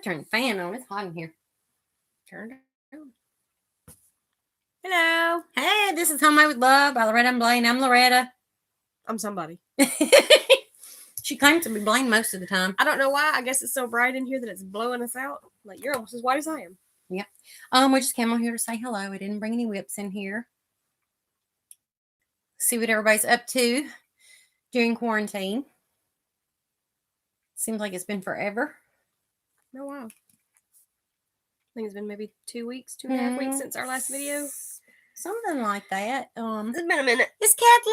turn the fan on. It's hot in here. Turn it on. Hello. Hey, this is Homemade with Love by Loretta and Blaine. I'm Loretta. I'm somebody. She claims to be Blaine most of the time. I don't know why. I guess it's so bright in here that it's blowing us out. Like, you're almost as white as I am. Yeah. We just came on here to say hello. We didn't bring any whips in here. See what everybody's up to during quarantine. Seems like it's been forever. Oh, wow. I think it's been maybe 2 weeks, 2.5 weeks since our last video. Something like that. It's been a minute. It's Kathleen.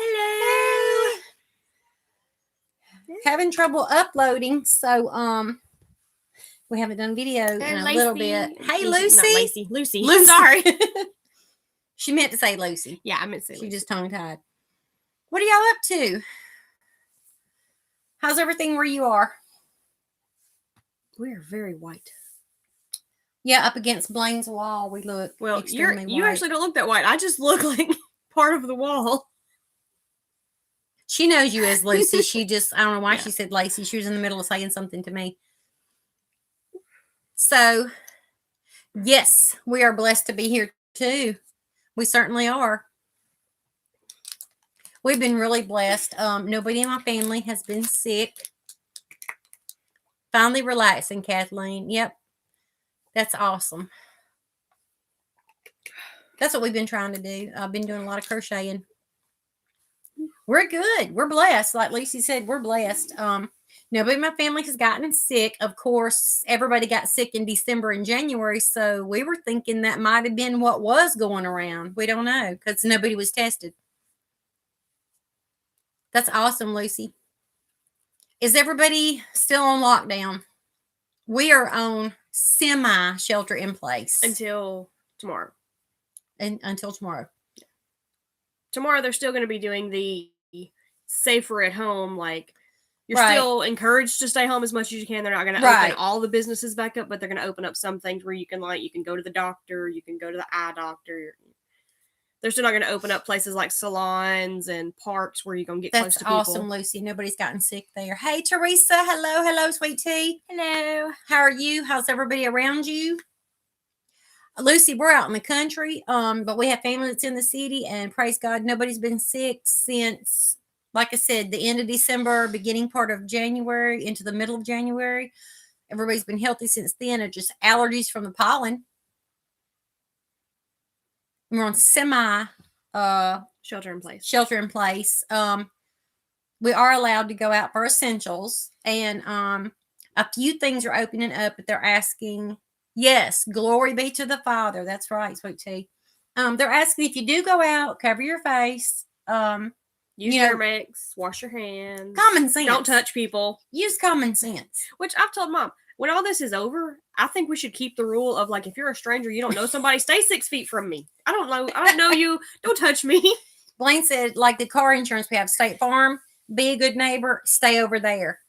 Hello. Having trouble uploading, so we haven't done video in a little bit. Hey, Lucy. Lucy. Lucy. Sorry. She meant to say Lucy. Yeah, I meant to say She Lucy. just tongue-tied. What are y'all up to? How's everything where you are? We are very white. Yeah, up against Blaine's wall, we look extremely white. You actually don't look that white. I just look like part of the wall. She knows you as Lucy. She just, I don't know why she said Lacey. She was in the middle of saying something to me. So, yes, we are blessed to be here too. We certainly are. We've been really blessed. Nobody in my family has been sick. Finally relaxing, Kathleen. Yep. That's awesome. That's what we've been trying to do. I've been doing a lot of crocheting. We're good. We're blessed. Like Lucy said, we're blessed. Nobody in my family has gotten sick. Of course, everybody got sick in December and January, so we were thinking that might have been what was going around. We don't know because nobody was tested. That's awesome, Lucy. Is everybody still on lockdown? We are on semi-shelter in place. Until tomorrow. Until tomorrow. Tomorrow they're still going to be doing the safer at home, like you're still encouraged to stay home as much as you can. They're not going to open all the businesses back up, but they're going to open up some things where you can go to the doctor, you can go to the eye doctor. They're still not going to open up places like salons and parks where you can get close to people. That's awesome, Lucy. Nobody's gotten sick there. Hey, Teresa. Hello, sweet tea. Hello. How are you? How's everybody around you? Lucy, we're out in the country, but we have family that's in the city, and praise God, nobody's been sick since, like I said, the end of December, beginning part of January into the middle of January. Everybody's been healthy since then. It's just allergies from the pollen. We're on shelter in place. We are allowed to go out for essentials, and a few things are opening up, but they're asking. Yes, glory be to the Father. That's right, sweet tea. They're asking if you do go out, cover your face. Use Germ-X, wash your hands. Common sense. Don't touch people. Use common sense. Which I've told Mom, when all this is over, I think we should keep the rule of, like, if you're a stranger, you don't know somebody, stay 6 feet from me. I don't know you. Don't touch me. Blaine said, like the car insurance we have, State Farm, be a good neighbor, stay over there.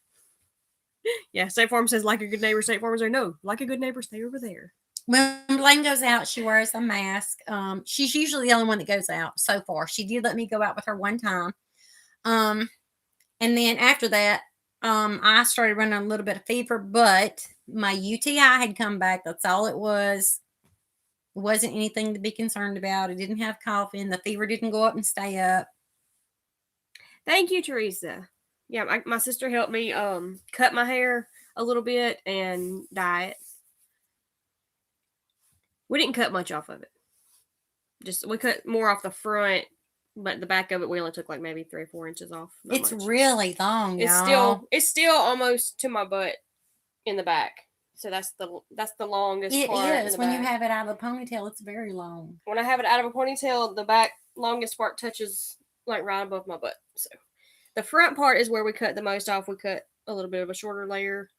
Yeah, State Farm says, like a good neighbor. State Farm says, no, like a good neighbor, stay over there. When Blaine goes out, she wears a mask. She's usually the only one that goes out so far. She did let me go out with her one time. And then after that, I started running a little bit of fever, but my UTI had come back. That's all it was. It wasn't anything to be concerned about. It didn't have coughing. The fever didn't go up and stay up. Thank you, Teresa. Yeah, my sister helped me cut my hair a little bit and dye it. We didn't cut much off of it. We cut more off the front, but the back of it we only took like maybe 3 or 4 inches off. It's really long, y'all. It's still almost to my butt in the back. So that's the longest part. It is. When you have it out of a ponytail, it's very long. When I have it out of a ponytail, the back longest part touches like right above my butt. So the front part is where we cut the most off. We cut a little bit of a shorter layer.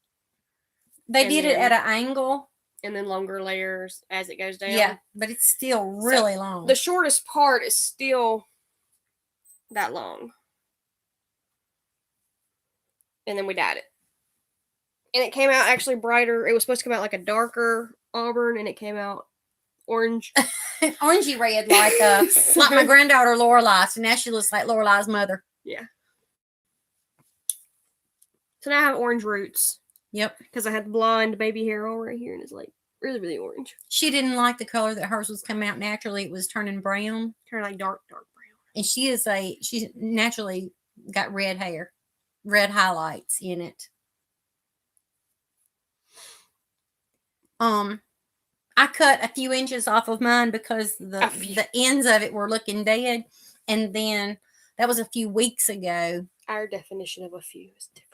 They did it at an angle. And then longer layers as it goes down. Yeah, but it's still really long. The shortest part is still that long. And then we dyed it. And it came out actually brighter. It was supposed to come out like a darker auburn, and it came out orange. Orangey red, like my granddaughter Lorelai. So now she looks like Lorelai's mother. Yeah. So now I have orange roots. Yep. Because I had blonde baby hair all right here, and it's like really, really orange. She didn't like the color that hers was coming out naturally. It was turning brown. Turning like dark brown. And she's naturally got red hair, red highlights in it. I cut a few inches off of mine because the ends of it were looking dead. And then that was a few weeks ago. Our definition of a few is different.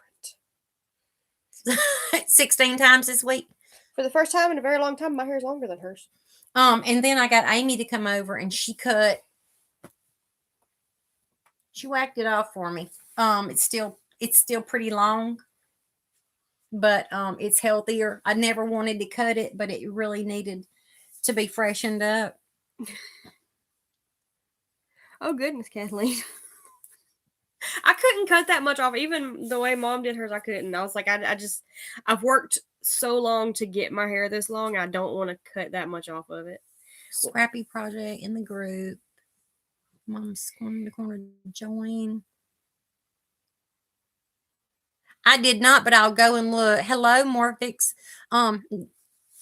16 times this week. For the first time in a very long time, my hair is longer than hers. And then I got Amy to come over and she whacked it off for me. It's still pretty long, but it's healthier. I never wanted to cut it, but it really needed to be freshened up. Oh goodness, Kathleen. I couldn't cut that much off. Even the way Mom did hers, I couldn't. I was like, I've worked so long to get my hair this long. I don't want to cut that much off of it. Scrappy project in the group. Mom's going to join. I did not, but I'll go and look. Hello, Morphix.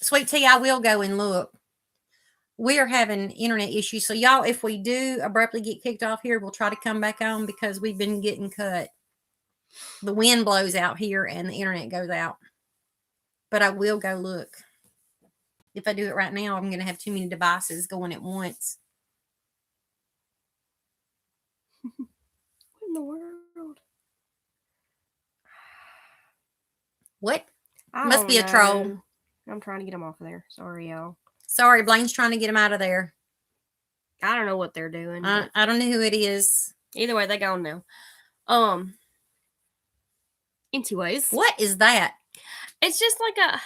Sweet Tea, I will go and look. We are having internet issues. So y'all, if we do abruptly get kicked off here, we'll try to come back on because we've been getting cut. The wind blows out here and the internet goes out. But I will go look. If I do it right now, I'm going to have too many devices going at once. What in the world? What? Must be a troll. I'm trying to get them off of there. Sorry, y'all. Sorry, Blaine's trying to get them out of there. I don't know what they're doing. I don't know who it is. Either way, they gone now. Anyways. What is that? It's just like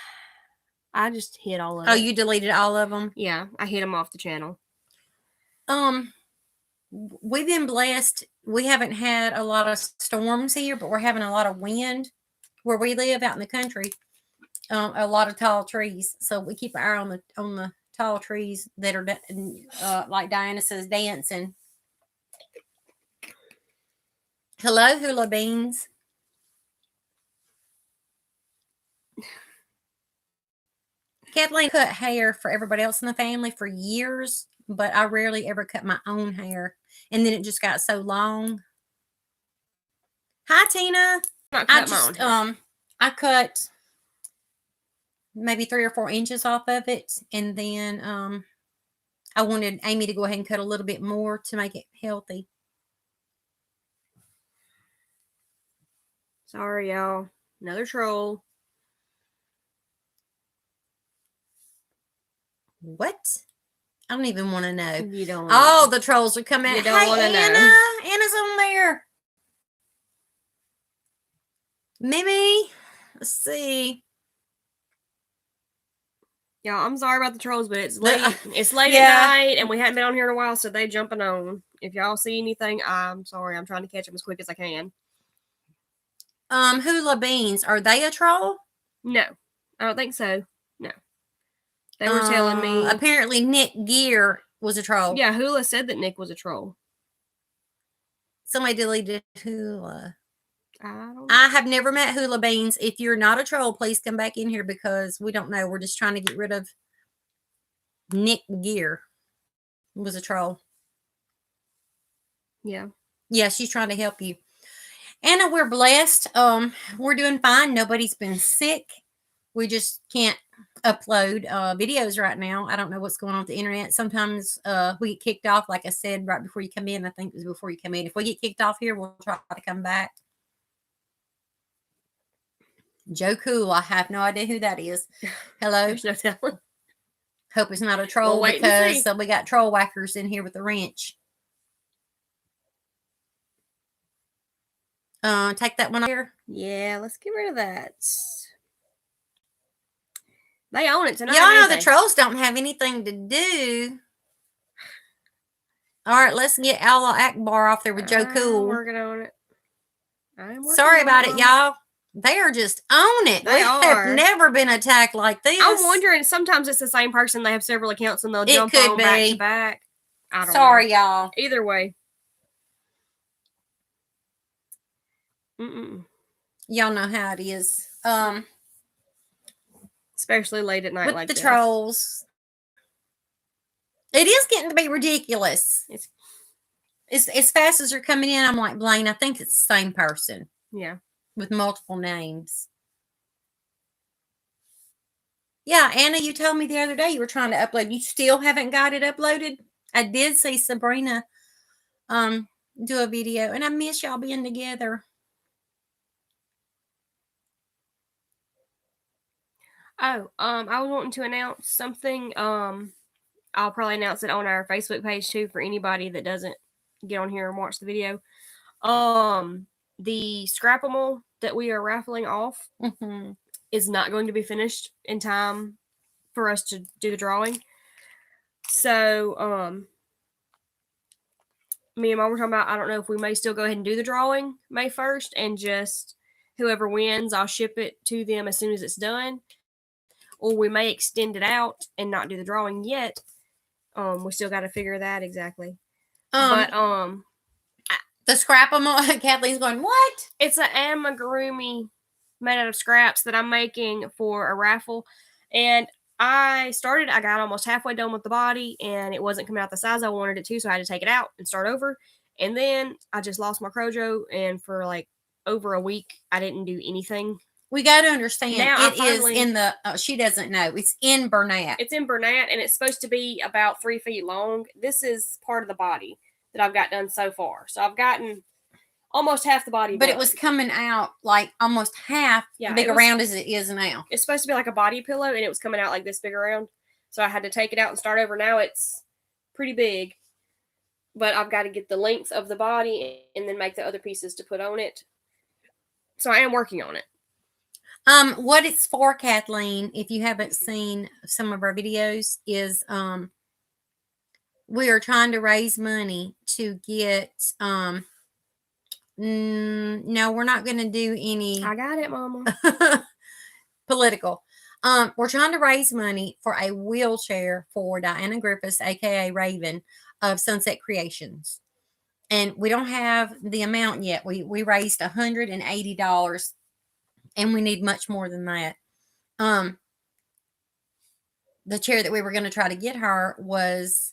I just hit all of it. Oh, you deleted all of them? Yeah, I hit them off the channel. We've been blessed. We haven't had a lot of storms here, but we're having a lot of wind where we live out in the country. A lot of tall trees. So we keep our eye on the tall trees that are like Diana says, dancing. Hello, Hula Beans. Kathleen cut hair for everybody else in the family for years, but I rarely ever cut my own hair. And then it just got so long. Hi, Tina. I cut maybe 3 or 4 inches off of it. And then I wanted Amy to go ahead and cut a little bit more to make it healthy. Sorry, y'all. Another troll. What? I don't even want to know. You don't. Oh, the trolls are coming. You don't want to know. Anna's on there. Mimi. Let's see. Y'all, I'm sorry about the trolls, but it's late. It's late at night, and we hadn't been on here in a while, so they jumping on. If y'all see anything, I'm sorry. I'm trying to catch them as quick as I can. Hula Beans, are they a troll? No, I don't think so. No. They were telling me. Apparently, Nick Gear was a troll. Yeah, Hula said that Nick was a troll. Somebody deleted Hula. I don't know. I have never met Hula Beans. If you're not a troll, please come back in here because we don't know. We're just trying to get rid of Nick Gear. He was a troll. Yeah. Yeah, she's trying to help you. Anna, we're blessed. We're doing fine. Nobody's been sick. We just can't upload videos right now. I don't know what's going on with the internet. Sometimes we get kicked off, like I said, right before you come in. I think it was before you come in. If we get kicked off here, we'll try to come back. Joe Cool, I have no idea who that is. Hello. There's no telling. Hope it's not a troll because we got troll whackers in here with the wrench. Take that one here. Yeah, let's get rid of that. They own it tonight. Y'all know the trolls don't have anything to do. All right, let's get Allah Akbar off there with Joe Cool. I'm working on it. Sorry about it, y'all. They are just on it. They have never been attacked like this. I'm wondering, sometimes it's the same person. They have several accounts and they'll jump on back to back. I don't know. Sorry, y'all. Either way. Y'all know how it is. especially late at night with like the this. trolls. It is getting to be ridiculous. It's as fast as they're coming in. I'm like, Blaine, I think it's the same person. Yeah. With multiple names. Yeah, Anna, you told me the other day you were trying to upload. You still haven't got it uploaded? I did see Sabrina do a video, and I miss y'all being together. Oh, I was wanting to announce something. I'll probably announce it on our Facebook page too for anybody that doesn't get on here and watch the video. The Scrapple that we are raffling off is not going to be finished in time for us to do the drawing. So, me and Mom were talking about, I don't know if we may still go ahead and do the drawing May 1st and just whoever wins, I'll ship it to them as soon as it's done. Or we may extend it out and not do the drawing yet. We still got to figure that exactly. But the Scrapple, Kathleen's going, what? It's an amigurumi made out of scraps that I'm making for a raffle. And I got almost halfway done with the body, and it wasn't coming out the size I wanted it to, so I had to take it out and start over. And then I just lost my Crojo, and for like over a week, I didn't do anything. We got to understand, now it is in the, she doesn't know, it's in Bernat. It's in Bernat, and it's supposed to be about 3 feet long. This is part of the body that I've got done so far. So I've gotten almost half the body but done. It was coming out like almost half big around as it is now. It's supposed to be like a body pillow, and it was coming out like this big around. So I had to take it out and start over. Now it's pretty big. But I've got to get the length of the body and then make the other pieces to put on it. So I am working on it. What it's for, Kathleen, if you haven't seen some of our videos, is we are trying to raise money to get no, we're not going to do any. I got it, Mama. Political. We're trying to raise money for a wheelchair for Diana Griffiths, aka Raven, of Sunset Creations, and we don't have the amount yet. We raised $180. And we need much more than that. The chair that we were going to try to get her was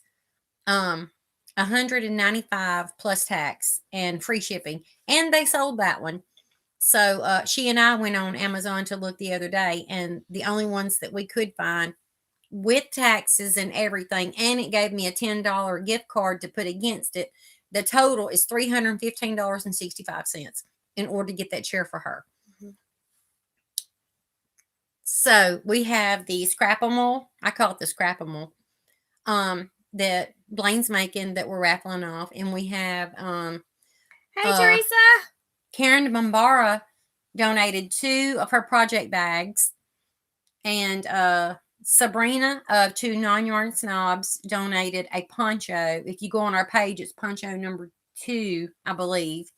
$195 plus tax and free shipping, and they sold that one. So she and I went on Amazon to look the other day, and the only ones that we could find with taxes and everything, and it gave me a $10 gift card to put against it. The total is $315.65 in order to get that chair for her. So we have the Scrapple, I call it the Scrapple, that Blaine's making that we're raffling off, and we have hey Teresa, Karen Bombara donated 2 of her project bags, and Sabrina of 2 Non-Yarn Snobs donated a poncho. If you go on our page, it's poncho number 2, I believe.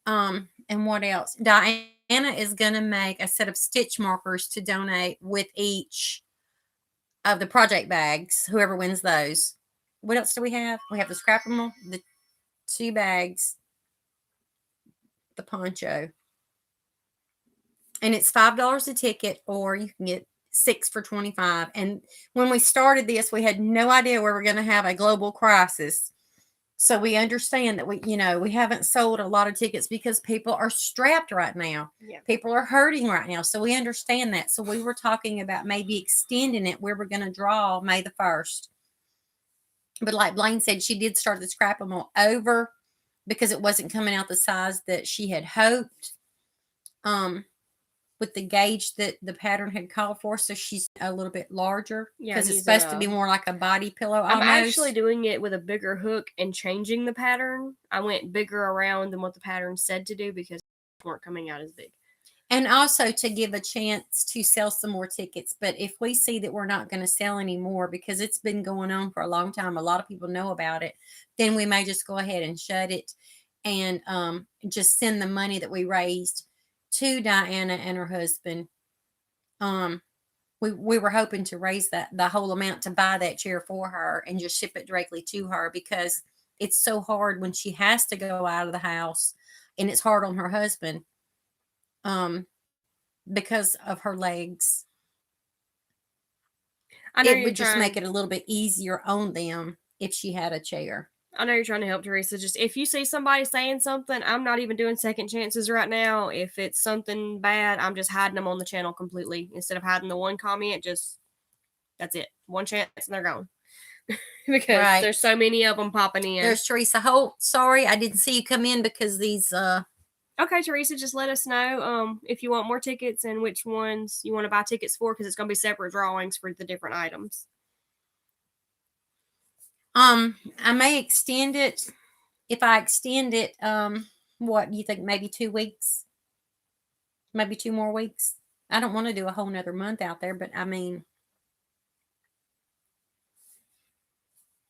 And what else? Diana is going to make a set of stitch markers to donate with each of the project bags, whoever wins those. What else do we have? We have the Scrapple, the 2 bags, the poncho. And it's $5 a ticket, or you can get 6 for $25. And when we started this, we had no idea we were going to have a global crisis. So we understand that we haven't sold a lot of tickets because people are strapped right now. Yeah. People are hurting right now. So we understand that. So we were talking about maybe extending it where we're going to draw May the 1st. But like Blaine said, she did start the Scrapple over because it wasn't coming out the size that she had hoped. With the gauge that the pattern had called for, so she's a little bit larger because it's supposed to be more like a body pillow. I'm actually doing it with a bigger hook and changing the pattern. I went bigger around than what the pattern said to do because they weren't coming out as big. And also to give a chance to sell some more tickets. But if we see that we're not going to sell anymore because it's been going on for a long time, a lot of people know about it, then we may just go ahead and shut it and just send the money that we raised to Diana and her husband. We were hoping to raise the whole amount to buy that chair for her and just ship it directly to her, because it's so hard when she has to go out of the house, and it's hard on her husband because of her legs. I know it you're would just trying. make it a little bit easier on them if she had a chair. I know you're trying to help, Teresa. Just if you see somebody saying something, I'm not even doing second chances right now. If it's something bad, I'm just hiding them on the channel completely. Instead of hiding the one comment, just that's it. One chance and they're gone. Because Right. there's so many of them popping in. There's Teresa Holt. Sorry, I didn't see you come in because these Okay, Teresa, just let us know if you want more tickets and which ones you want to buy tickets for, because it's going to be separate drawings for the different items. I may extend it. If I extend it, what do you think? Maybe 2 weeks? Maybe 2 more weeks? I don't want to do a whole nother month out there, but I mean,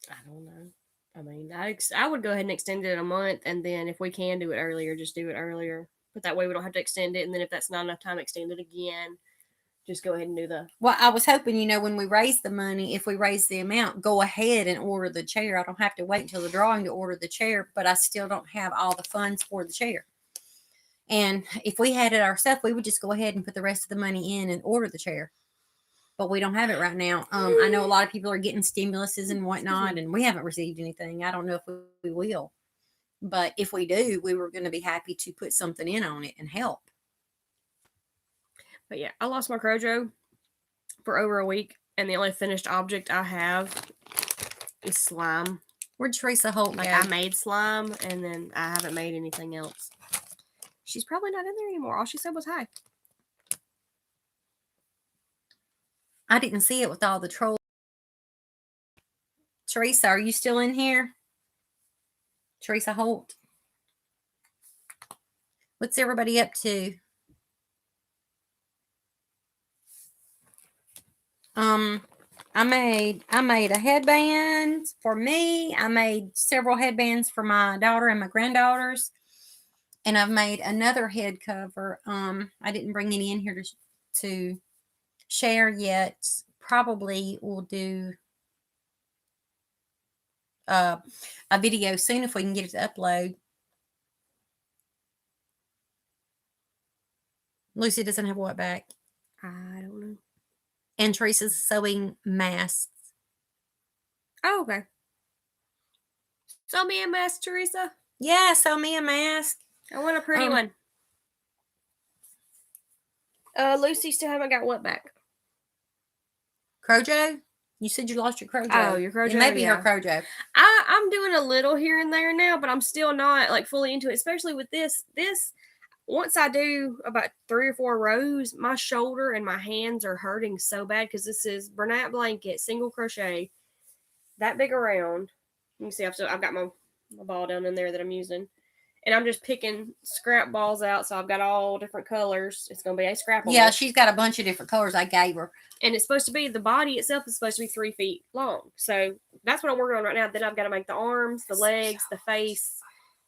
I don't know. I mean, I would go ahead and extend it a month, and then if we can do it earlier, just do it earlier. But that way we don't have to extend it, and then if that's not enough time, extend it again. Just go ahead and do the. Well, I was hoping, when we raise the money, if we raise the amount, go ahead and order the chair. I don't have to wait until the drawing to order the chair, but I still don't have all the funds for the chair. And if we had it ourselves, we would just go ahead and put the rest of the money in and order the chair. But we don't have it right now. I know a lot of people are getting stimuluses and whatnot, and we haven't received anything. I don't know if we will. But if we do, we were going to be happy to put something in on it and help. But yeah, I lost my Crojo for over a week, and the only finished object I have is slime. Where'd Teresa Holt go? I made slime, and then I haven't made anything else. She's probably not in there anymore. All she said was hi. I didn't see it with all the trolls. Teresa, are you still in here? Teresa Holt. What's everybody up to? I made a headband for me. I made several headbands for my daughter and my granddaughters. And I've made another head cover. I didn't bring any in here to share yet. Probably will do a video soon if we can get it to upload. Lucy doesn't have what back? I don't know. And Teresa's sewing masks. Oh, okay. Sew me a mask, Teresa. Yeah, sew me a mask. I want a pretty one. Lucy still haven't got what back? Crojo? You said you lost your Crojo. Oh, your Crojo. It may be her Crojo. I'm doing a little here and there now, but I'm still not like fully into it, especially with this. Once I do about 3 or 4 rows, my shoulder and my hands are hurting so bad because this is Bernat blanket, single crochet, that big around. You can see I've got my ball down in there that I'm using. And I'm just picking scrap balls out, so I've got all different colors. It's going to be a scrap ball. Yeah, she's got a bunch of different colors I gave her. And it's supposed to be, the body itself is supposed to be 3 feet long. So that's what I'm working on right now. Then I've got to make the arms, the legs, the face,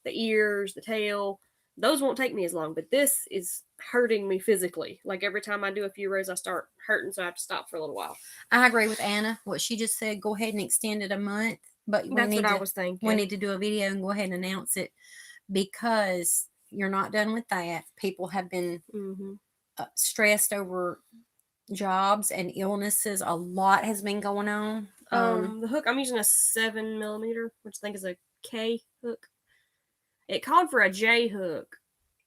the ears, the tail. Those won't take me as long, but this is hurting me physically. Like every time I do a few rows, I start hurting, so I have to stop for a little while. I agree with Anna. What she just said, go ahead and extend it a month. But that's what I was thinking. We need to do a video and go ahead and announce it because you're not done with that. People have been stressed over jobs and illnesses. A lot has been going on. The hook, I'm using a 7mm, which I think is a K hook. It called for a J hook,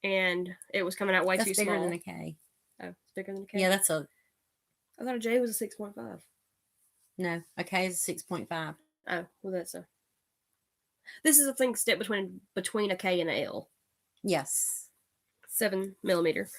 and it was coming out way too small. That's bigger than a K. Oh, it's bigger than a K? Yeah, that's a... I thought a J was a 6.5. No, a K is a 6.5. Oh, well, that's a... This is a thing step between a K and a L. Yes. 7mm.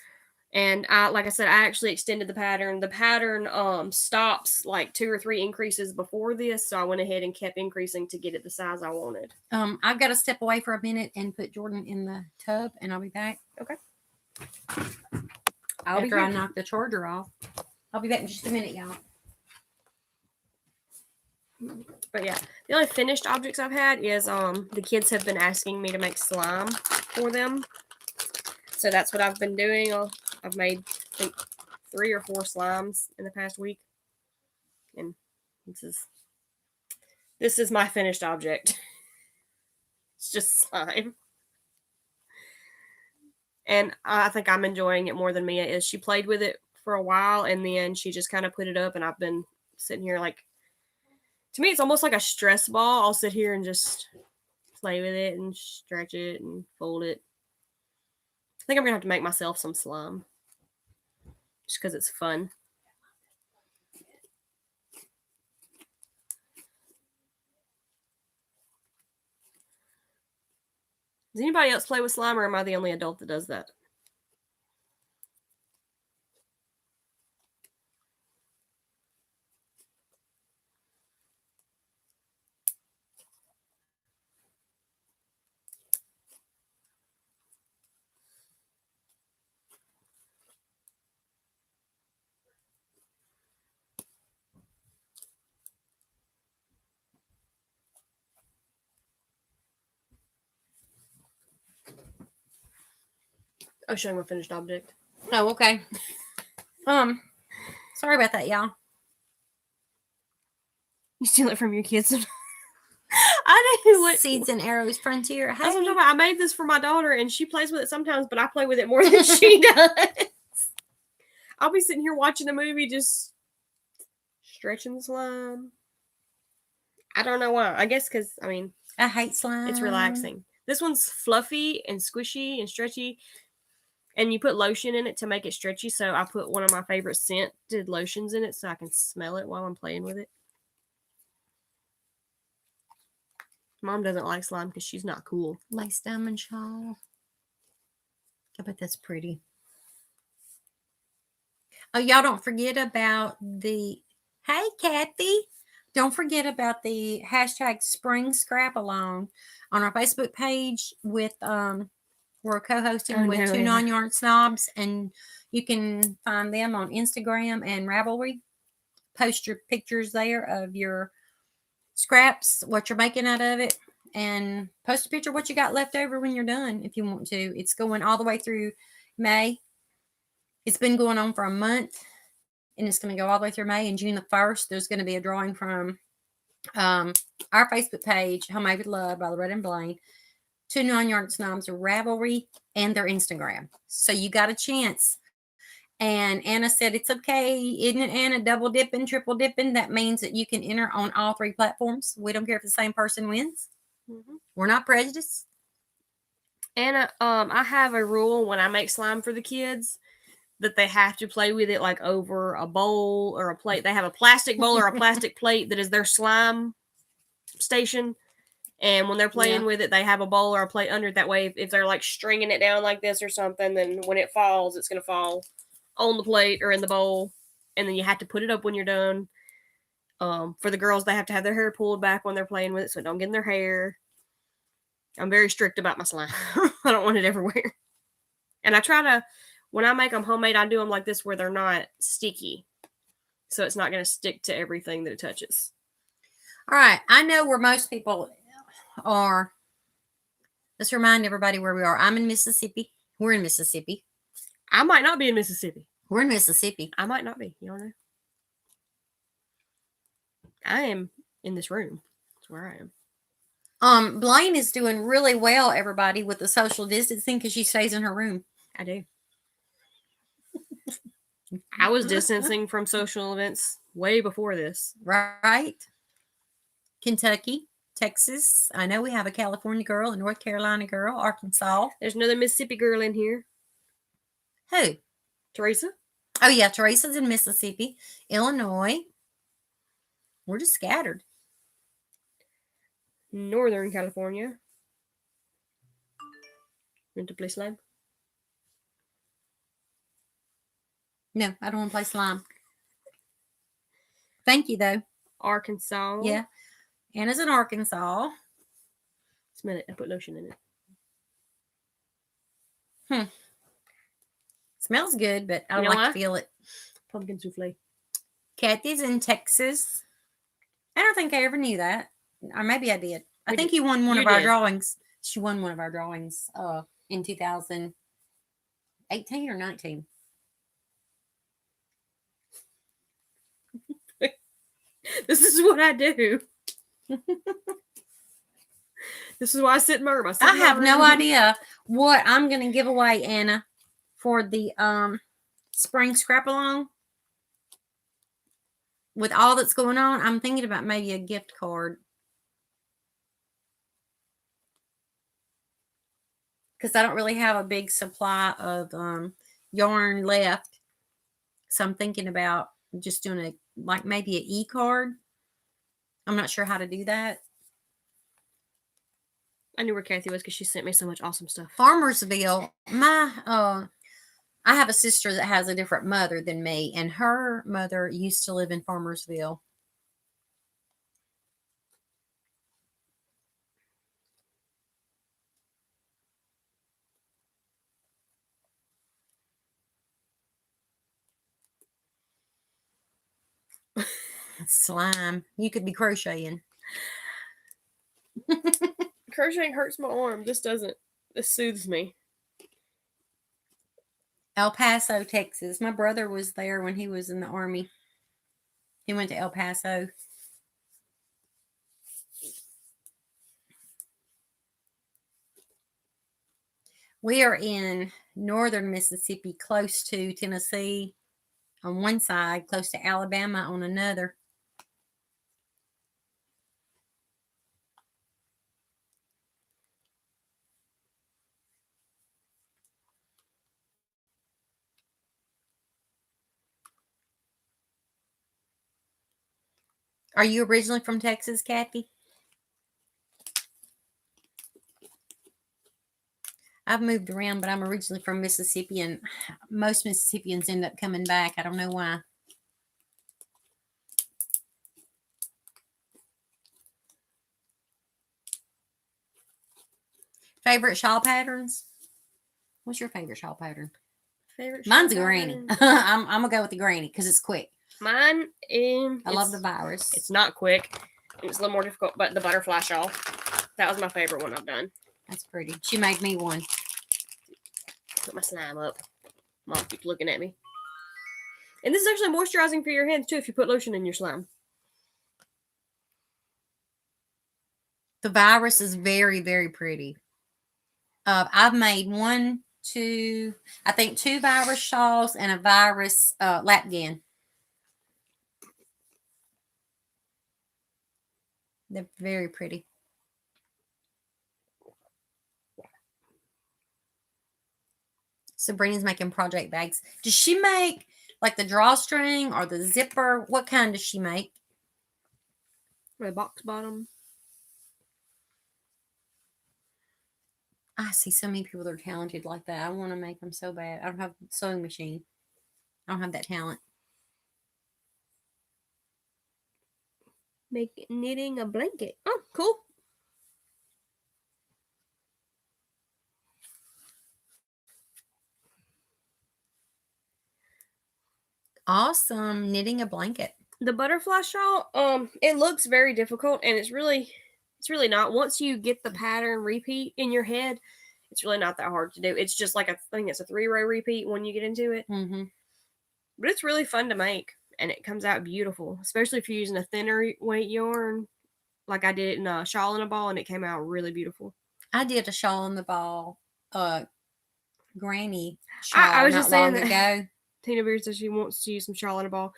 And like I said, I actually extended the pattern. The pattern stops like 2 or 3 increases before this, so I went ahead and kept increasing to get it the size I wanted. I've got to step away for a minute and put Jordan in the tub, and I'll be back. Okay. After I knock the charger off. I'll be back in just a minute, y'all. But yeah, the only finished objects I've had is the kids have been asking me to make slime for them. So that's what I've been doing. I've made, I think, 3 or 4 slimes in the past week. And this is my finished object. It's just slime. And I think I'm enjoying it more than Mia is. She played with it for a while, and then she just kind of put it up, and I've been sitting here like, to me, it's almost like a stress ball. I'll sit here and just play with it and stretch it and fold it. I think I'm going to have to make myself some slime. Just because it's fun. Does anybody else play with slime, or am I the only adult that does that? Oh, showing my finished object. Oh, okay. Sorry about that, y'all. You steal it from your kids. I know what Seeds and Arrows Frontier. Hey. That's what I'm talking about. I made this for my daughter, and she plays with it sometimes, but I play with it more than she does. I'll be sitting here watching a movie, just stretching the slime. I don't know why. I guess because I hate slime. It's relaxing. This one's fluffy and squishy and stretchy, and you put lotion in it to make it stretchy. So I put one of my favorite scented lotions in it so I can smell it while I'm playing with it. Mom doesn't like slime because she's not cool. Lace diamond shawl. I bet that's pretty. Oh, y'all don't forget about the... Hey, Kathy. Don't forget about the hashtag Spring Scrap Along on our Facebook page with... we're co-hosting with two non-yarn snobs, and you can find them on Instagram and Ravelry. Post your pictures there of your scraps, what you're making out of it, and post a picture of what you got left over when you're done if you want to. It's going all the way through May. It's been going on for a month, and it's going to go all the way through May. And June the 1st, there's going to be a drawing from our Facebook page, Homemade with Love by Loretta and Blaine, two non-yarn snobs, Ravelry, and their Instagram. So you got a chance. And Anna said, it's okay. Isn't it, Anna? Double dipping, triple dipping. That means that you can enter on all three platforms. We don't care if the same person wins. Mm-hmm. We're not prejudiced. Anna, I have a rule when I make slime for the kids that they have to play with it like over a bowl or a plate. They have a plastic bowl or a plastic plate that is their slime station. And when they're playing with it, they have a bowl or a plate under it. That way, if they're like stringing it down like this or something, then when it falls, it's going to fall on the plate or in the bowl. And then you have to put it up when you're done. For the girls, they have to have their hair pulled back when they're playing with it so it don't get in their hair. I'm very strict about my slime. I don't want it everywhere. And I try to, when I make them homemade, I do them like this where they're not sticky. So it's not going to stick to everything that it touches. All right. I know where most people are. Let's remind everybody where we are. I'm in Mississippi. We're in Mississippi. I might not be in Mississippi. We're in Mississippi. I might not be. You don't know. I am in this room. That's where I am. Blaine is doing really well, everybody, with the social distancing because she stays in her room. I do. I was distancing from social events way before this. Right. Kentucky, Texas. I know we have a California girl, a North Carolina girl, Arkansas. There's another Mississippi girl in here. Who? Teresa. Oh, yeah. Teresa's in Mississippi. Illinois. We're just scattered. Northern California. Want to play slime? No, I don't want to play slime. Thank you, though. Arkansas. Yeah. Anna's in Arkansas. Smell it. I put lotion in it. Smells good, but I don't like to feel it. Pumpkin souffle. Kathy's in Texas. I don't think I ever knew that. Or maybe I did. I think you won one of our drawings. She won one of our drawings in 2018 or 19. This is what I do. This is why I sit in my room. I have no idea what I'm going to give away, Anna, for the spring scrap along. with all that's going on, I'm thinking about maybe a gift card. Because I don't really have a big supply of yarn left. So I'm thinking about just doing maybe an e-card. I'm not sure how to do that. I knew where Kathy was because she sent me so much awesome stuff. Farmersville, I have a sister that has a different mother than me, and her mother used to live in Farmersville. Slime. You could be crocheting. Crocheting hurts my arm. This doesn't. This soothes me. El Paso, Texas. My brother was there when he was in the Army. He went to El Paso. We are in northern Mississippi, close to Tennessee on one side, close to Alabama on another. Are you originally from Texas, Kathy? I've moved around, but I'm originally from Mississippi, and most Mississippians end up coming back. I don't know why. Favorite shawl patterns? What's your favorite shawl pattern? Mine's a granny. I'm gonna go with the granny because it's quick. Mine I love the virus. It's not quick. It's a little more difficult, but the butterfly shawl. That was my favorite one I've done. That's pretty. She made me one. Put my slime up. Mom keeps looking at me. And this is actually moisturizing for your hands too if you put lotion in your slime. The virus is very, very pretty. I've made two virus shawls and a virus lapghan. They're very pretty. Sabrina's making project bags. Does she make like the drawstring or the zipper? What kind does she make? The box bottom. I see so many people that are talented like that. I want to make them so bad. I don't have a sewing machine. I don't have that talent. Knitting a blanket. Oh, cool. Awesome. Knitting a blanket. The butterfly shawl, it looks very difficult, and it's really not. Once you get the pattern repeat in your head, it's really not that hard to do. It's just like I think it's a 3-row repeat when you get into it. Mm-hmm. But it's really fun to make, and it comes out beautiful, especially if you're using a thinner weight yarn. Like I did it in a shawl and a ball, and it came out really beautiful. I did a shawl and the ball, granny shawl. I was just saying long ago. Tina Beard says she wants to use some shawl and a ball.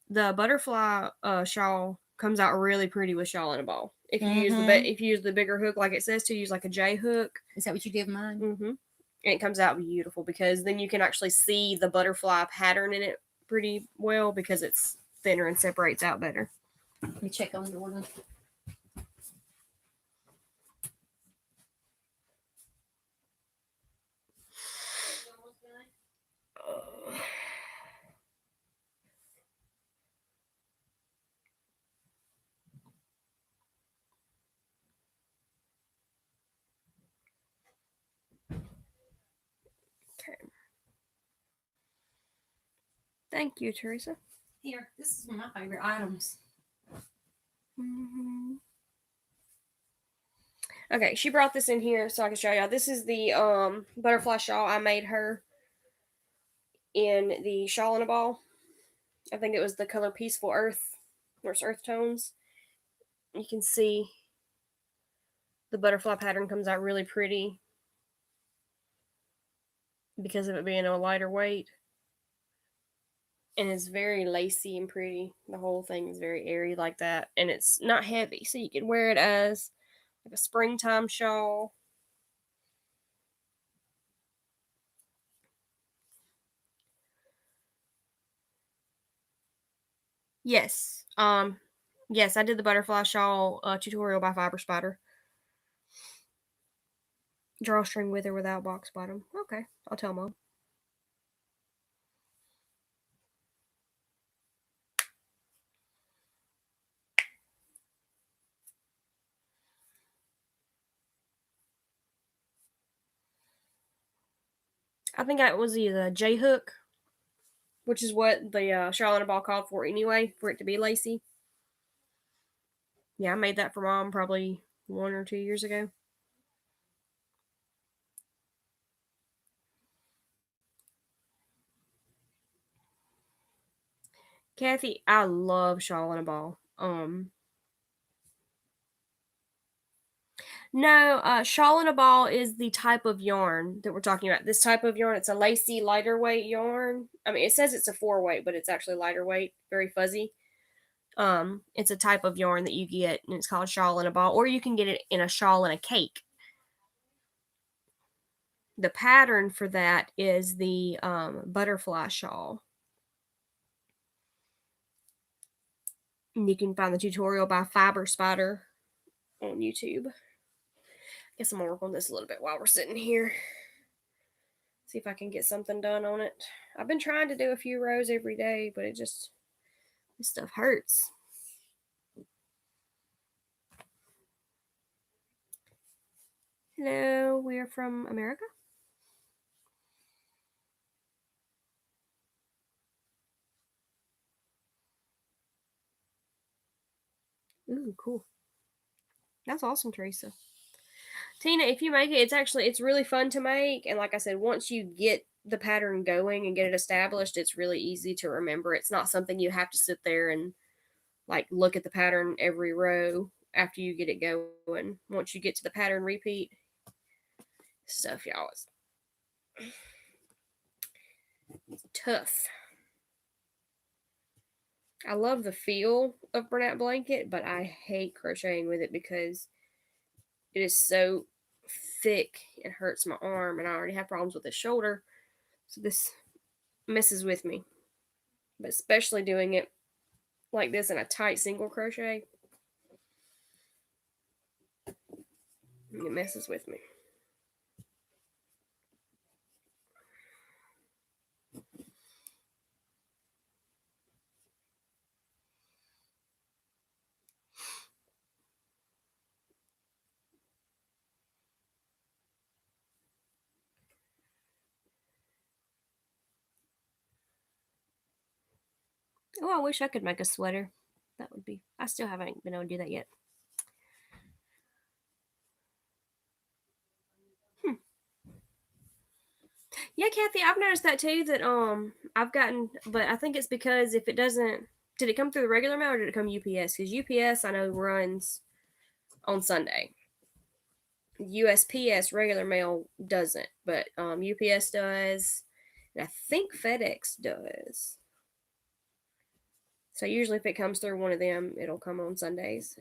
The butterfly shawl comes out really pretty with shawl and a ball. If you use the bigger hook, like it says to use like a J hook. Is that what you did mine? Mm-hmm. And it comes out beautiful because then you can actually see the butterfly pattern in it pretty well because it's thinner and separates out better. Let me check on Jordan. Thank you, Teresa. Here, this is one of my favorite items. Mm-hmm. Okay, she brought this in here so I can show y'all. This is the butterfly shawl I made her in the shawl and a ball. I think it was the color Peaceful Earth. There's earth tones. You can see the butterfly pattern comes out really pretty because of it being a lighter weight. And it's very lacy and pretty. The whole thing is very airy like that, and it's not heavy, so you can wear it as like a springtime shawl. Yes. Yes, I did the butterfly shawl tutorial by Fiber Spider. Drawstring with or without box bottom. Okay, I'll tell Mom. I think that was the J hook, which is what the Charlotte Ball called for anyway, for it to be lacy. Yeah, I made that for Mom probably 1 or 2 years ago. Kathy, I love Charlotte Ball. No, shawl in a ball is the type of yarn that we're talking about. This type of yarn, it's a lacy, lighter weight yarn. I mean, it says it's a 4-weight, but it's actually lighter weight, very fuzzy. It's a type of yarn that you get, and it's called shawl in a ball, or you can get it in a shawl in a cake. The pattern for that is the butterfly shawl. And you can find the tutorial by Fiber Spider on YouTube. Guess I'm gonna work on this a little bit while we're sitting here. See if I can get something done on it. I've been trying to do a few rows every day, but this stuff hurts. Hello, we're from America. Ooh, cool. That's awesome, Teresa. Tina, if you make it, it's really fun to make. And like I said, once you get the pattern going and get it established, it's really easy to remember. It's not something you have to sit there and like look at the pattern every row after you get it going. Once you get to the pattern repeat stuff, y'all, it's tough. I love the feel of Bernat blanket, but I hate crocheting with it because it is so thick. It hurts my arm, and I already have problems with the shoulder, so this messes with me. But especially doing it like this in a tight single crochet, it messes with me. Oh, I wish I could make a sweater. That would be. I still haven't been able to do that yet. Yeah, Kathy, I've noticed that too. That I've gotten, but I think it's because if it doesn't, did it come through the regular mail or did it come UPS? Because UPS I know runs on Sunday. USPS regular mail doesn't, but UPS does, and I think FedEx does. So usually, if it comes through one of them, it'll come on Sundays.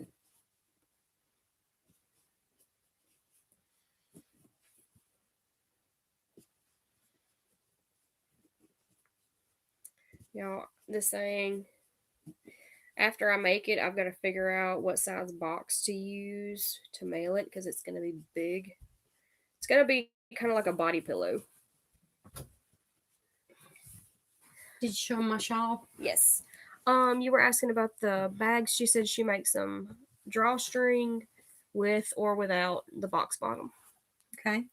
Y'all, this thing, after I make it, I've got to figure out what size box to use to mail it because it's going to be big. It's going to be kind of like a body pillow. Did you show my shawl? Yes. You were asking about the bags. She said she makes some drawstring with or without the box bottom. Okay.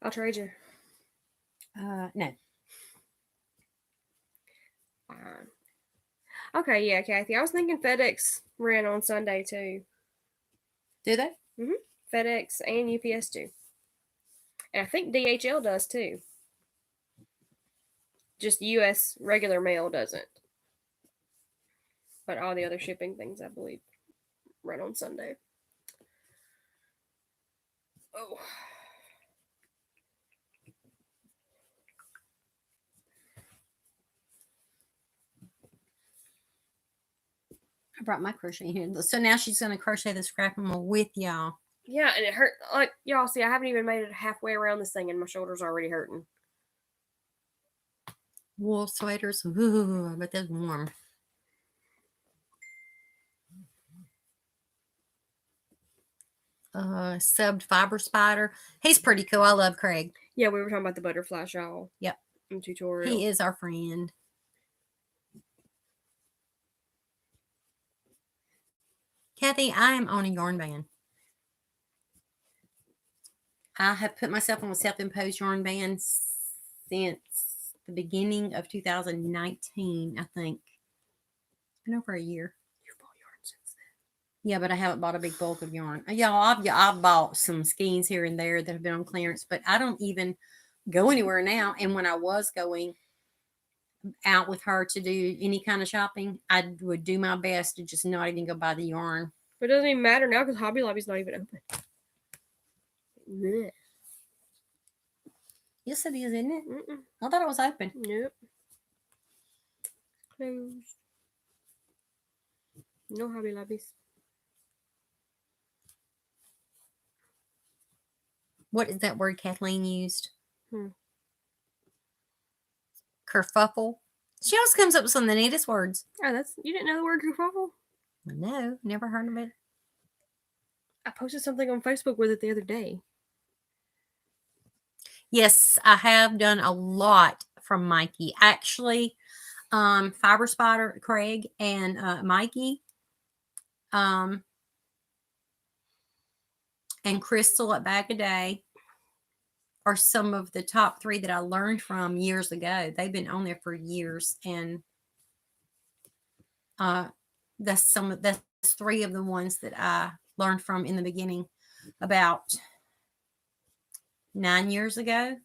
I'll trade you. No. Okay, yeah, Kathy. I was thinking FedEx ran on Sunday too. Do they? FedEx and UPS do. And I think DHL does too. Just US regular mail doesn't. But all the other shipping things, I believe, run on Sunday. Oh. I brought my crochet here. So now she's going to crochet the scrap mama with y'all. Yeah, and it hurt. Like, y'all see, I haven't even made it halfway around this thing, and my shoulder's already hurting. Wool sweaters. Ooh, I bet that's warm. Subbed Fiber Spider. He's pretty cool. I love Craig. Yeah, we were talking about the butterfly shawl. Yep. In tutorial. He is our friend. Kathy, I am on a yarn ban. I have put myself on a self-imposed yarn ban since the beginning of 2019, I think. It's been over a year. You've bought yarn since then. Yeah, but I haven't bought a big bulk of yarn. Y'all, I've bought some skeins here and there that have been on clearance, but I don't even go anywhere now. And when I was going out with her to do any kind of shopping, I would do my best to just not even go buy the yarn. But it doesn't even matter now because Hobby Lobby's not even open. Blech. Yes, it is, isn't it? Mm-mm. I thought it was open. Nope. Closed. No Hobby Lobbies. What is that word Kathleen used? Kerfuffle. She always comes up with some of the neatest words. Oh, you didn't know the word kerfuffle? No, never heard of it. I posted something on Facebook with it the other day. Yes, I have done a lot from Mikey. Actually, Fiber Spider, Craig, and Mikey, and Crystal at Bag a Day are some of the top 3 that I learned from years ago. They've been on there for years, and that's 3 of the ones that I learned from in the beginning about 9 years ago.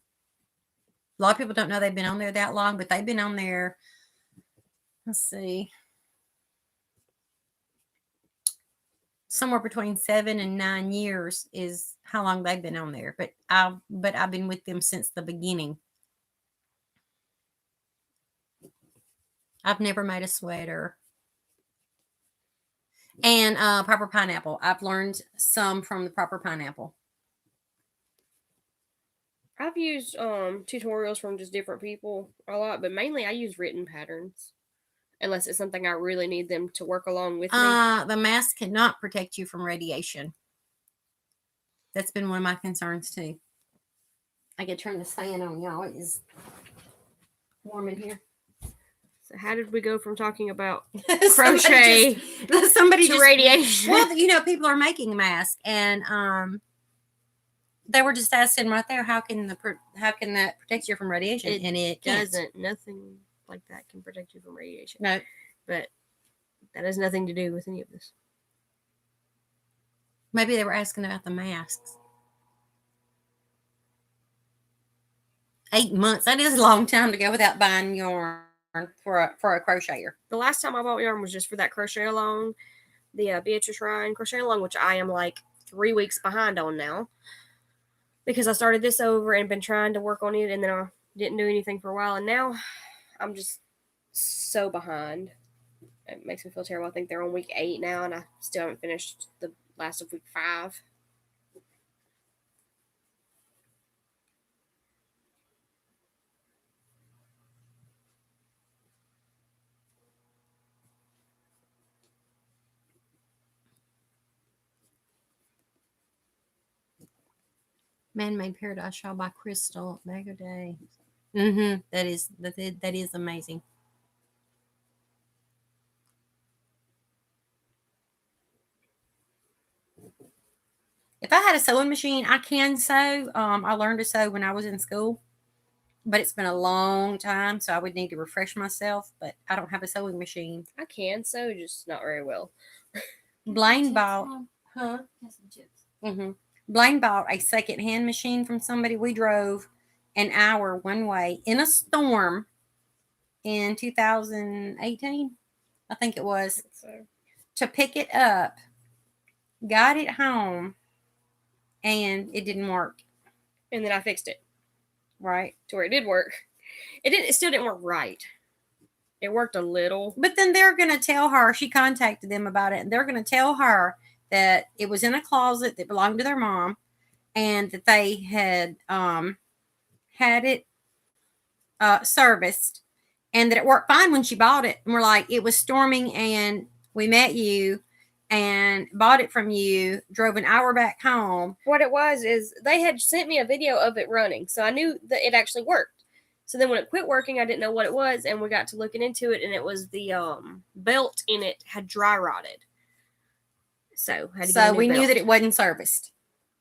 A lot of people don't know they've been on there that long, but they've been on there. Let's see. Somewhere between 7 and 9 years is how long they've been on there. But I've been with them since the beginning. I've never made a sweater. And Proper Pineapple. I've learned some from the Proper Pineapple. I've used tutorials from just different people a lot, but mainly I use written patterns. Unless it's something I really need them to work along with me. The mask cannot protect you from radiation. That's been one of my concerns too. I could turn this fan on, y'all. It is warm in here. So how did we go from talking about crochet somebody to radiation? Well, people are making masks, and they were just asking right there, how can that protect you from radiation? And it doesn't. Nothing like that can protect you from radiation. No. But that has nothing to do with any of this. Maybe they were asking about the masks. 8 months. That is a long time to go without buying yarn for a crocheter. The last time I bought yarn was just for that crochet along, the Beatrice Ryan crochet along, which I am like 3 weeks behind on now. Because I started this over and been trying to work on it, and then I didn't do anything for a while, and now I'm just so behind. It makes me feel terrible. I think they're on week 8 now, and I still haven't finished the last of week 5. Man-Made Paradise Shawl by Crystal Bag a Day. That is amazing. If I had a sewing machine, I can sew. I learned to sew when I was in school, but it's been a long time, so I would need to refresh myself. But I don't have a sewing machine. I can sew, just not very well. Blaine bought, Blaine bought a second-hand machine from somebody. We drove an hour one way in a storm in 2018, I think it was, to pick it up. Got it home, and it didn't work. And then I fixed it. Right. To where it did work. It still didn't work right. It worked a little. But then they're going to tell her, she contacted them about it, and they're going to tell her that it was in a closet that belonged to their mom and that they had had it serviced and that it worked fine when she bought it. And we're like, it was storming and we met you and bought it from you, drove an hour back home. What it was is they had sent me a video of it running, so I knew that it actually worked. So then when it quit working, I didn't know what it was, and we got to looking into it, and it was the belt in it had dry rotted. So we knew that it wasn't serviced.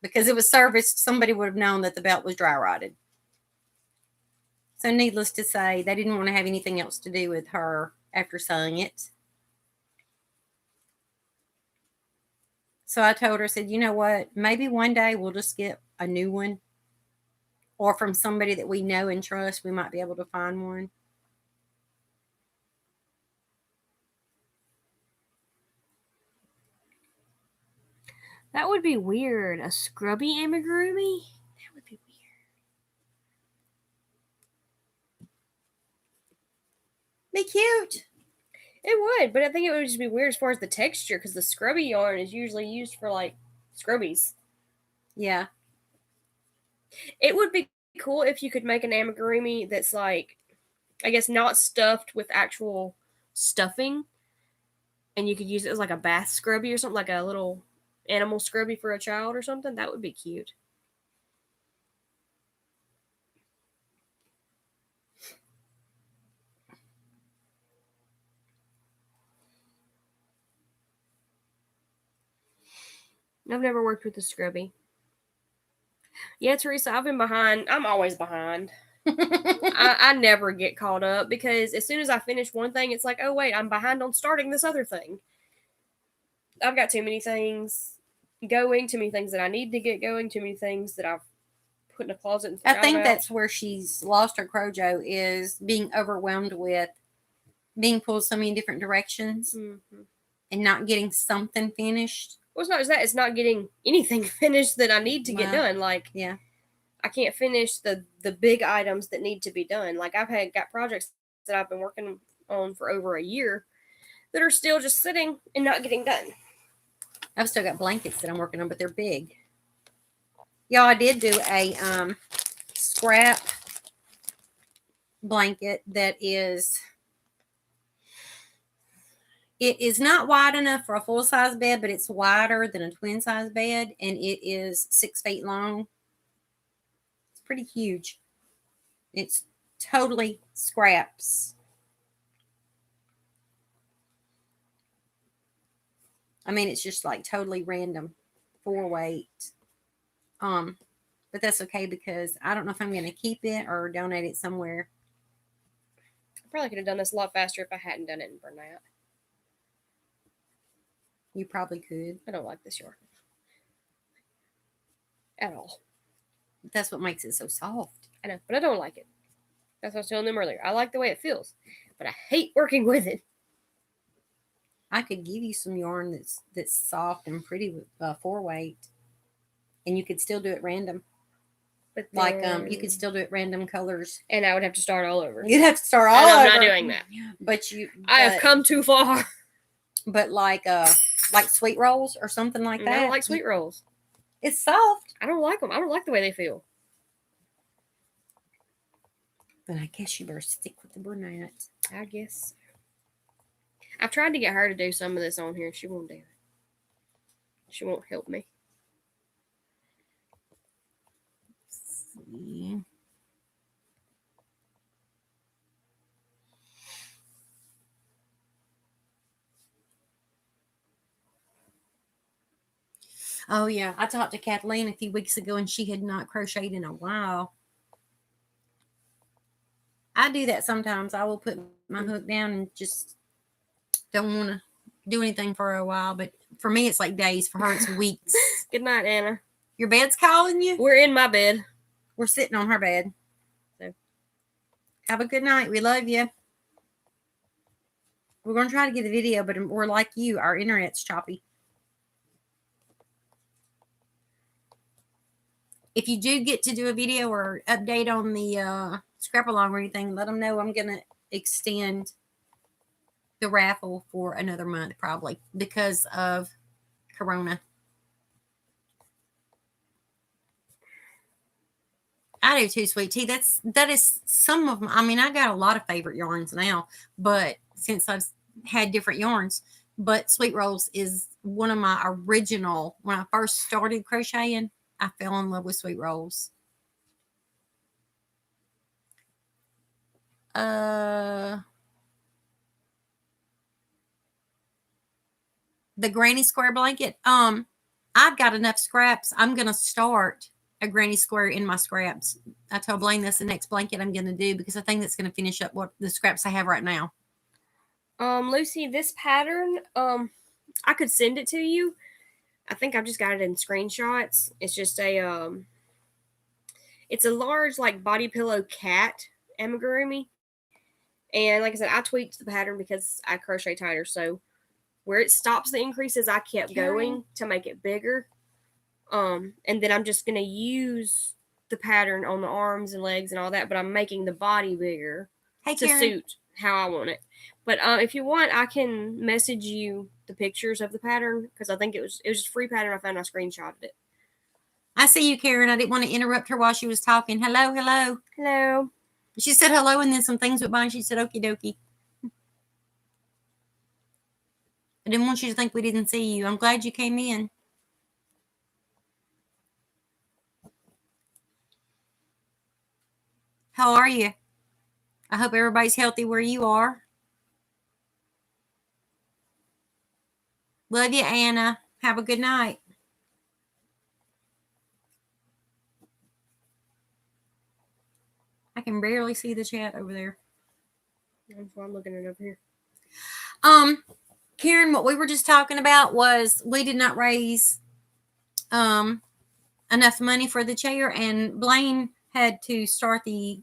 Because it was serviced, somebody would have known that the belt was dry rotted. So needless to say, they didn't want to have anything else to do with her after selling it. So I told her, I said, you know what? Maybe one day we'll just get a new one. Or from somebody that we know and trust, we might be able to find one. That would be weird. A scrubby amigurumi? That would be weird. Be cute. It would, but I think it would just be weird as far as the texture, because the scrubby yarn is usually used for, like, scrubbies. Yeah. It would be cool if you could make an amigurumi that's, like, I guess not stuffed with actual stuffing, and you could use it as, like, a bath scrubby or something, like a little animal scrubby for a child or something. That would be cute. I've never worked with a scrubby. Yeah, Teresa, I've been behind. I'm always behind. I never get caught up because as soon as I finish one thing, it's like, oh, wait, I'm behind on starting this other thing. I've got too many things going, too many things that I need to get going, too many things that I've put in a closet. I think that's where she's lost her crojo, is being overwhelmed with being pulled so many different directions and not getting something finished. Well, it's not just that. It's not getting anything finished that I need to get done. Like, yeah, I can't finish the big items that need to be done. Like, I've got projects that I've been working on for over a year that are still just sitting and not getting done. I've still got blankets that I'm working on, but they're big. Y'all, I did do a scrap blanket that is... It is not wide enough for a full-size bed, but it's wider than a twin-size bed, and it is 6 feet long. It's pretty huge. It's totally scraps. I mean, it's just like totally random 4-weight. But that's okay because I don't know if I'm going to keep it or donate it somewhere. I probably could have done this a lot faster if I hadn't done it in burnout. You probably could. I don't like this yarn at all. That's what makes it so soft. I know, but I don't like it. That's what I was telling them earlier. I like the way it feels, but I hate working with it. I could give you some yarn that's soft and pretty with 4-weight, and you could still do it random. But then, you could still do it random colors, and I would have to start all over. You'd have to start all over. I'm not doing that. But I have come too far. But like sweet rolls or something like that. I don't like sweet rolls. It's soft. I don't like them. I don't like the way they feel. But I guess you better stick with the brunette. I guess. I've tried to get her to do some of this on here. She won't do it. She won't help me. Let's see. Oh, yeah. I talked to Kathleen a few weeks ago, and she had not crocheted in a while. I do that sometimes. I will put my hook down and just don't want to do anything for a while. But for me, it's like days. For her, it's weeks. Good night, Anna. Your bed's calling you? We're in my bed. We're sitting on her bed. So have a good night. We love you. We're going to try to get a video, but we're like you. Our internet's choppy. If you do get to do a video or update on the scrap along or anything, let them know I'm going to extend the raffle for another month, probably because of Corona. I do too, sweet tea. That is some of my. I mean, I got a lot of favorite yarns now, but since I've had different yarns, but Sweet Rolls is one of my original. When I first started crocheting, I fell in love with Sweet Rolls. The granny square blanket. I've got enough scraps. I'm gonna start a granny square in my scraps. I told Blaine that's the next blanket I'm gonna do because I think that's gonna finish up what the scraps I have right now. Lucy, this pattern, I could send it to you. I think I've just got it in screenshots. It's just it's a large like body pillow cat amigurumi. And like I said, I tweaked the pattern because I crochet tighter. So where it stops the increases, I kept going to make it bigger. And then I'm just going to use the pattern on the arms and legs and all that, but I'm making the body bigger to suit how I want it. But if you want, I can message you the pictures of the pattern because I think it was just a free pattern I found. I screenshotted it. I see you, Karen. I didn't want to interrupt her while she was talking. Hello, hello. Hello. She said hello, and then some things went by, and she said, okie dokie. I didn't want you to think we didn't see you. I'm glad you came in. How are you? I hope everybody's healthy where you are. Love you, Anna. Have a good night. I can barely see the chat over there. That's why I'm looking at it over here. Karen, what we were just talking about was we did not raise enough money for the chair, and Blaine had to start the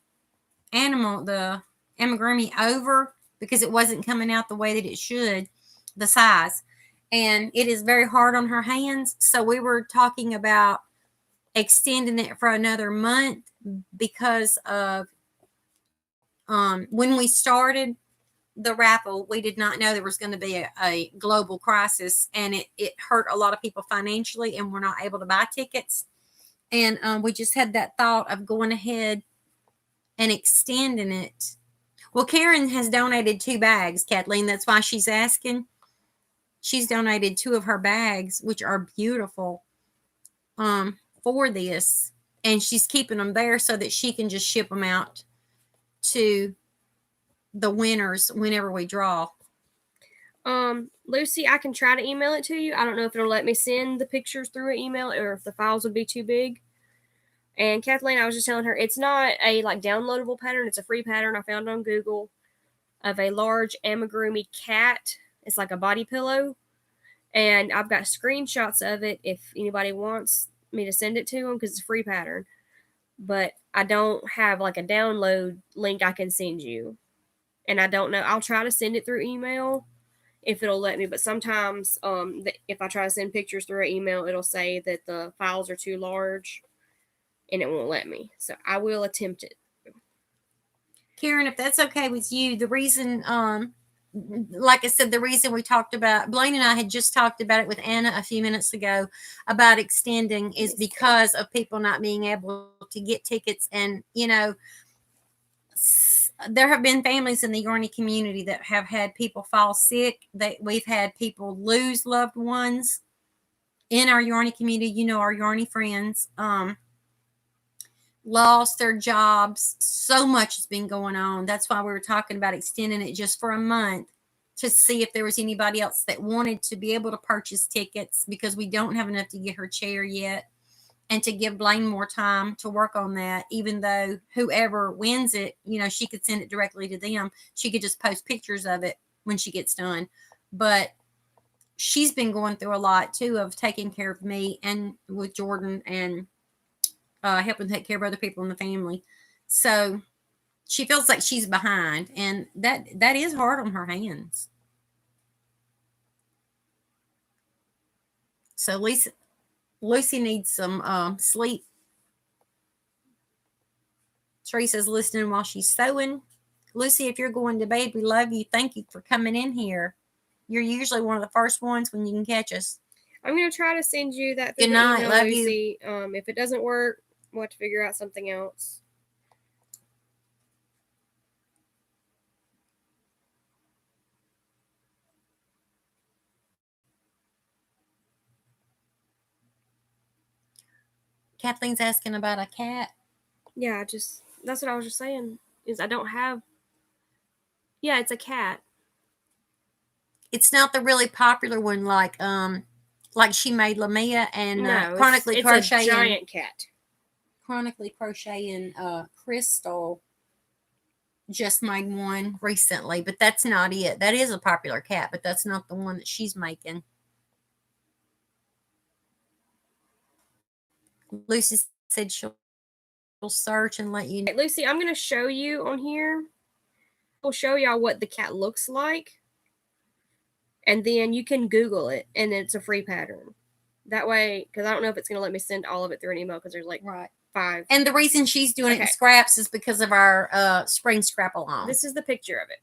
amigurumi over because it wasn't coming out the way that it should, the size. And it is very hard on her hands. So we were talking about extending it for another month because of when we started the raffle, we did not know there was going to be a global crisis, and it hurt a lot of people financially, and we're not able to buy tickets. And we just had that thought of going ahead and extending it. Well, Karen has donated 2 bags, Kathleen. That's why she's asking. She's donated 2 of her bags, which are beautiful, for this. And she's keeping them there so that she can just ship them out to the winners whenever we draw. Lucy, I can try to email it to you. I don't know if it'll let me send the pictures through an email or if the files would be too big. And Kathleen, I was just telling her it's not a like downloadable pattern. It's a free pattern I found on Google of a large amigurumi cat. It's like a body pillow. And I've got screenshots of it if anybody wants me to send it to them because it's a free pattern. But I don't have like a download link I can send you. And I don't know. I'll try to send it through email if it'll let me. But sometimes if I try to send pictures through an email, it'll say that the files are too large and it won't let me. So I will attempt it. Karen, if that's okay with you, the reason, like I said, the reason we talked about, Blaine and I had just talked about it with Anna a few minutes ago about extending is because of people not being able to get tickets. And, you know, there have been families in the Yarny community that have had people fall sick. We've had people lose loved ones in our Yarny community. You know, our Yarny friends lost their jobs. So much has been going on. That's why we were talking about extending it just for a month to see if there was anybody else that wanted to be able to purchase tickets because we don't have enough to get her chair yet. And to give Blaine more time to work on that, even though whoever wins it, you know, she could send it directly to them. She could just post pictures of it when she gets done. But she's been going through a lot, too, of taking care of me and with Jordan and helping take care of other people in the family. So she feels like she's behind. And that is hard on her hands. So Lucy needs some sleep. Teresa's listening while she's sewing. Lucy, if you're going to bed, we love you. Thank you for coming in here. You're usually one of the first ones when you can catch us. I'm going to try to send you that through Good the night. email, Love Lucy. If it doesn't work, we'll have to figure out something else. Kathleen's asking about a cat. Yeah, that's what I was just saying. Is I don't have. Yeah, it's a cat. It's not the really popular one like she made Lamia and No, Chronically it's Crocheting. a giant cat. Chronically Crocheting Crystal just made one recently, but that's not it. That is a popular cat, but that's not the one that she's making. Lucy said she'll search and let you know. Lucy, I'm going to show you on here. I'll show y'all what the cat looks like. And then you can Google it, and it's a free pattern. That way, because I don't know if it's going to let me send all of it through an email because there's like 5. And the reason she's doing it in scraps is because of our spring scrap along. This is the picture of it.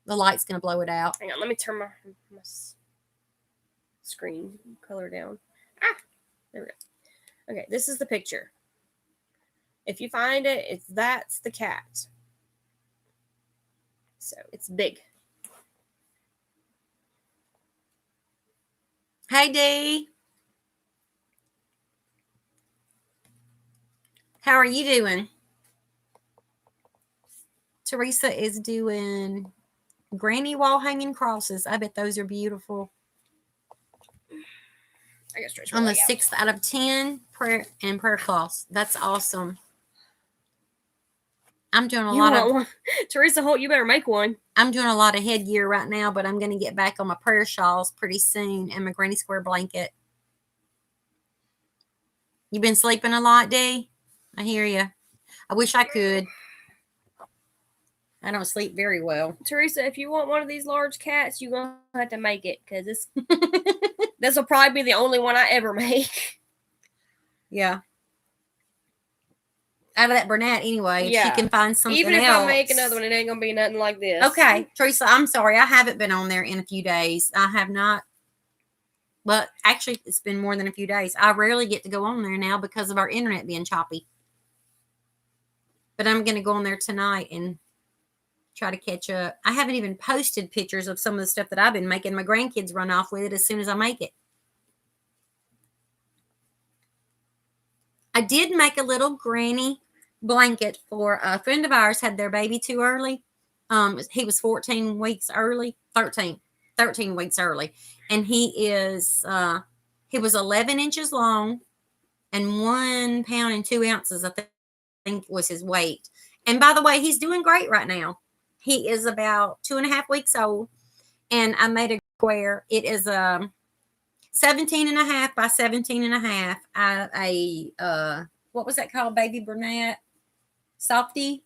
The light's going to blow it out. Hang on, let me turn my screen color down. There we go. Okay, this is the picture. If you find it, that's the cat. So it's big. Hey, Dee. How are you doing? Teresa is doing granny wall hanging crosses. I bet those are beautiful. I got stretch on the 6th out of 10 prayer cloths. That's awesome. I'm doing a lot of one. Teresa Holt, you better make one. I'm doing a lot of headgear right now, but I'm going to get back on my prayer shawls pretty soon and my granny square blanket. You been sleeping a lot, Dee? I hear you. I wish I could. I don't sleep very well. Teresa, if you want one of these large cats, you're going to have to make it because this will probably be the only one I ever make. Yeah. Out of that Bernat anyway. Yeah. If she can find something Even if else. I make another one, it ain't going to be nothing like this. Okay. Teresa, I'm sorry. I haven't been on there in a few days. I have not. But actually, it's been more than a few days. I rarely get to go on there now because of our internet being choppy. But I'm going to go on there tonight and try to catch up. I haven't even posted pictures of some of the stuff that I've been making. My grandkids run off with it as soon as I make it. I did make a little granny blanket for a friend of ours had their baby too early. He was 14 weeks early, 13 weeks early. And he was 11 inches long and 1 pound and 2 ounces, I think was his weight. And by the way, he's doing great right now. He is about 2.5 weeks old. And I made a square. It is 17.5 by 17.5 out of a what was that called? Baby Bernat Softy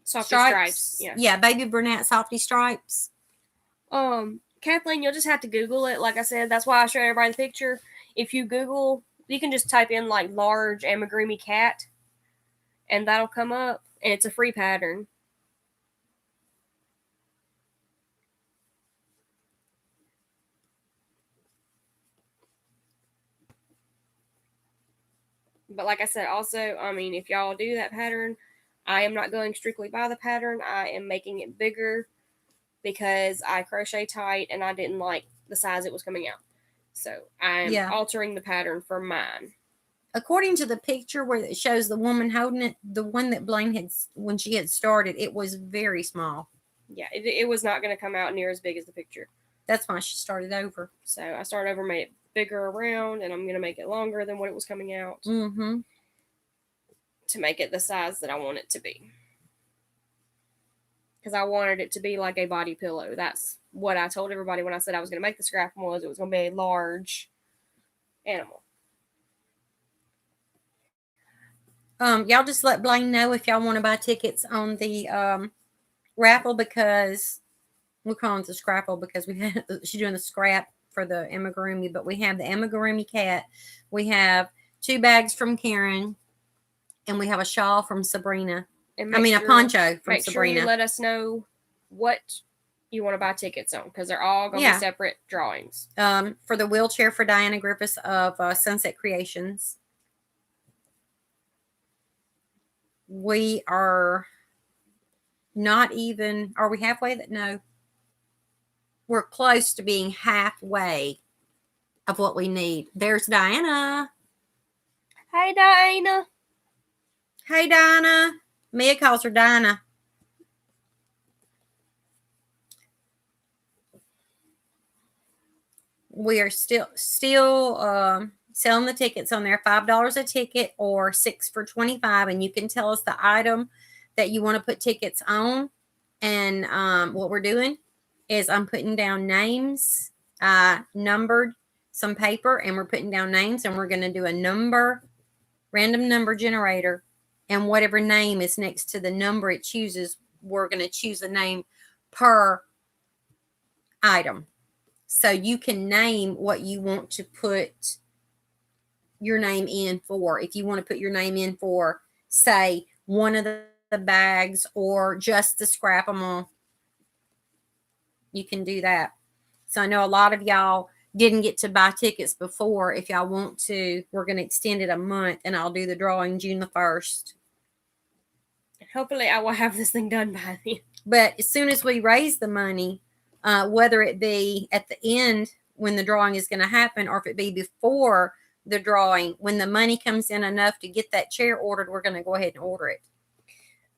stripes. Yeah, Baby Bernat Softy stripes. Kathleen, you'll just have to Google it. Like I said, that's why I showed everybody the picture. If you Google, you can just type in like large amigurumi cat, and that'll come up, and it's a free pattern. But like I said, also, I mean, if y'all do that pattern, I am not going strictly by the pattern. I am making it bigger because I crochet tight and I didn't like the size it was coming out. So I'm altering the pattern for mine. According to the picture where it shows the woman holding it, the one that Blaine had, when she had started, it was very small. Yeah, it was not going to come out near as big as the picture. That's why she started over. So I started over, made it bigger around, and I'm going to make it longer than what it was coming out. Mm-hmm. To make it the size that I want it to be. Because I wanted it to be like a body pillow. That's what I told everybody when I said I was going to make the scrap was it was going to be a large animal. Y'all just let Blaine know if y'all want to buy tickets on the raffle, because we're calling it the scrapple because she's doing the scrap for the amigurumi, but we have the amigurumi cat. We have 2 bags from Karen, and we have a shawl from Sabrina. And a poncho from make Sabrina. Sure you let us know what you want to buy tickets on, because they're all going to be separate drawings. For the wheelchair for Diana Griffiths of Sunset Creations. We are not even, are we halfway? No. We're close to being halfway of what we need. There's Diana. Hey, Diana. Hey, Diana. Mia calls her Diana. We are still selling the tickets on there, $5 a ticket or 6 for $25, and you can tell us the item that you want to put tickets on. And what we're doing is I'm putting down names, numbered some paper, and we're putting down names, and we're going to do a random number generator, and whatever name is next to the number it chooses, we're going to choose a name per item. So you can name what you want to put your name in for. If you want to put your name in for, say, one of the bags or just the Scrap-A-Mall, you can do that. So I know a lot of y'all didn't get to buy tickets before. If y'all want to, we're going to extend it a month, and I'll do the drawing June the 1st. Hopefully I will have this thing done by then. But as soon as we raise the money, whether it be at the end when the drawing is going to happen, or if it be before the drawing, when the money comes in enough to get that chair ordered, we're going to go ahead and order it.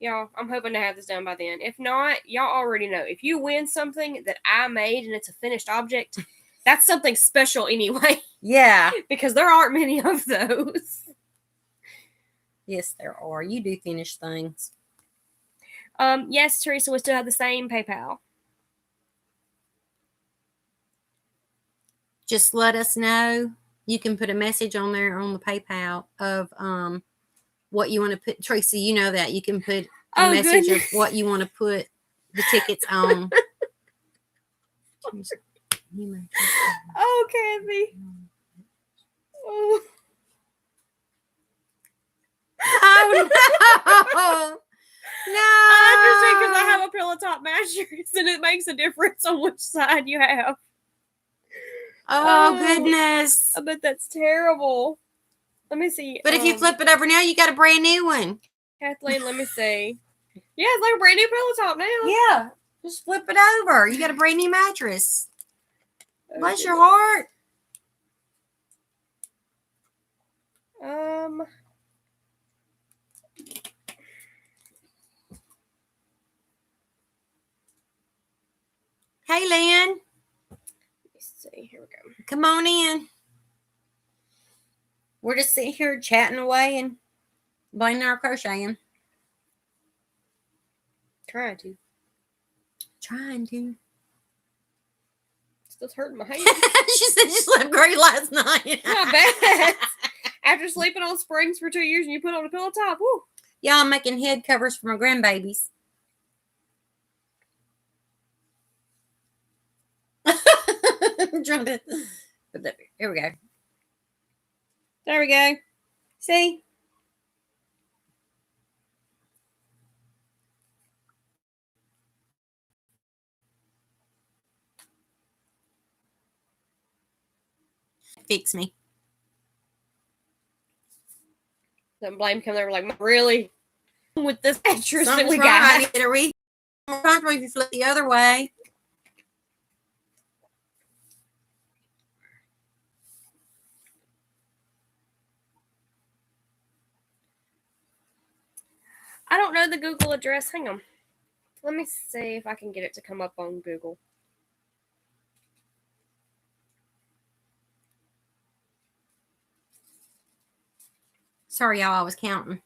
Y'all, I'm hoping to have this done by then. If not, y'all already know. If you win something that I made and it's a finished object, that's something special anyway. Yeah. Because there aren't many of those. Yes, there are. You do finish things. Yes, Teresa, we still have the same PayPal. Just let us know. You can put a message on there on the PayPal of what you want to put. Tracy, you know that. You can put a message of what you want to put the tickets on. Oh, Kathy. Oh. Oh, no. No. I understand, because I have a pillow top mattress, and it makes a difference on which side you have. Oh, goodness. I bet that's terrible. Let me see. But if you flip it over now, you got a brand new one. Kathleen, let me see. Yeah, it's like a brand new pillow top now. Yeah. Just flip it over. You got a brand new mattress. Bless your heart. Hey, Lynn. Let's see. Here we go. Come on in. We're just sitting here chatting away and learning our crocheting. Trying to. Still hurting my hand. She said she slept great last night. Not bad. After sleeping on springs for 2 years and you put on a pillow top. Woo. Yeah, I'm making head covers for my grandbabies. I'm trying to put that. Here we go. There we go. See? Fix me. Then Blame come over like, really? With this mattress that Something's we wrong. got. Get a read. More comfortable if you flip the other way. I don't know the Google address. Hang on. Let me see if I can get it to come up on Google. Sorry, y'all. I was counting.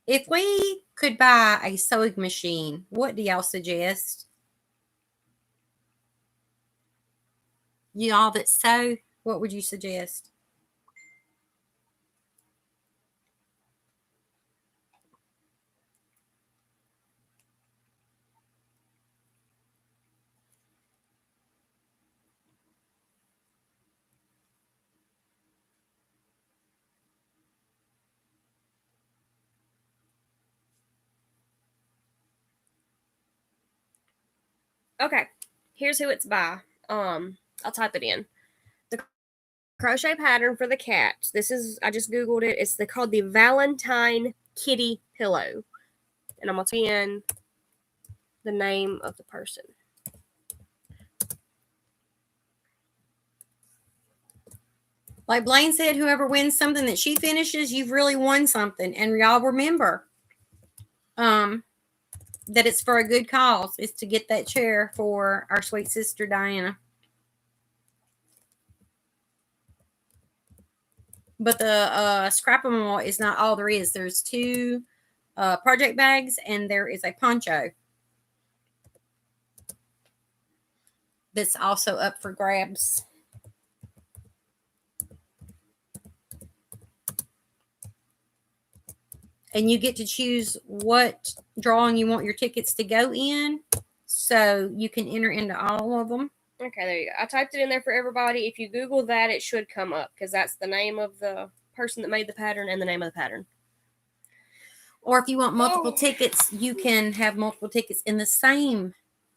If we could buy a sewing machine, what do y'all suggest? Y'all that sew, what would you suggest? Okay, here's who it's by. I'll type it in. The crochet pattern for the cat. I just googled it. It's called the Valentine Kitty Pillow, and I'm gonna type in the name of the person. Like Blaine said, whoever wins something that she finishes, you've really won something. And y'all remember, that it's for a good cause. It's to get that chair for our sweet sister Diana. But the scrap-a-mole is not all there is. There's 2 project bags, and there is a poncho that's also up for grabs. And you get to choose what drawing you want your tickets to go in, so you can enter into all of them. Okay, there you go. I typed it in there for everybody. If you Google that, it should come up because that's the name of the person that made the pattern and the name of the pattern. Or if you want multiple tickets, you can have multiple tickets in the same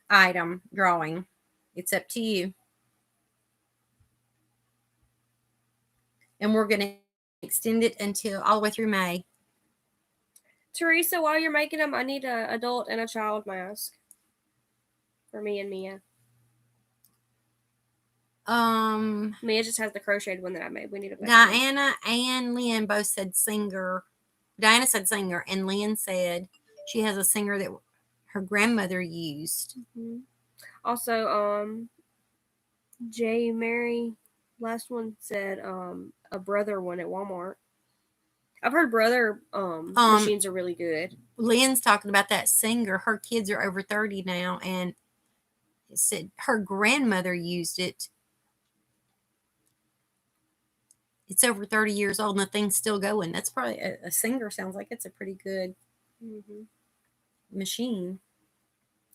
item drawing. It's up to you. And we're going to extend it until all the way through May. Teresa, while you're making them, I need an adult and a child mask for me and Mia. Mia just has the crocheted one that I made. We need a Diana and Lynn both said singer. Diana said singer, and Lynn said she has a singer that her grandmother used. Mm-hmm. Also, J. Mary, last one said a Brother one at Walmart. I've heard Brother machines are really good. Lynn's talking about that singer. Her kids are over 30 now, and it said her grandmother used it. It's over 30 years old, and the thing's still going. That's probably a singer. Sounds like it's a pretty good machine.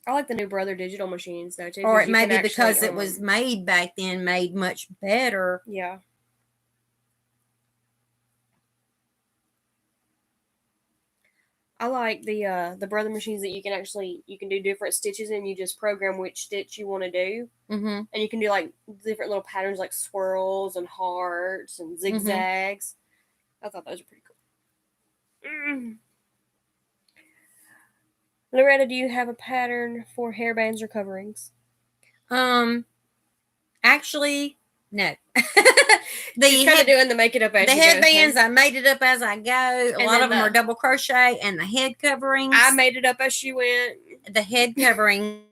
I like the new Brother digital machines though too. Or it may be because it was made back then, made much better. Yeah. I like the Brother machines that you can do different stitches and you just program which stitch you want to do. Mm-hmm. And you can do like different little patterns like swirls and hearts and zigzags. I thought those were pretty cool. Loretta, do you have a pattern for hairbands or coverings? Actually, no. She's kind of doing the make it up as the you headbands, go. I made it up as I go. A lot of them are double crochet, and the head coverings, I made it up as she went. The head coverings,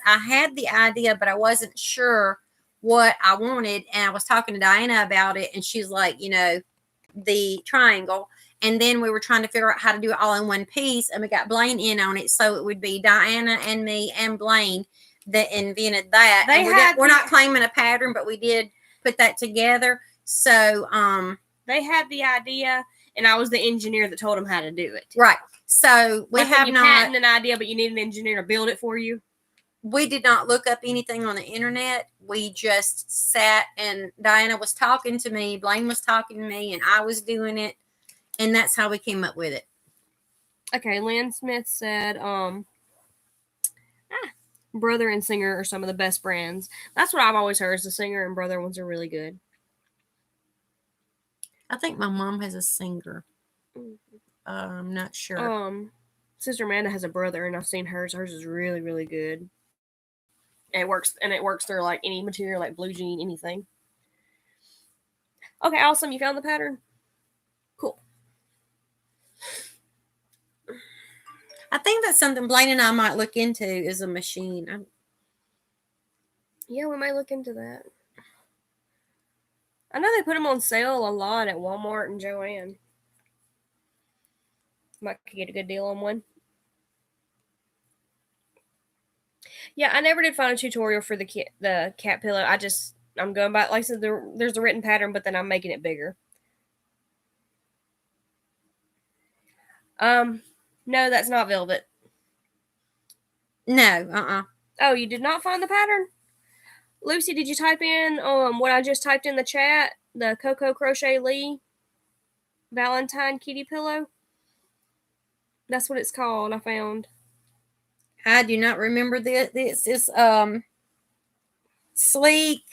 I had the idea, but I wasn't sure what I wanted, and I was talking to Diana about it, and she's like, the triangle. And then we were trying to figure out how to do it all in one piece, and we got Blaine in on it, so it would be Diana and me and Blaine that invented that. We're not claiming a pattern, but we did put that together. So they had the idea, and I was the engineer that told them how to do it. Right. So we have not patent an idea, but you need an engineer to build it for you. We did not look up anything on the internet. We just sat, and Diana was talking to me, Blaine was talking to me, and I was doing it. And that's how we came up with it. Okay, Lynn Smith said, Brother and Singer are some of the best brands. That's what I've always heard is the Singer and Brother ones are really good. I think my mom has a Singer. I'm not sure. Sister Amanda has a Brother, and I've seen hers. Hers is really, really good. And it works through like any material, like blue jean, anything. Okay, awesome. You found the pattern? Cool. I think that's something Blaine and I might look into is a machine. Yeah, we might look into that. I know they put them on sale a lot at Walmart and Joann. Might get a good deal on one. Yeah, I never did find a tutorial for the cat pillow. I'm going by, like I said, there's a written pattern, but then I'm making it bigger. No, that's not velvet. No, Oh, you did not find the pattern? Lucy, did you type in what I just typed in the chat? The Coco Crochet Lee Valentine Kitty Pillow? That's what it's called, I found. I do not remember this. This is Sleek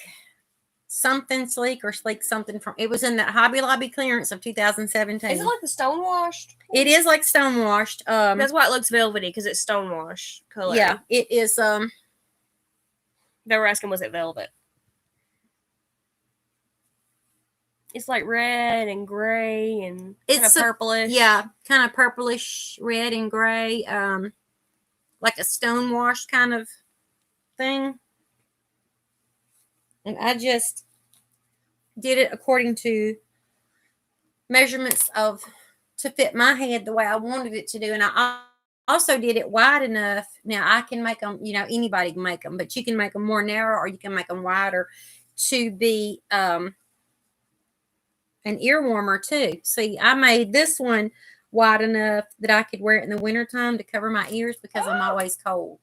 something Sleek or Sleek something from. It was in that Hobby Lobby clearance of 2017. Is it like the stonewashed? It is like stonewashed. That's why it looks velvety, because it's stonewash color. Yeah, it is. They were asking, was it velvet? It's like red and gray and kind of purplish. Yeah, kind of purplish, red and gray. Like a stonewashed kind of thing. And I just did it according to measurements to fit my head the way I wanted it to do. And I also did it wide enough. Now I can make them, anybody can make them, but you can make them more narrow or you can make them wider to be an ear warmer too. See, I made this one wide enough that I could wear it in the wintertime to cover my ears because I'm always cold.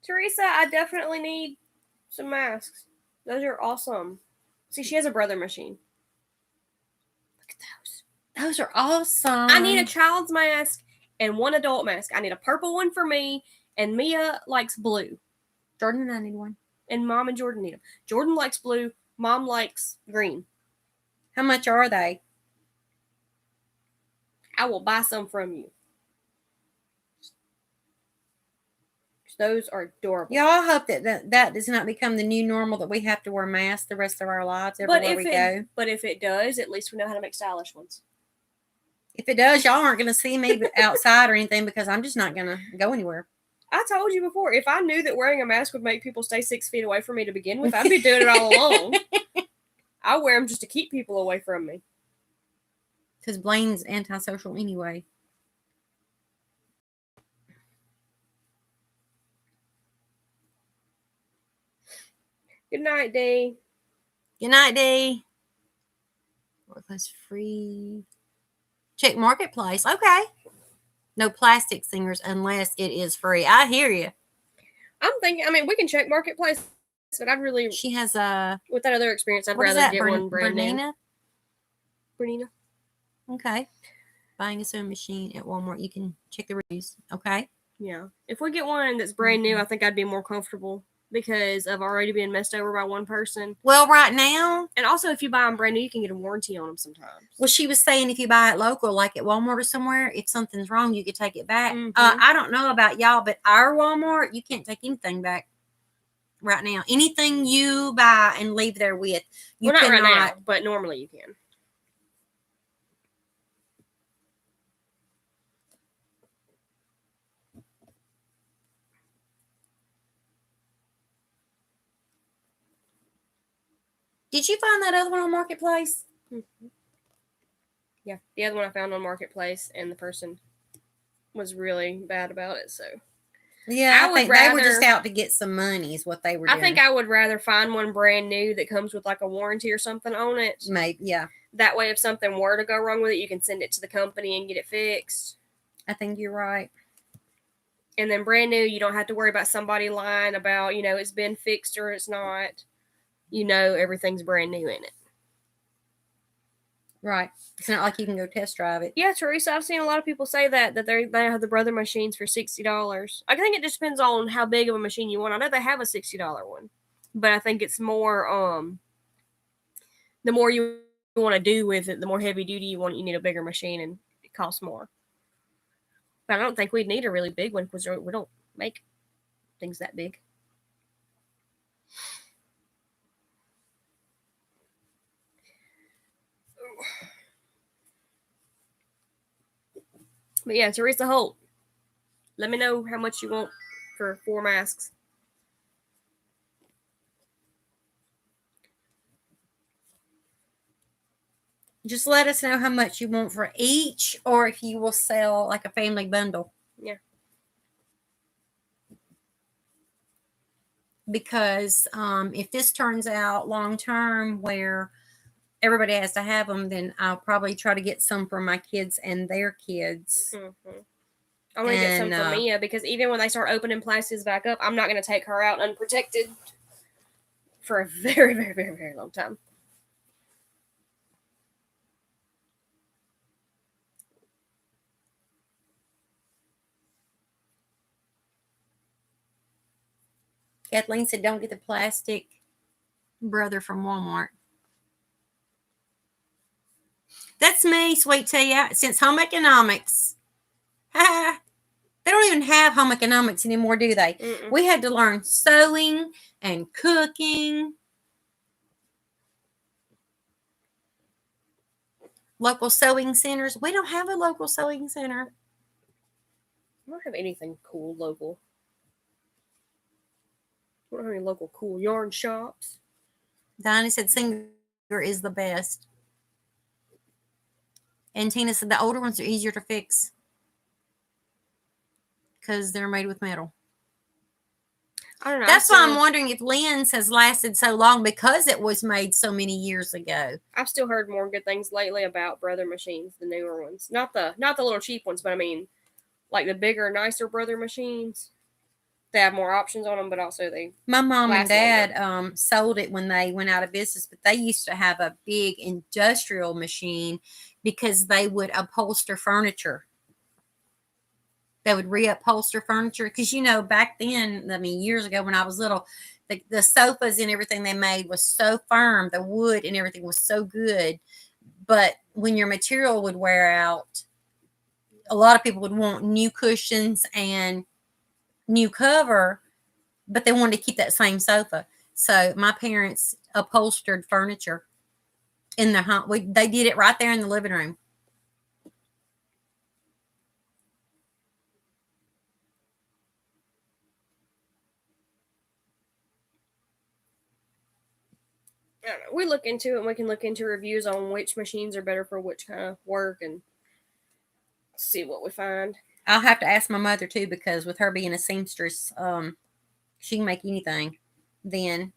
Teresa, I definitely need some masks. Those are awesome. See, she has a brother machine. Look at those. Those are awesome. I need a child's mask and one adult mask. I need a purple one for me, and Mia likes blue. Jordan and I need one. And Mom and Jordan need them. Jordan likes blue. Mom likes green. How much are they? I will buy some from you. Those are adorable. Y'all, I hope that does not become the new normal, that we have to wear masks the rest of our lives everywhere we go. But if it does, at least we know how to make stylish ones. If it does, y'all aren't going to see me outside or anything because I'm just not going to go anywhere. I told you before, if I knew that wearing a mask would make people stay 6 feet away from me to begin with, I'd be doing it all along. I wear them just to keep people away from me. Because Blaine's antisocial anyway. Good night, Dee. Good night, Dee. Worthless free. Check Marketplace. Okay. No plastic singers unless it is free. I hear you. I'm thinking, we can check Marketplace, but I'd really... She has with that other experience, I'd rather get one brand new. Bernina. Okay. Buying a sewing machine at Walmart. You can check the reviews. Okay. Yeah. If we get one that's brand new, I think I'd be more comfortable because of already being messed over by one person. Well, right now. And also, if you buy them brand new, you can get a warranty on them sometimes. Well, she was saying if you buy it local, like at Walmart or somewhere, if something's wrong, you could take it back. I don't know about y'all, but our Walmart, you can't take anything back right now. Anything you buy and leave there with, you cannot. Right now, but normally you can. Did you find that other one on Marketplace? Mm-hmm. Yeah, the other one I found on Marketplace, and the person was really bad about it. So, yeah, I think they were just out to get some money, is what they were doing. I think I would rather find one brand new that comes with like a warranty or something on it. Maybe, yeah. That way, if something were to go wrong with it, you can send it to the company and get it fixed. I think you're right. And then brand new, you don't have to worry about somebody lying about, it's been fixed or it's not. Everything's brand new in it. Right. It's not like you can go test drive it. Yeah, Teresa, I've seen a lot of people say that they have the brother machines for $60. I think it just depends on how big of a machine you want. I know they have a $60 one, but I think it's more the more you want to do with it, the more heavy duty you want. You need a bigger machine, and it costs more. But I don't think we'd need a really big one because we don't make things that big. But yeah, Teresa Holt, let me know how much you want for 4 masks. Just let us know how much you want for each, or if you will sell like a family bundle. Yeah. Because if this turns out long term where everybody has to have them, then I'll probably try to get some for my kids and their kids. Mm-hmm. I'm going to get some for Mia, because even when they start opening places back up, I'm not going to take her out unprotected for a very, very, very, very long time. Kathleen said, don't get the plastic brother from Walmart. That's me, Sweet Tea. Since home economics. They don't even have home economics anymore, do they? Mm-mm. We had to learn sewing and cooking. Local sewing centers. We don't have a local sewing center. I don't have anything cool local. We don't have any local cool yarn shops. Dinah said Singer is the best. And Tina said the older ones are easier to fix because they're made with metal. I don't know. That's why I'm wondering if Lynn's has lasted so long because it was made so many years ago. I've still heard more good things lately about Brother machines, the newer ones. Not the little cheap ones, but I mean, like the bigger, nicer Brother machines. They have more options on them, but also My mom and dad sold it when they went out of business, but they used to have a big industrial machine because they would upholster furniture. They would reupholster furniture because, back then, I mean, years ago when I was little, the sofas and everything they made was so firm. The wood and everything was so good. But when your material would wear out, a lot of people would want new cushions and new cover, but they wanted to keep that same sofa. So my parents upholstered furniture in the home. They did it right there in the living room. I don't know. We look into it, and we can look into reviews on which machines are better for which kind of work and see what we find. I'll have to ask my mother too, because with her being a seamstress, she can make anything. Then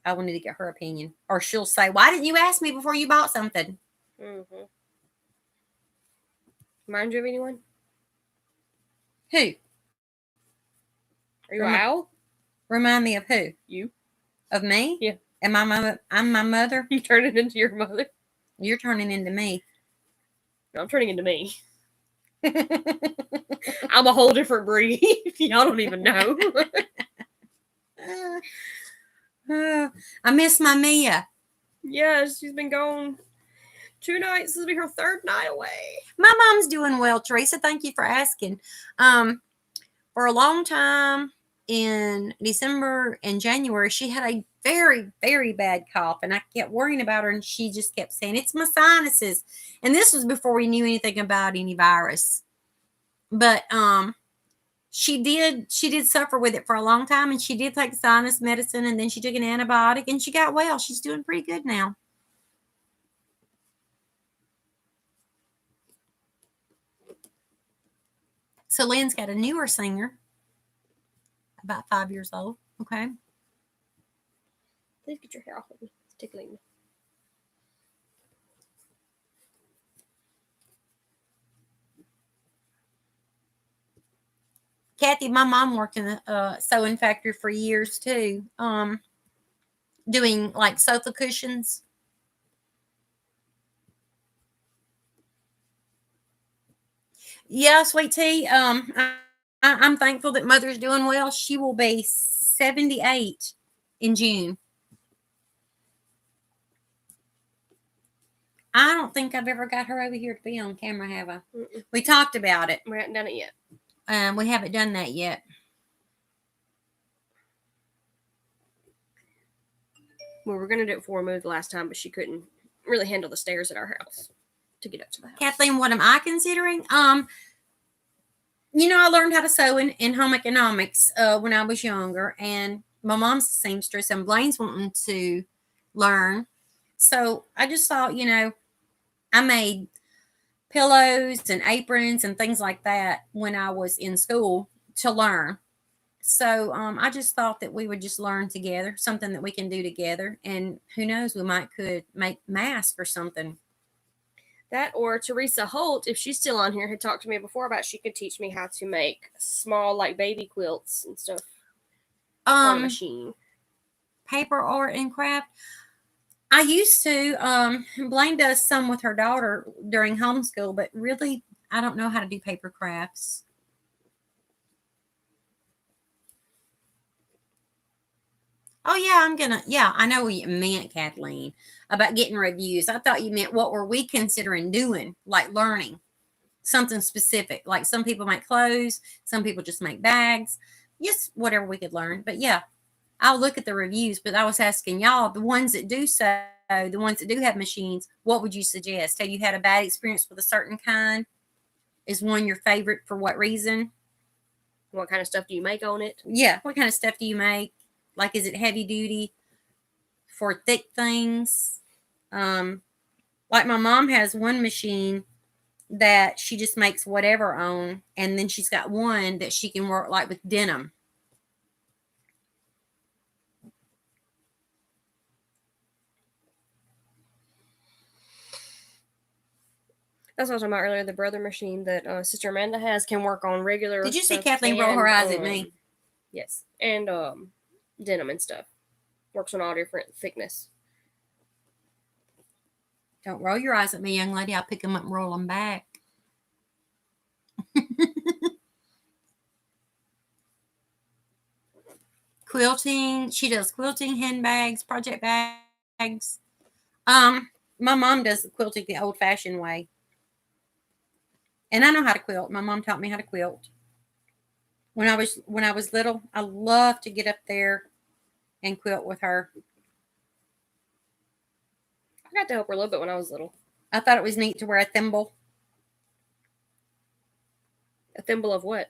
I will need to get her opinion, or she'll say, "Why didn't you ask me before you bought something?" Mm-hmm. Mind you of anyone? Who? Are you out? Remind me of who? You. Of me? Yeah. Am I my? I'm my mother. You turning into your mother. You're turning into me. No, I'm turning into me. I'm a whole different breed. Y'all don't even know. I miss my Mia. Yes, she's been gone 2 nights. This will be her 3rd night away. My mom's doing well, Teresa. Thank you for asking. For a long time in December and January, she had a very, very bad cough, and I kept worrying about her, and she just kept saying, "It's my sinuses." And this was before we knew anything about any virus. But she did suffer with it for a long time, and she did take sinus medicine, and then she took an antibiotic, and she got well. She's doing pretty good now. So Lynn's got a newer singer, about 5 years old. Okay. Please get your hair off of me. It's tickling me. Kathy, my mom worked in a sewing factory for years too, doing like sofa cushions. Yeah, Sweet Tea. I'm thankful that Mother's doing well. She will be 78 in June. I don't think I've ever got her over here to be on camera, have I? Mm-mm. We talked about it. We haven't done it yet. We haven't done that yet. We were going to do it before we moved the last time, but she couldn't really handle the stairs at our house to get up to the house. Kathleen, what am I considering? I learned how to sew in home economics when I was younger, and my mom's a seamstress, and Blaine's wanting to learn. So I just thought, I made pillows and aprons and things like that when I was in school to learn. So I just thought that we would just learn together, something that we can do together, and who knows, we could make masks or something. That, or Teresa Holt, if she's still on here, had talked to me before about she could teach me how to make small, like, baby quilts and stuff on a machine. Paper art and craft. I used to. Blaine does some with her daughter during homeschool, but really, I don't know how to do paper crafts. Oh yeah, I know what you meant, Kathleen, about getting reviews. I thought you meant what were we considering doing, like learning something specific. Like some people make clothes, some people just make bags, just whatever we could learn. But yeah, I'll look at the reviews. But I was asking y'all, the ones that do so, the ones that do have machines, what would you suggest? Have you had a bad experience with a certain kind? Is one your favorite for what reason? What kind of stuff do you make on it? Yeah, what kind of stuff do you make? Like, is it heavy duty for thick things? Like my mom has one machine that she just makes whatever on, and then she's got one that she can work like with denim. That's what I was talking about earlier. The brother machine that Sister Amanda has can work on regular. Did you see Kathleen roll her eyes at me? Yes, and denim and stuff. Works on all different thickness. Don't roll your eyes at me, young lady. I'll pick them up and roll them back. Quilting. She does quilting, handbags, project bags. My mom does the quilting the old-fashioned way. And I know how to quilt. My mom taught me how to quilt. When I was little, I loved to get up there and quilt with her. I got to help her a little bit when I was little. I thought it was neat to wear a thimble. A thimble of what?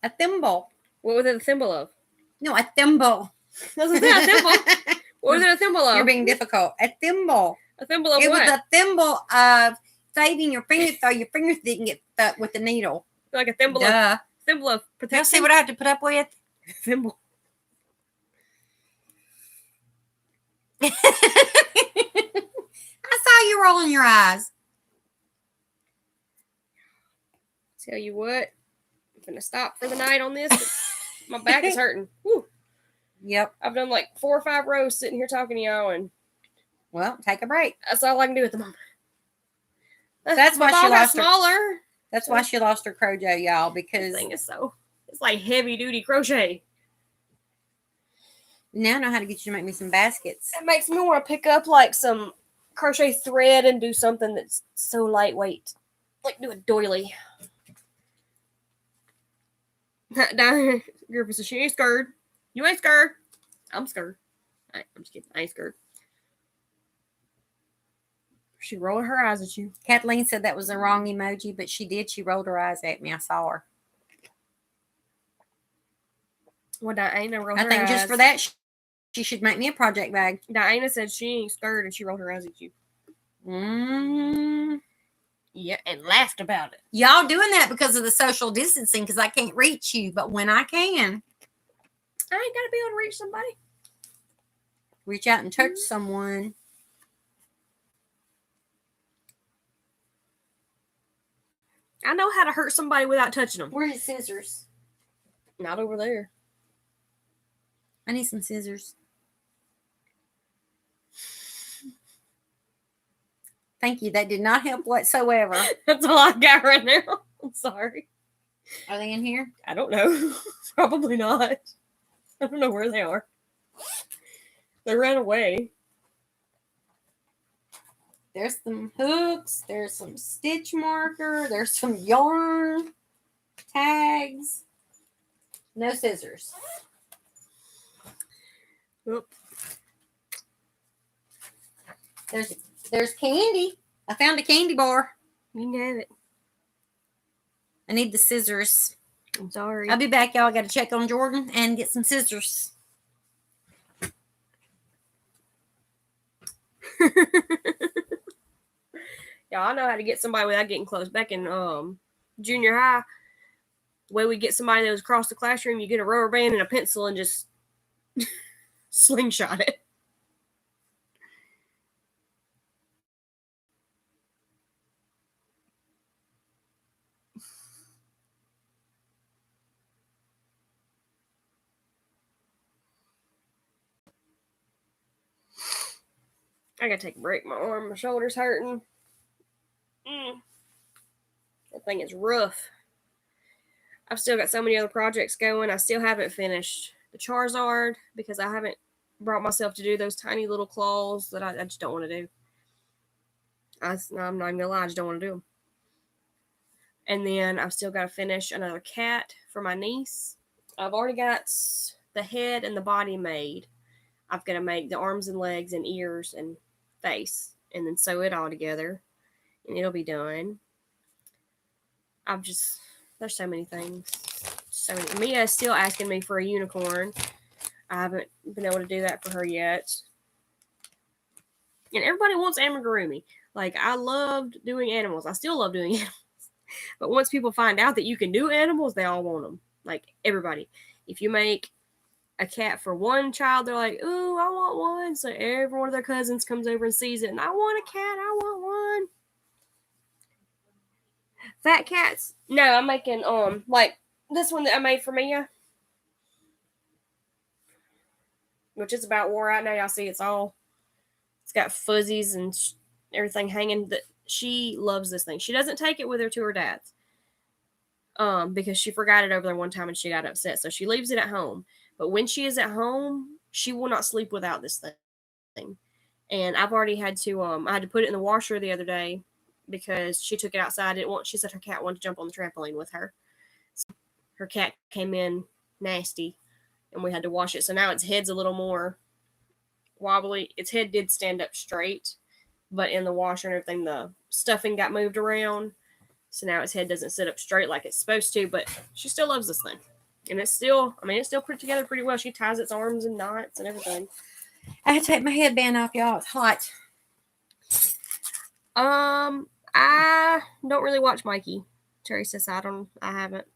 A thimble. What was it a thimble of? No, a thimble. Wasn't that a thimble? What was it a thimble of? You're being difficult. A thimble. A thimble of it what? It was a thimble of saving your fingers so your fingers didn't get stuck with the needle. Like a thimble Duh. of protection. Y'all see what I have to put up with? Thimble. I saw you rolling your eyes. Tell you what, I'm gonna stop for the night on this. My back is hurting. Whew. Yep. I've done like 4 or 5 rows sitting here talking to y'all, and well, take a break. That's all I can do at the moment. That's why she lost smaller. That's why she lost her crojo, y'all, because thing is it's like heavy duty crochet. Now I know how to get you to make me some baskets. It makes me want to pick up like some crochet thread and do something that's so lightweight. Like do a doily. Down here, Griffin says she ain't scared. You ain't scared. I'm scared. I'm just kidding. I ain't scared. She rolled her eyes at you. Kathleen said that was the wrong emoji, but she did. She rolled her eyes at me. I saw her. Well, Diana rolled her eyes. I think just for that, she should make me a project bag. Diana said she ain't scared, and she rolled her eyes at you. Yeah, and laughed about it. Y'all doing that because of the social distancing, because I can't reach you. But when I can, I ain't got to be able to reach somebody. Reach out and touch someone. I know how to hurt somebody without touching them. Where's the scissors? Not over there. I need some scissors. Thank you. That did not help whatsoever. That's all I got right now. I'm sorry. Are they in here? I don't know. Probably not. I don't know where they are. They ran away. There's some hooks. There's some stitch marker. There's some yarn. Tags. No scissors. Oop. There's candy. I found a candy bar. You can have it. I need the scissors. I'm sorry. I'll be back, y'all. I got to check on Jordan and get some scissors. Yeah, I know how to get somebody without getting close. Back in junior high, the way we get somebody that was across the classroom, you get a rubber band and a pencil and just slingshot it. I gotta take a break. My arm, my shoulder's hurting. That thing is rough. I've still got so many other projects going. I still haven't finished the Charizard because I haven't brought myself to do those tiny little claws that I just don't want to do. I'm not even gonna lie, I just don't want to do them. And then I've still got to finish another cat for my niece. I've already got the head and the body made. I've got to make the arms and legs and ears and face, and then sew it all together, and it'll be done. There's so many things. So many. Mia is still asking me for a unicorn. I haven't been able to do that for her yet. And everybody wants amigurumi. Like, I loved doing animals. I still love doing animals. But once people find out that you can do animals, they all want them. Like, everybody. If you make a cat for one child, they're like, ooh, I want one. So every one of their cousins comes over and sees it, and I want a cat, I want one. Fat cats? No, I'm making like this one that I made for Mia, which is about wore out now. Y'all see it's got fuzzies and everything hanging. That she loves this thing. She doesn't take it with her to her dad's because she forgot it over there one time and she got upset, so she leaves it at home. But when she is at home, she will not sleep without this thing. And I've already had to I had to put it in the washer the other day because she took it outside. She said her cat wanted to jump on the trampoline with her. So her cat came in nasty and we had to wash it. So now its head's a little more wobbly. Its head did stand up straight, but in the washer and everything, the stuffing got moved around. So now its head doesn't sit up straight like it's supposed to, but she still loves this thing. And it's still put together pretty well. She ties its arms in knots and everything. I had to take my headband off, y'all. It's hot. I don't really watch Mikey. Teresa said I haven't.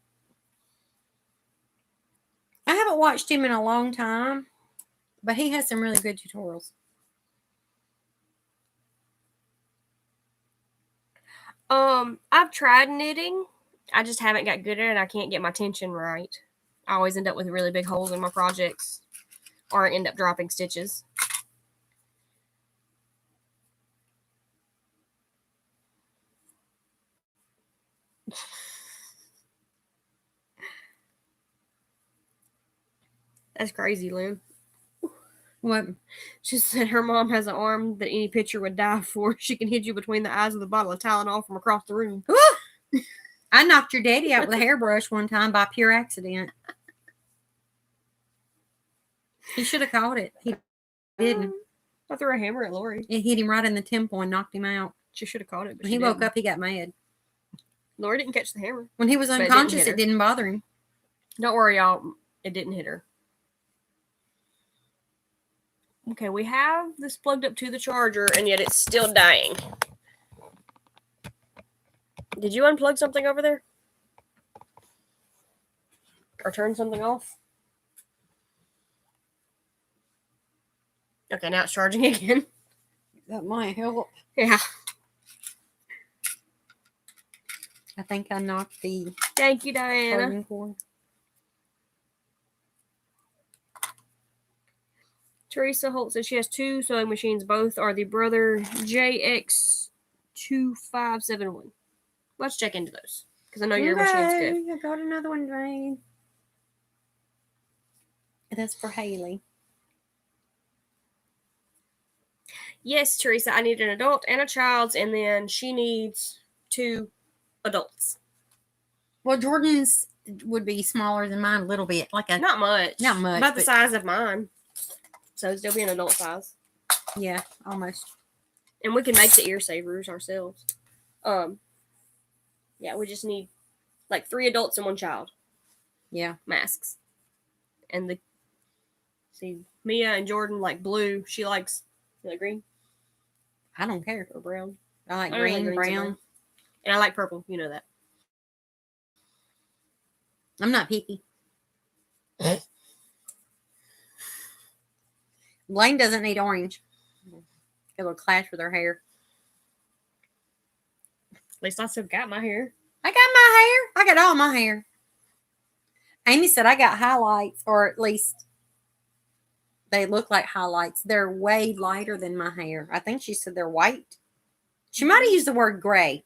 I haven't watched him in a long time, but he has some really good tutorials. I've tried knitting. I just haven't got good at it. I can't get my tension right. I always end up with really big holes in my projects or end up dropping stitches. That's crazy, Lynn. What? She said her mom has an arm that any pitcher would die for. She can hit you between the eyes with a bottle of Tylenol from across the room. I knocked your daddy out with a hairbrush one time by pure accident. He should have caught it. He didn't. I threw a hammer at Lori. It hit him right in the temple and knocked him out. She should have caught it. But when he woke up, he got mad. Lori didn't catch the hammer. When he was unconscious, it didn't bother him. Don't worry, y'all. It didn't hit her. Okay, we have this plugged up to the charger, and yet it's still dying. Did you unplug something over there? Or turn something off? Okay, now it's charging again. That might help. Yeah. I think I knocked the Thank you, Diana. charging cord. Teresa Holt says she has 2 sewing machines. Both are the Brother JX2571. Let's check into those because I know your machine's good. I got another one made. That's for Haley. Yes, Teresa, I need an adult and a child's, and then she needs 2 adults. Well, Jordan's would be smaller than mine a little bit. Not much. Not much. About the size of mine. So it'll still be an adult size. Yeah, almost. And we can make the ear savers ourselves. Yeah, we just need like 3 adults and 1 child. Yeah. Masks. And Mia and Jordan like blue. She likes green. I don't care. Or brown. I like green, brown. And I like purple. You know that. I'm not picky. Blaine doesn't need orange. It'll clash with her hair. At least I still got my hair. I got my hair. I got all my hair. Amy said I got highlights, or at least they look like highlights. They're way lighter than my hair. I think she said they're white. She might have used the word gray.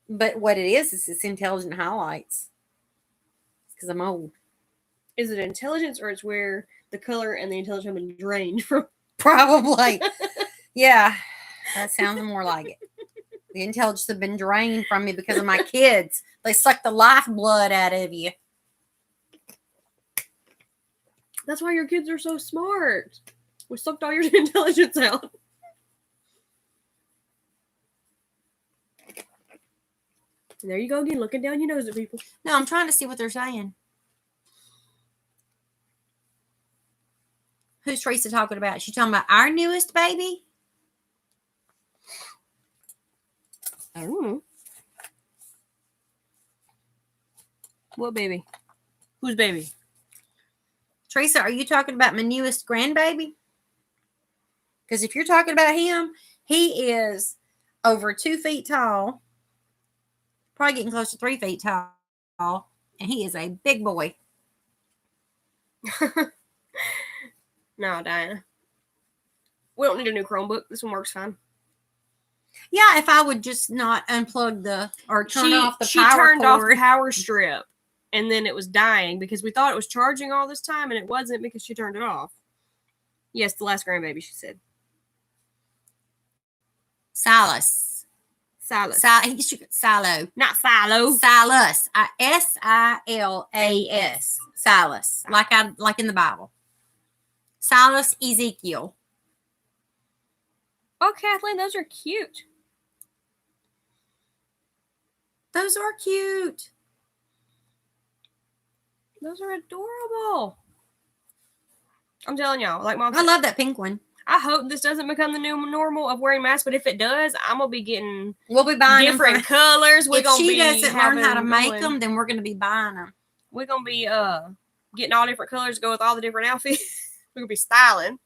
But what it is it's intelligent highlights. Because I'm old. Is it intelligence or it's where the color and the intelligence have been drained from? Probably. Yeah, that sounds more like it. The intelligence have been drained from me because of my kids. They suck the lifeblood out of you. That's why your kids are so smart. We sucked all your intelligence out. And there you go again, looking down your nose at people. No, I'm trying to see what they're saying. Who's Teresa talking about? She talking about our newest baby? I don't know. What baby? Whose baby? Teresa, are you talking about my newest grandbaby? Because if you're talking about him, he is over 2 feet tall, probably getting close to 3 feet tall, and he is a big boy. No, Diana. We don't need a new Chromebook. This one works fine. Yeah, if I would just not unplug or turn off the power cord. She turned off the power strip, and then it was dying because we thought it was charging all this time, and it wasn't because she turned it off. Yes, the last grandbaby, she said. Silas. Silo. Not Silo. Silas. Silas. Silas. Like in the Bible. Silas Ezekiel. Oh, Kathleen, those are cute. Those are cute. Those are adorable. I'm telling y'all, like Mom said, I love that pink one. I hope this doesn't become the new normal of wearing masks, but if it does, I'm gonna be getting. We'll be buying different colors. If she doesn't learn how to make them, then we're gonna be buying them. We're gonna be getting all different colors to go with all the different outfits. We're gonna be styling.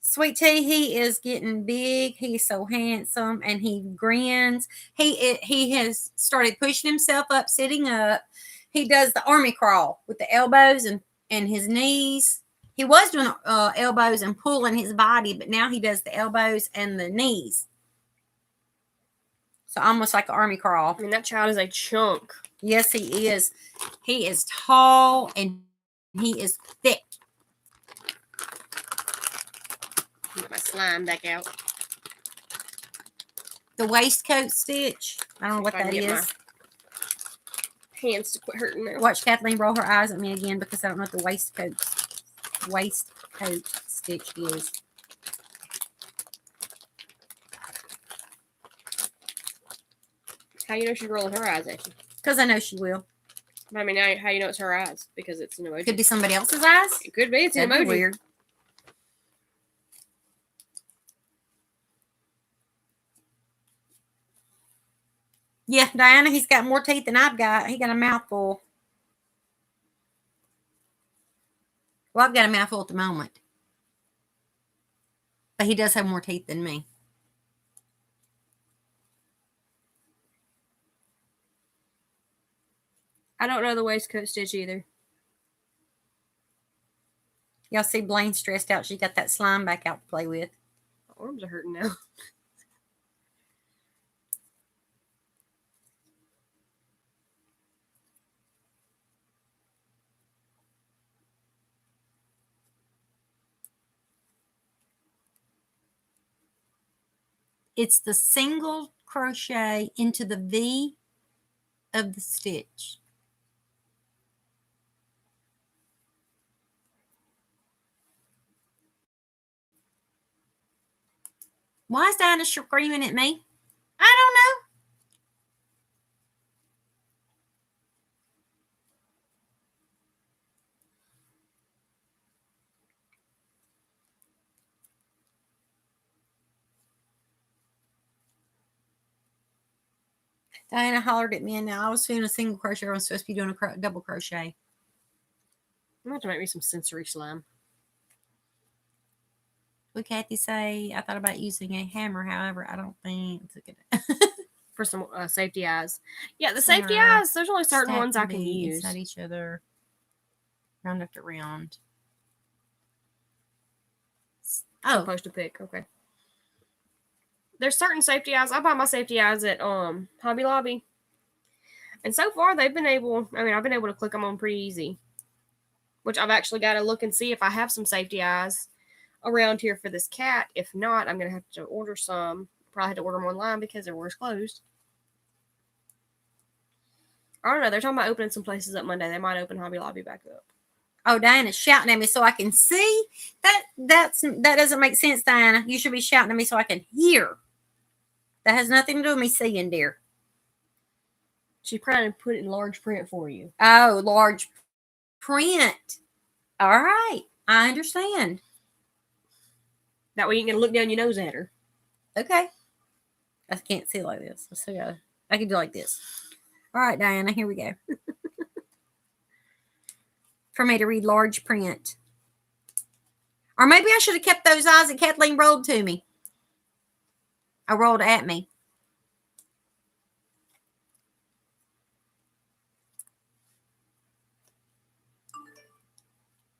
Sweet Tea, he is getting big. He's so handsome, and he grins. He has started pushing himself up, sitting up. He does the army crawl with the elbows and his knees. He was doing elbows and pulling his body, but now he does the elbows and the knees. So almost like an army crawl. I mean, that child is a chunk. Yes, he is. He is tall and he is thick. Get my slime back out. The waistcoat stitch. I don't know what that is. Hands to quit hurting now. Watch Kathleen roll her eyes at me again because I don't know what the waistcoat stitch is. How you know she's rolling her eyes at you? Because I know she will. I mean, how you know it's her eyes? Because it's an emoji. Could be somebody else's eyes. It could be. It's an emoji. Weird. Yeah, Diana, he's got more teeth than I've got. He got a mouthful. Well, I've got a mouthful at the moment. But he does have more teeth than me. I don't know the waistcoat stitch either. Y'all see Blaine stressed out. She got that slime back out to play with. My arms are hurting now. It's the single crochet into the V of the stitch. Why is Diana screaming at me? I don't know. Diana hollered at me, and now I was doing a single crochet. I was supposed to be doing a double crochet. I'm going to have to make me some sensory slime. Would Kathy say, I thought about using a hammer, however, I don't think. For some safety eyes. Yeah, the safety eyes, there's only certain ones I can use. Inside each other, round after round. Oh. Supposed to pick, okay. There's certain safety eyes. I buy my safety eyes at Hobby Lobby. And so far, they've been able, I've been able to click them on pretty easy. which I've actually got to look and see if I have some safety eyes around here for this cat. If not, I'm going to have to order some. Probably had to order them online because everywhere's closed. I don't know. They're talking about opening some places up Monday. They might open Hobby Lobby back up. Oh, Diana's shouting at me so I can see. That doesn't make sense, Diana. You should be shouting at me so I can hear. That has nothing to do with me seeing, dear. She's trying to put it in large print for you. Oh, large print. All right. I understand. That way you can look down your nose at her. Okay. I can't see like this. Let's see. I can do like this. All right, Diana, here we go. For me to read large print. Or maybe I should have kept those eyes that Kathleen rolled to me. I rolled at me.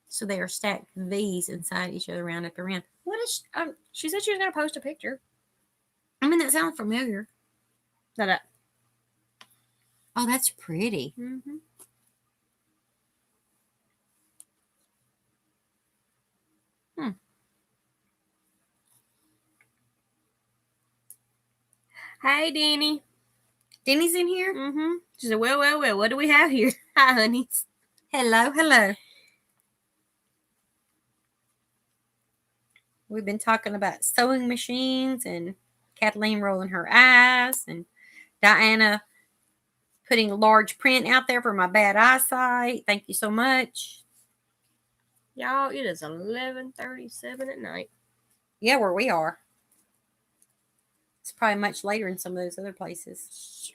So they are stacked V's inside each other, round after round. What is she said she was going to post a picture. I mean, that sounds familiar. That. Oh, that's pretty. Mm-hmm. Hi, Denny. Denny's in here? Mm-hmm. She said, well, what do we have here? Hi, honeys. Hello. We've been talking about sewing machines and Kathleen rolling her eyes and Diana putting large print out there for my bad eyesight. Thank you so much. Y'all, it is 11:37 at night. Yeah, where we are. It's probably much later in some of those other places.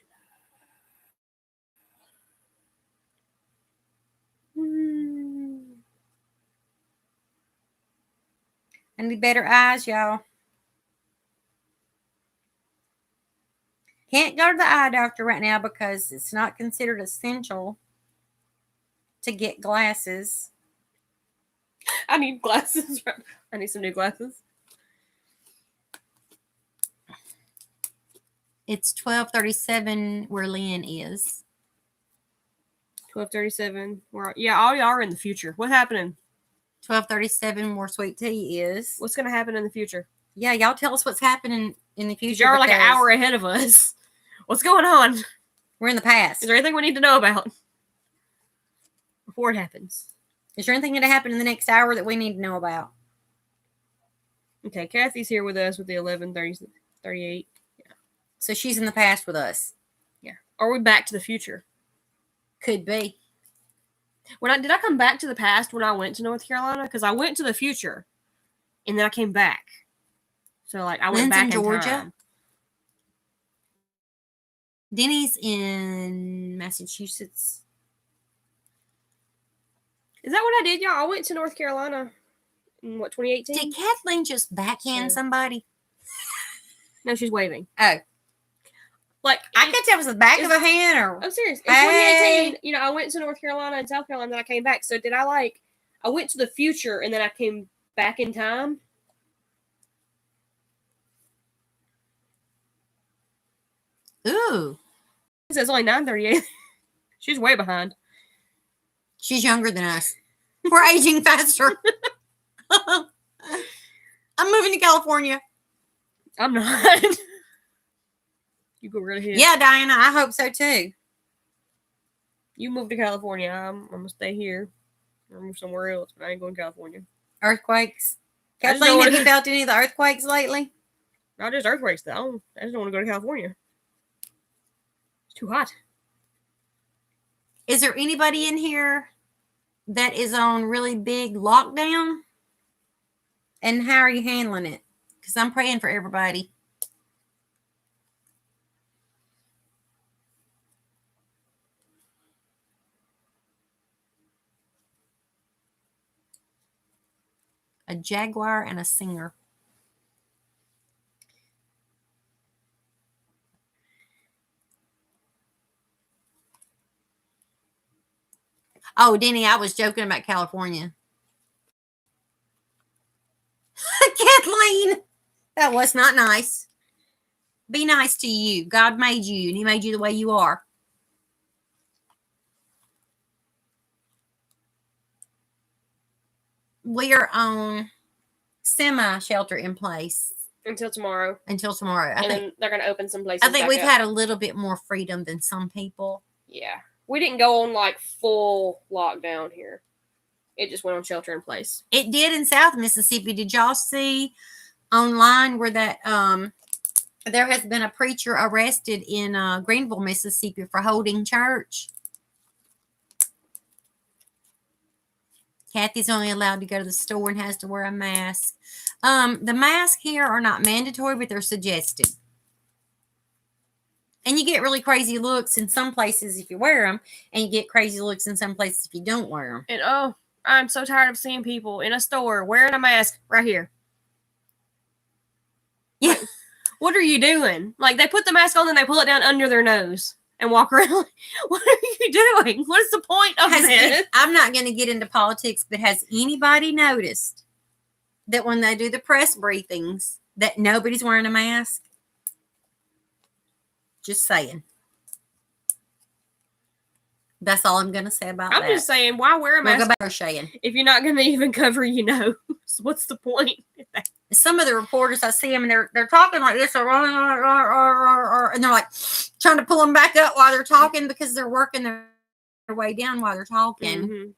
I need better eyes, y'all. Can't go to the eye doctor right now because it's not considered essential to get glasses. I need glasses. I need some new glasses. It's 12:37 where Lynn is. 12:37. All y'all are in the future. What's happening? 12:37 where Sweet Tea is. What's going to happen in the future? Yeah, y'all tell us what's happening in the future. Y'all are like an hour ahead of us. What's going on? We're in the past. Is there anything we need to know about before it happens? Is there anything going to happen in the next hour that we need to know about? Okay, Kathy's here with us with the 11:38. Yeah. So she's in the past with us. Yeah. Are we back to the future? Could be. Did I come back to the past when I went to North Carolina? Because I went to the future, and then I came back. So I went Lynn's back in Georgia. time. Denny's in Massachusetts. Is that what I did, y'all? I went to North Carolina in 2018? Did Kathleen just backhand somebody? No, she's waving. Oh. I could tell it was the back of a hand or... I'm serious. In 2018, I went to North Carolina and South Carolina and then I came back. So did I went to the future and then I came back in time? Ooh. It says only 9:38. She's way behind. She's younger than us. We're aging faster. I'm moving to California. I'm not. You go right ahead. Yeah, Diana, I hope so too. You move to California. I'm going to stay here. Or move somewhere else, but I ain't going to California. Earthquakes. Kathleen, have you felt any of the earthquakes lately? Not just earthquakes, though. I just don't want to go to California. It's too hot. Is there anybody in here that is on really big lockdown? And how are you handling it? Because I'm praying for everybody. A jaguar and a singer. Oh, Denny, I was joking about California. Kathleen, that was not nice. Be nice to you. God made you, and he made you the way you are. we are on semi-shelter in place until tomorrow. Until tomorrow. I think then they're going to open some places. I think we've had a little bit more freedom than some people. Yeah. We didn't go on like full lockdown here. It just went on shelter in place. It did in South Mississippi. Did y'all see online where that there has been a preacher arrested in Greenville, Mississippi for holding church? Kathy's only allowed to go to the store and has to wear a mask. The masks here are not mandatory, but they're suggested. And you get really crazy looks in some places if you wear them, and you get crazy looks in some places if you don't wear them. And oh, I'm so tired of seeing people in a store wearing a mask right here. Yeah. Like, what are you doing? Like, they put the mask on and they pull it down under their nose and walk around. What are you doing? What is the point of this? I'm not going to get into politics, but has anybody noticed that when they do the press briefings that nobody's wearing a mask? Just saying. That's all I'm going to say about that. I'm just saying, why wear a mask? We'll go back crocheting. If you're not going to even cover your nose, what's the point? Some of the reporters, I see them, and they're talking like this, and they're like trying to pull them back up while they're talking because they're working their way down while they're talking. Mm-hmm.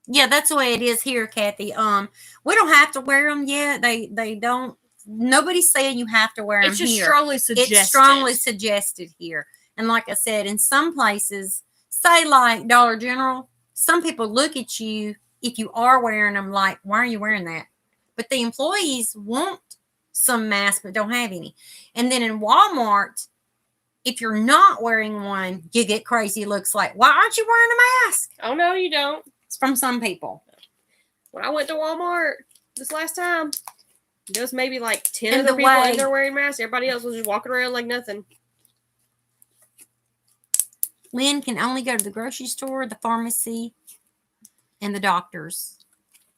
Yeah, that's the way it is here, Kathy. We don't have to wear them yet. They don't. Nobody's saying you have to wear them here. It's just strongly suggested. It's strongly suggested here. And like I said, in some places, say like Dollar General, some people look at you if you are wearing them like, why are you wearing that? But the employees want some masks but don't have any. And then in Walmart, if you're not wearing one, you get crazy looks like, why aren't you wearing a mask? Oh, no, you don't. It's from some people. When I went to Walmart this last time, there was maybe like 10 other people in there wearing masks. Everybody else was just walking around like nothing. Lynn can only go to the grocery store, the pharmacy, and the doctors.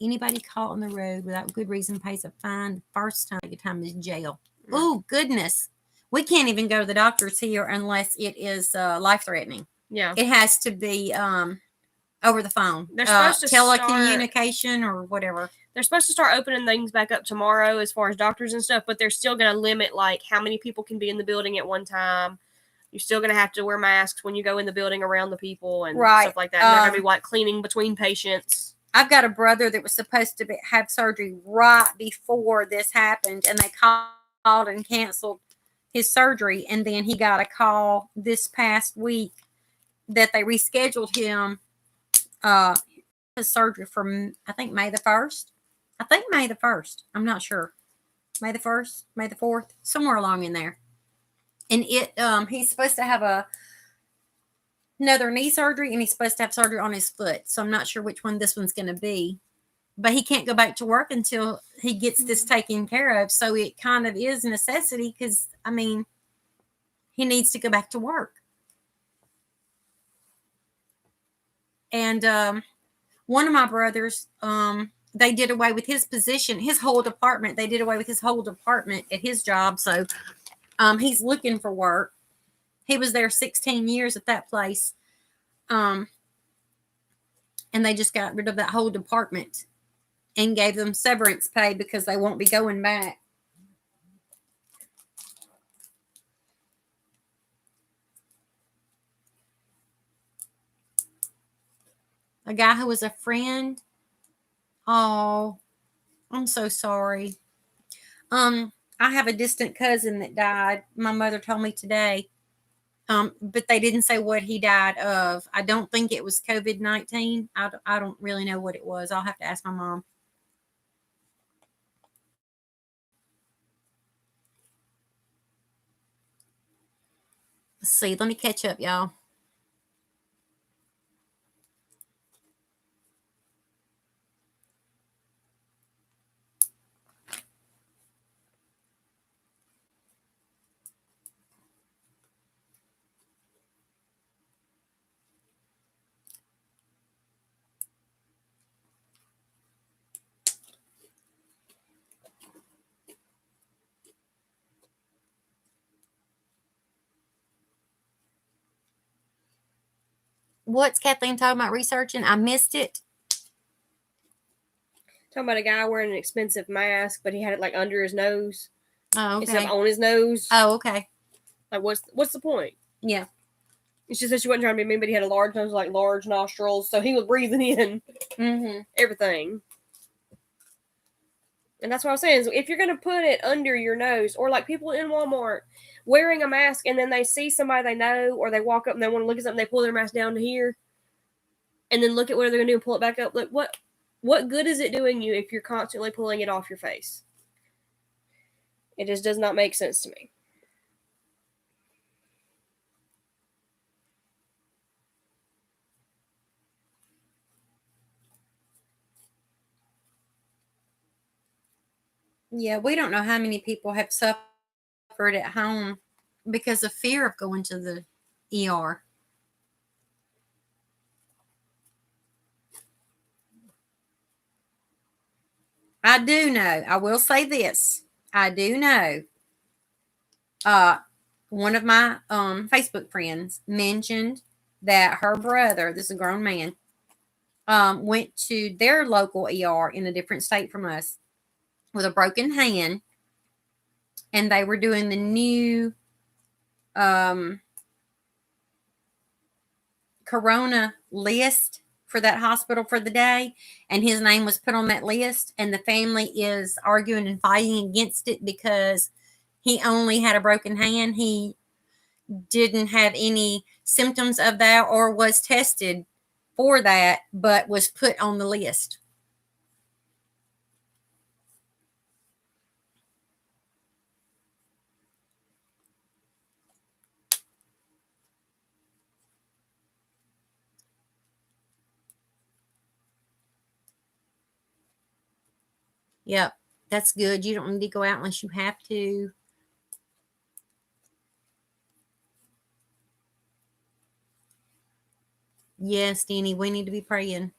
Anybody caught on the road without good reason pays a fine. The first time is jail. Mm. Oh, goodness. We can't even go to the doctors here unless it is life-threatening. Yeah. It has to be over the phone. They're supposed to telecommunication or whatever. They're supposed to start opening things back up tomorrow as far as doctors and stuff, but they're still going to limit like how many people can be in the building at one time. You're still going to have to wear masks when you go in the building around the people and stuff like that. And they're going to be like cleaning between patients. I've got a brother that was supposed to have surgery right before this happened, and they called and canceled his surgery. And then he got a call this past week that they rescheduled him his surgery from, I think, May the 1st. I'm not sure. May the 1st, May the 4th, somewhere along in there. And he's supposed to have another knee surgery, and he's supposed to have surgery on his foot. So I'm not sure which one this one's going to be. But he can't go back to work until he gets this taken care of. So it kind of is a necessity because, I mean, he needs to go back to work. And one of my brothers, they did away with his position, his whole department. They did away with his whole department at his job. So he's looking for work. He was there 16 years at that place. And they just got rid of that whole department and gave them severance pay because they won't be going back. A guy who was a friend. Oh, I'm so sorry. I have a distant cousin that died. My mother told me today. But they didn't say what he died of. I don't think it was COVID-19. I don't really know what it was. I'll have to ask my mom. Let's see. Let me catch up, y'all. What's Kathleen talking about researching? I missed it. Talking about a guy wearing an expensive mask, but he had it like under his nose. Oh, okay. Instead of on his nose. Oh, okay. Like, what's the point? Yeah. It's just that she wasn't trying to be mean, but he had a large nose, like large nostrils, so he was breathing in everything. And that's what I was saying. Is if you're going to put it under your nose, or like people in Walmart wearing a mask, and then they see somebody they know, or they walk up and they want to look at something, they pull their mask down to here, and then look at what they're going to do and pull it back up. Like, what good is it doing you if you're constantly pulling it off your face? It just does not make sense to me. Yeah, we don't know how many people have suffered at home because of fear of going to the ER. I do know. I will say this. I do know. One of my Facebook friends mentioned that her brother, this is a grown man, went to their local ER in a different state from us with a broken hand, and they were doing the new corona list for that hospital for the day, and his name was put on that list, and the family is arguing and fighting against it because he only had a broken hand. He didn't have any symptoms of that or was tested for that, but was put on the list. Yep, that's good. You don't need to go out unless you have to. Yes, Danny, we need to be praying.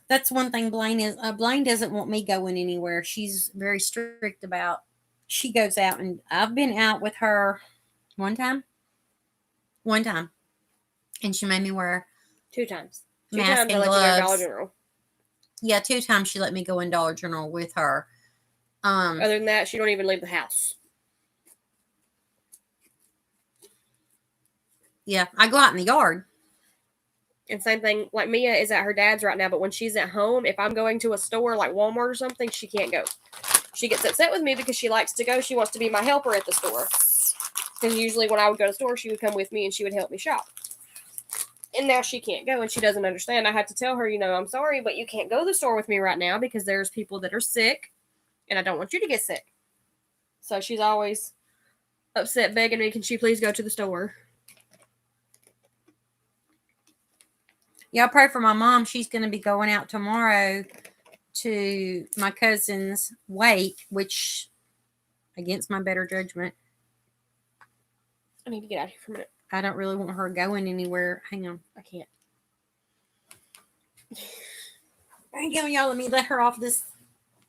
That's one thing Blaine is. Blaine doesn't want me going anywhere. She's very strict about. She goes out, and I've been out with her one time, and she made me wear 2 times. 2 mask times and I let you go to Dollar gloves. General. Yeah, 2 times she let me go in Dollar General with her. Other than that, she don't even leave the house. Yeah, I go out in the yard. And same thing, like Mia is at her dad's right now, but when she's at home, if I'm going to a store like Walmart or something, she can't go. She gets upset with me because she likes to go. She wants to be my helper at the store. Because usually when I would go to the store, she would come with me and she would help me shop. And now she can't go and she doesn't understand. I had to tell her, I'm sorry, but you can't go to the store with me right now because there's people that are sick and I don't want you to get sick. So she's always upset, begging me, can she please go to the store? Yeah, I pray for my mom. She's going to be going out tomorrow to my cousin's wake, which, against my better judgment, I need to get out of here for a minute. I don't really want her going anywhere. Hang on. I can't. Hang on, y'all. Let me let her off this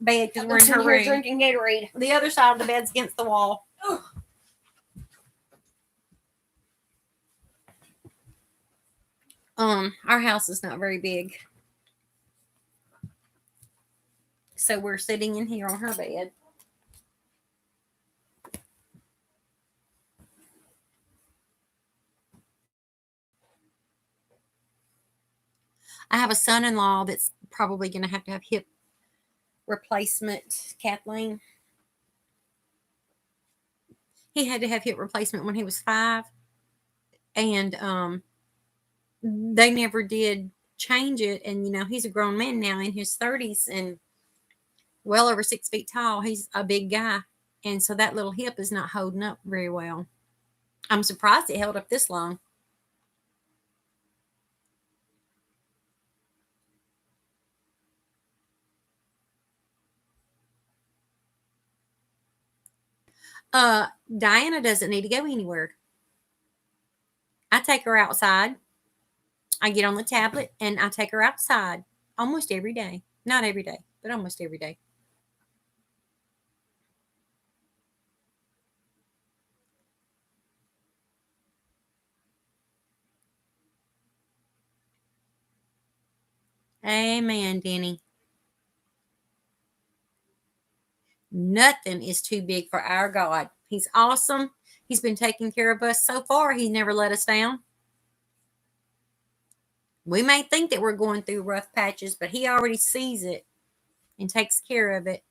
bed because we're in her room. Drinking Gatorade. The other side of the bed's against the wall. Ugh. Our house is not very big. So we're sitting in here on her bed. I have a son-in-law that's probably going to have hip replacement, Kathleen. He had to have hip replacement when he was 5. And they never did change it. And, he's a grown man now in his 30s and well over 6 feet tall. He's a big guy. And so that little hip is not holding up very well. I'm surprised it held up this long. Diana doesn't need to go anywhere. I take her outside I get on the tablet and I take her outside almost every day. Not every day, but almost every day. Amen, Denny. Nothing is too big for our God. He's awesome. He's been taking care of us so far. He never let us down. We may think that we're going through rough patches, but He already sees it and takes care of it.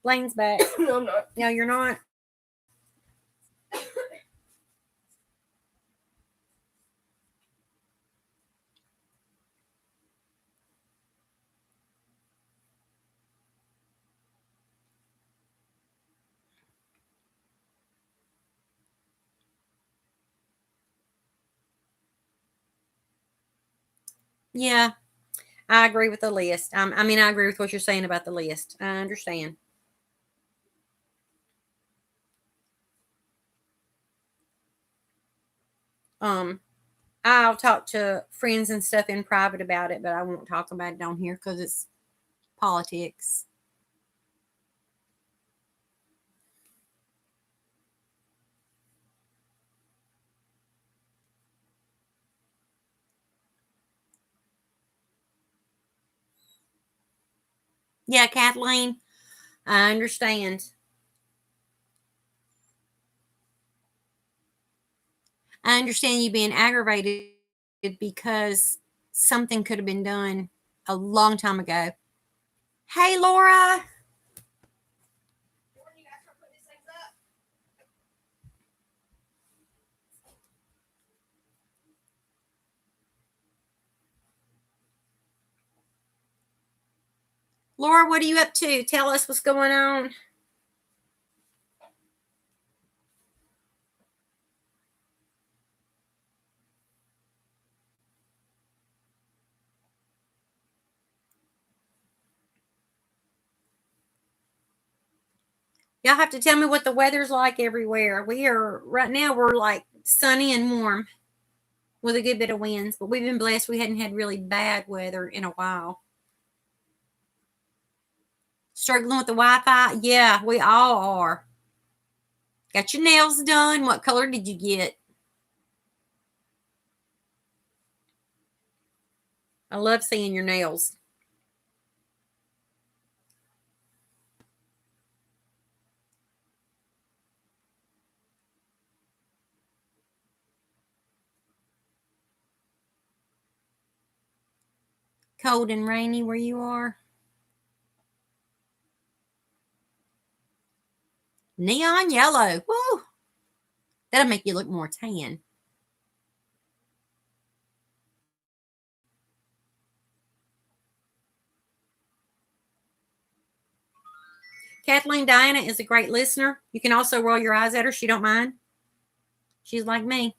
Blaine's back. No, I'm not. No, you're not. Yeah, I agree with the list. I mean, I agree with what you're saying about the list. I understand. I'll talk to friends and stuff in private about it, but I won't talk about it on here because it's politics. Yeah, Kathleen, I understand. I understand you being aggravated because something could have been done a long time ago. Hey, Laura. Laura, what are you up to? Tell us what's going on. Y'all have to tell me what the weather's like everywhere. We are right now, we're like sunny and warm with a good bit of winds, but we've been blessed. We hadn't had really bad weather in a while. Struggling with the Wi-Fi? Yeah, we all are. Got your nails done? What color did you get? I love seeing your nails. Cold and rainy where you are? Neon yellow. Woo! That'll make you look more tan. Kathleen Diana is a great listener. You can also roll your eyes at her. She don't mind. She's like me.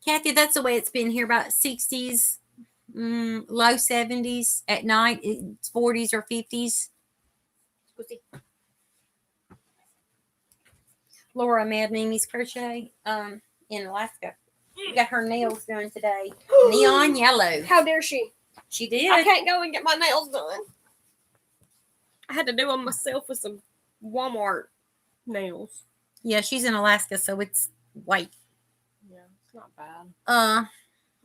Kathy, that's the way it's been here, about 60s, low 70s at night. It's 40s or 50s. Laura Mad Mimi's Crochet in Alaska. Got her nails done today. Neon yellow. How dare she? She did. I can't go and get my nails done. I had to do them myself with some Walmart nails. Yeah, she's in Alaska, so it's white. Yeah, it's not bad.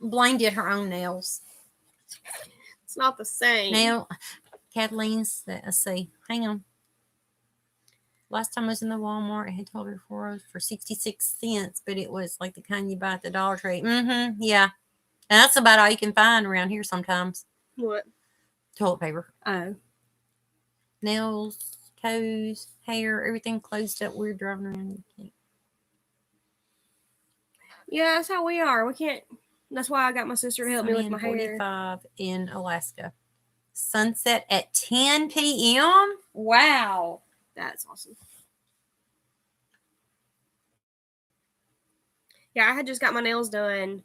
Blaine did her own nails. It's not the same. Nail. Kathleen's. Let's see. Hang on. Last time I was in the Walmart, I had told her for 66 cents, but it was like the kind you buy at the Dollar Tree. Yeah. And that's about all you can find around here sometimes. What? Toilet paper. Oh. Nails, toes, hair, everything closed up. We're driving around. Yeah, that's how we are. We can't. That's why I got my sister to help me with my hair. 45 in Alaska. Sunset at 10 p.m. Wow. That's awesome. Yeah, I had just got my nails done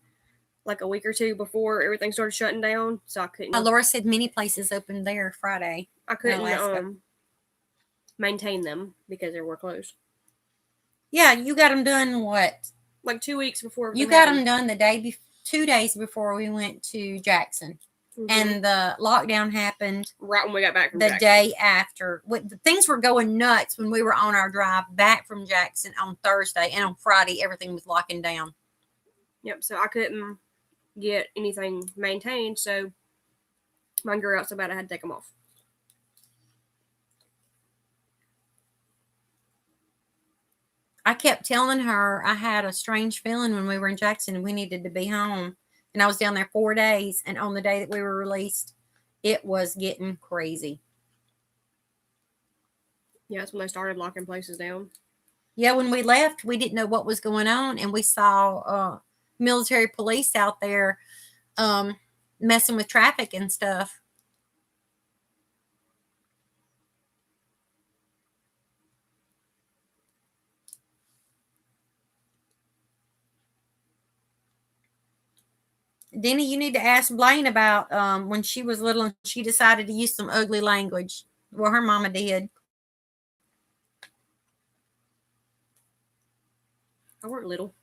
like a week or two before everything started shutting down, so I couldn't. Laura said many places opened there Friday. I couldn't maintain them because they were closed. Yeah, you got them done what? Like 2 weeks before. You got them done 2 days before we went to Jackson. Mm-hmm. And the lockdown happened right when we got back from the day after. Things were going nuts when we were on our drive back from Jackson on Thursday, and on Friday everything was locking down. Yep, so I couldn't get anything maintained, so mine grew out so bad I had to take them off. I kept telling her I had a strange feeling when we were in Jackson and we needed to be home. And I was down there 4 days, and on the day that we were released, it was getting crazy. Yeah, that's when they started locking places down. Yeah, when we left, we didn't know what was going on, and we saw military police out there messing with traffic and stuff. Denny, you need to ask Blaine about when she was little and she decided to use some ugly language. Well, her mama did. I weren't little.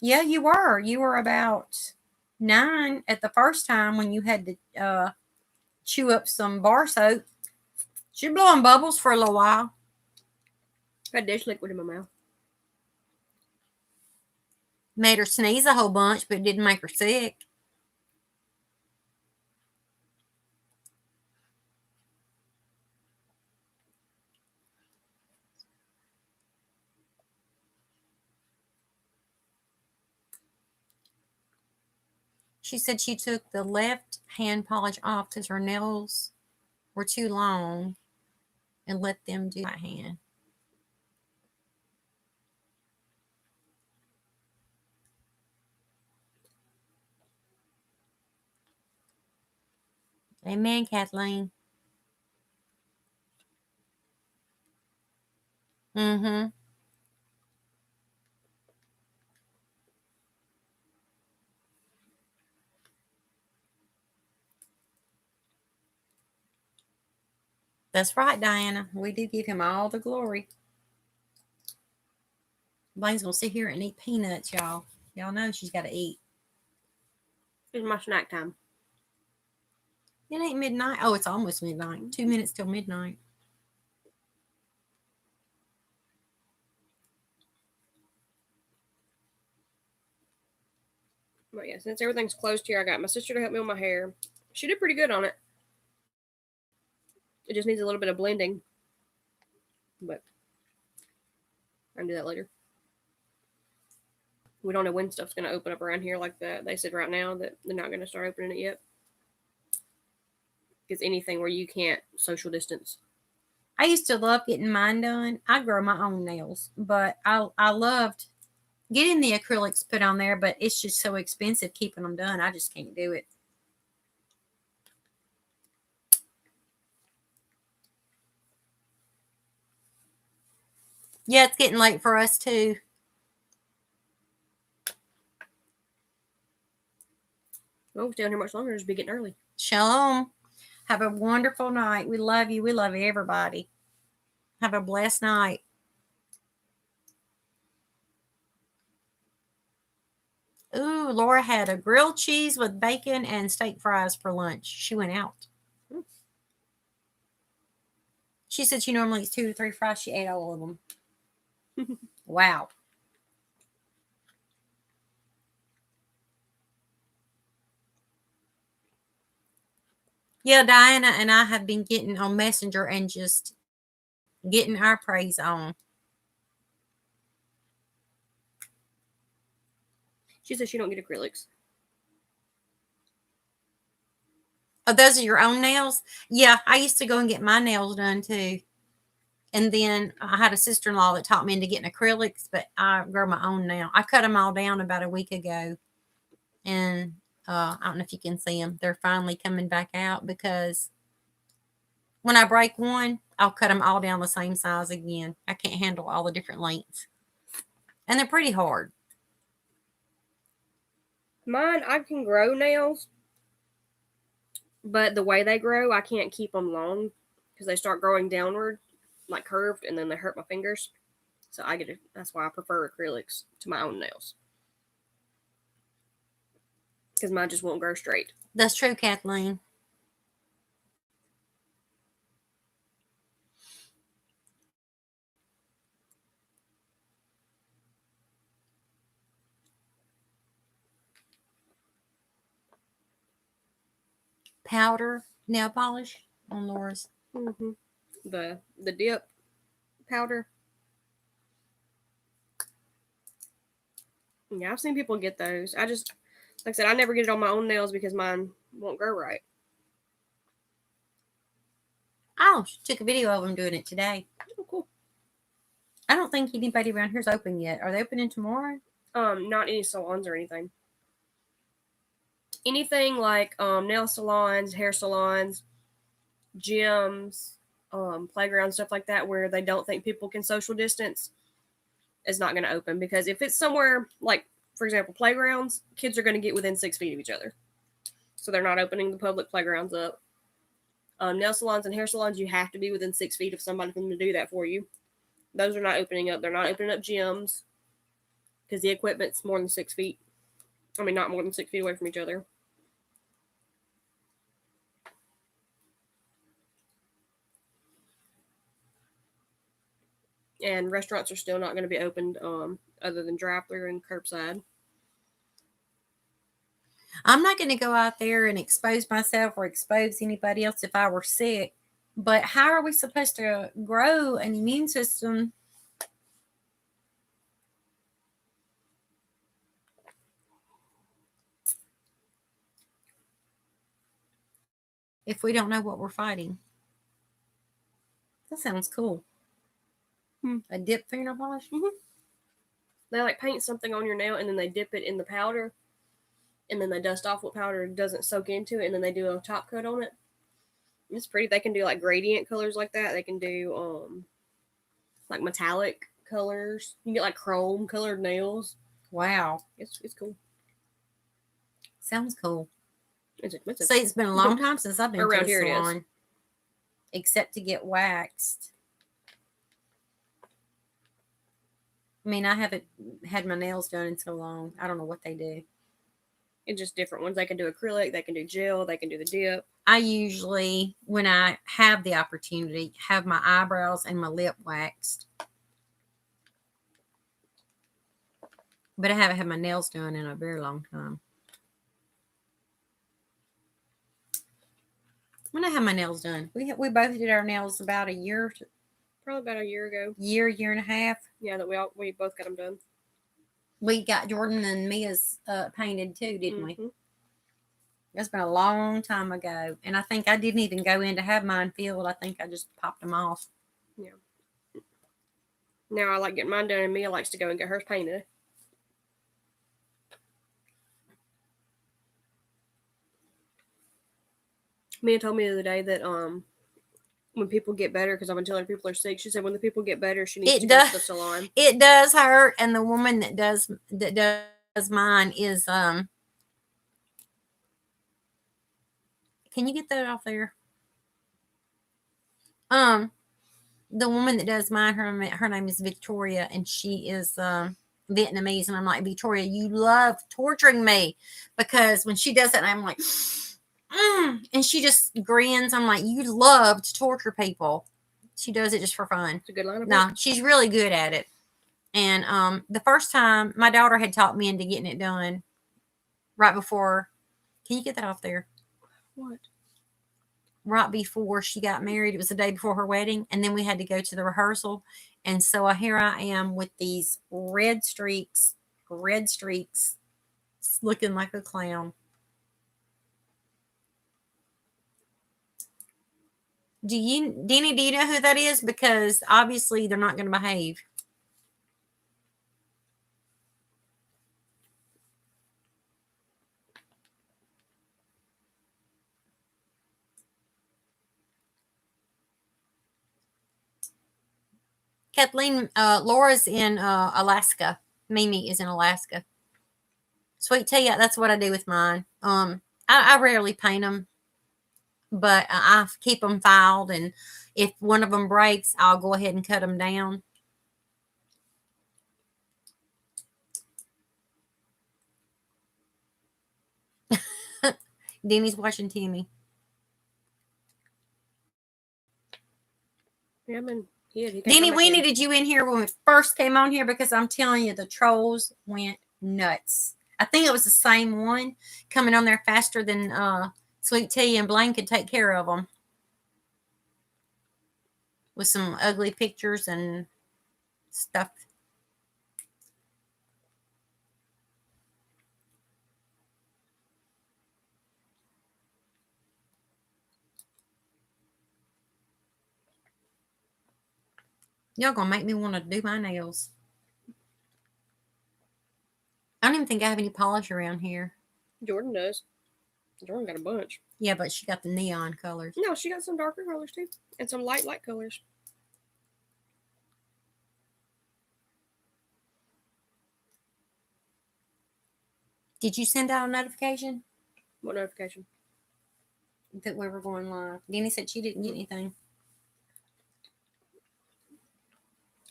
Yeah, you were. You were about 9 at the first time when you had to chew up some bar soap. She was blowing bubbles for a little while. I had dish liquid in my mouth. Made her sneeze a whole bunch, but it didn't make her sick. She said she took the left hand polish off because her nails were too long and let them do right hand. Amen, Kathleen. Mm-hmm. That's right, Diana. We do give him all the glory. Blaine's going to sit here and eat peanuts, y'all. Y'all know she's got to eat. It's my snack time. It ain't midnight. Oh, it's almost midnight. 2 minutes till midnight. But yeah, since everything's closed here, I got my sister to help me with my hair. She did pretty good on it. It just needs a little bit of blending. But I can do that later. We don't know when stuff's going to open up around here like that. They said right now that they're not going to start opening it yet. Because anything where you can't social distance. I used to love getting mine done. I grow my own nails, but I loved getting the acrylics put on there, but it's just so expensive keeping them done. I just can't do it. Yeah, it's getting late for us too. Well, stay on here much longer. It'll be getting early. Shalom. Have a wonderful night. We love you. We love everybody. Have a blessed night. Ooh, Laura had a grilled cheese with bacon and steak fries for lunch. She went out. She said she normally eats 2 to 3 fries. She ate all of them. Wow. Yeah, Diana and I have been getting on Messenger and just getting our praise on. She says she don't get acrylics. Oh, those are your own nails? Yeah, I used to go and get my nails done too. And then I had a sister-in-law that taught me into getting acrylics, but I grow my own now. I cut them all down about a week ago. And I don't know if you can see them. They're finally coming back out because when I break one, I'll cut them all down the same size again. I can't handle all the different lengths. And they're pretty hard. Mine, I can grow nails, but the way they grow, I can't keep them long because they start growing downward, like curved, and then they hurt my fingers. So that's why I prefer acrylics to my own nails. Because mine just won't grow straight. That's true, Kathleen. Powder nail polish on Laura's. Mm-hmm. The dip powder. Yeah, I've seen people get those. Like I said, I never get it on my own nails because mine won't grow right. Oh, she took a video of them doing it today. Oh, cool. I don't think anybody around here's open yet. Are they opening tomorrow? Not any salons or anything. Anything like nail salons, hair salons, gyms, playgrounds, stuff like that, where they don't think people can social distance, is not going to open. Because if it's somewhere like, for example, playgrounds, kids are going to get within 6 feet of each other, so they're not opening the public playgrounds up. Nail salons and hair salons, you have to be within 6 feet of somebody for them to do that for you. Those are not opening up. They're not opening up gyms because the equipment's more than 6 feet. I mean, not more than 6 feet away from each other. And restaurants are still not going to be opened other than drive-through and curbside. I'm not going to go out there and expose myself or expose anybody else if I were sick. But how are we supposed to grow an immune system if we don't know what we're fighting? That sounds cool. A dip fingernail polish? Mm-hmm. They like paint something on your nail and then they dip it in the powder and then they dust off what powder doesn't soak into it and then they do a top coat on it. It's pretty. They can do like gradient colors like that. They can do like metallic colors. You can get like chrome colored nails. Wow. It's cool. Sounds cool. It's expensive. See, it's been a long time since I've been around to a here. salon, except to get waxed. I mean, I haven't had my nails done in so long. I don't know what they do. It's just different ones. They can do acrylic, they can do gel, they can do the dip. I usually, when I have the opportunity, have my eyebrows and my lip waxed. But I haven't had my nails done in a very long time. When I had my nails done, we both did our nails about a year. Probably about a year ago. Year and a half. Yeah, that we both got them done. We got Jordan and Mia's painted too, didn't we? That's been a long time ago. And I think I didn't even go in to have mine filled. I think I just popped them off. Yeah. Now I like getting mine done and Mia likes to go and get hers painted. Mia told me the other day that when people get better, because I've been telling people are sick, she said when the people get better, she needs to go to the salon. It does hurt, and the woman that does mine is can you get that off there? The woman that does mine, her name is Victoria, and she is Vietnamese, and I'm like, Victoria, you love torturing me, because when she does that, I'm like, and she just grins. I'm like, you love to torture people. She does it just for fun. It's a good line of No, she's really good at it. And the first time, my daughter had talked me into getting it done right before. Can you get that off there? What? Right before she got married. It was the day before her wedding. And then we had to go to the rehearsal. And so here I am with these red streaks, looking like a clown. Denny, do you know who that is? Because obviously they're not going to behave. Kathleen, Laura's in Alaska. Mimi is in Alaska. Sweet tea, that's what I do with mine. I rarely paint them, but I keep them filed, and if one of them breaks, I'll go ahead and cut them down. Denny's watching Timmy. Yeah, man. Denny, we needed you in here when we first came on here because I'm telling you, the trolls went nuts. I think it was the same one coming on there faster than Sweet Tea, and Blaine could take care of them with some ugly pictures and stuff. Y'all gonna make me want to do my nails. I don't even think I have any polish around here. Jordan does. Jordan got a bunch. Yeah, but she got the neon colors. No, she got some darker colors too, and some light colors. Did you send out a notification? What notification? That we were going live. Denny said she didn't get anything.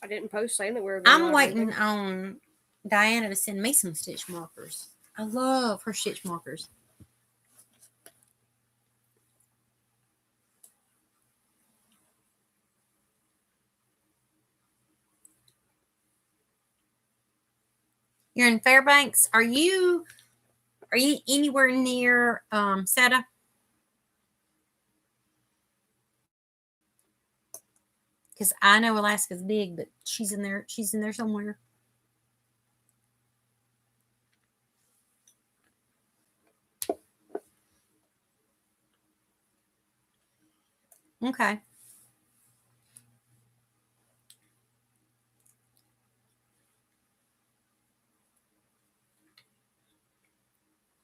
I didn't post saying that we were going live. I'm waiting on Diana to send me some stitch markers. I love her stitch markers. You're in Fairbanks. Are you anywhere near Seta? Because I know Alaska's big, but she's in there. She's in there somewhere. Okay.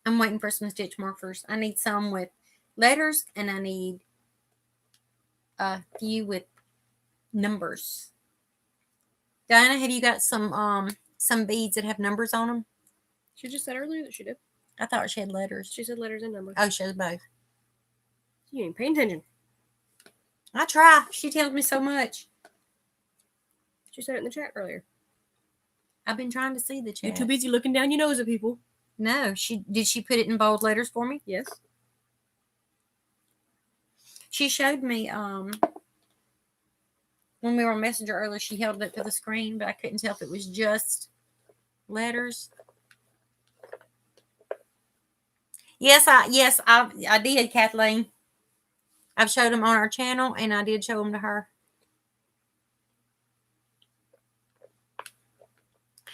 I'm waiting for some stitch markers. I need some with letters, and I need a few with numbers. Diana, have you got some beads that have numbers on them? She just said earlier that she did. I thought she had letters. She said letters and numbers. Oh, she has both. You ain't paying attention. I try. She tells me so much. She said it in the chat earlier. I've been trying to see the chat. You're too busy looking down your nose at people. No, did she put it in bold letters for me? Yes. She showed me when we were on Messenger earlier. She held it up to the screen, but I couldn't tell if it was just letters. Yes, I did, Kathleen. I've showed them on our channel, and I did show them to her.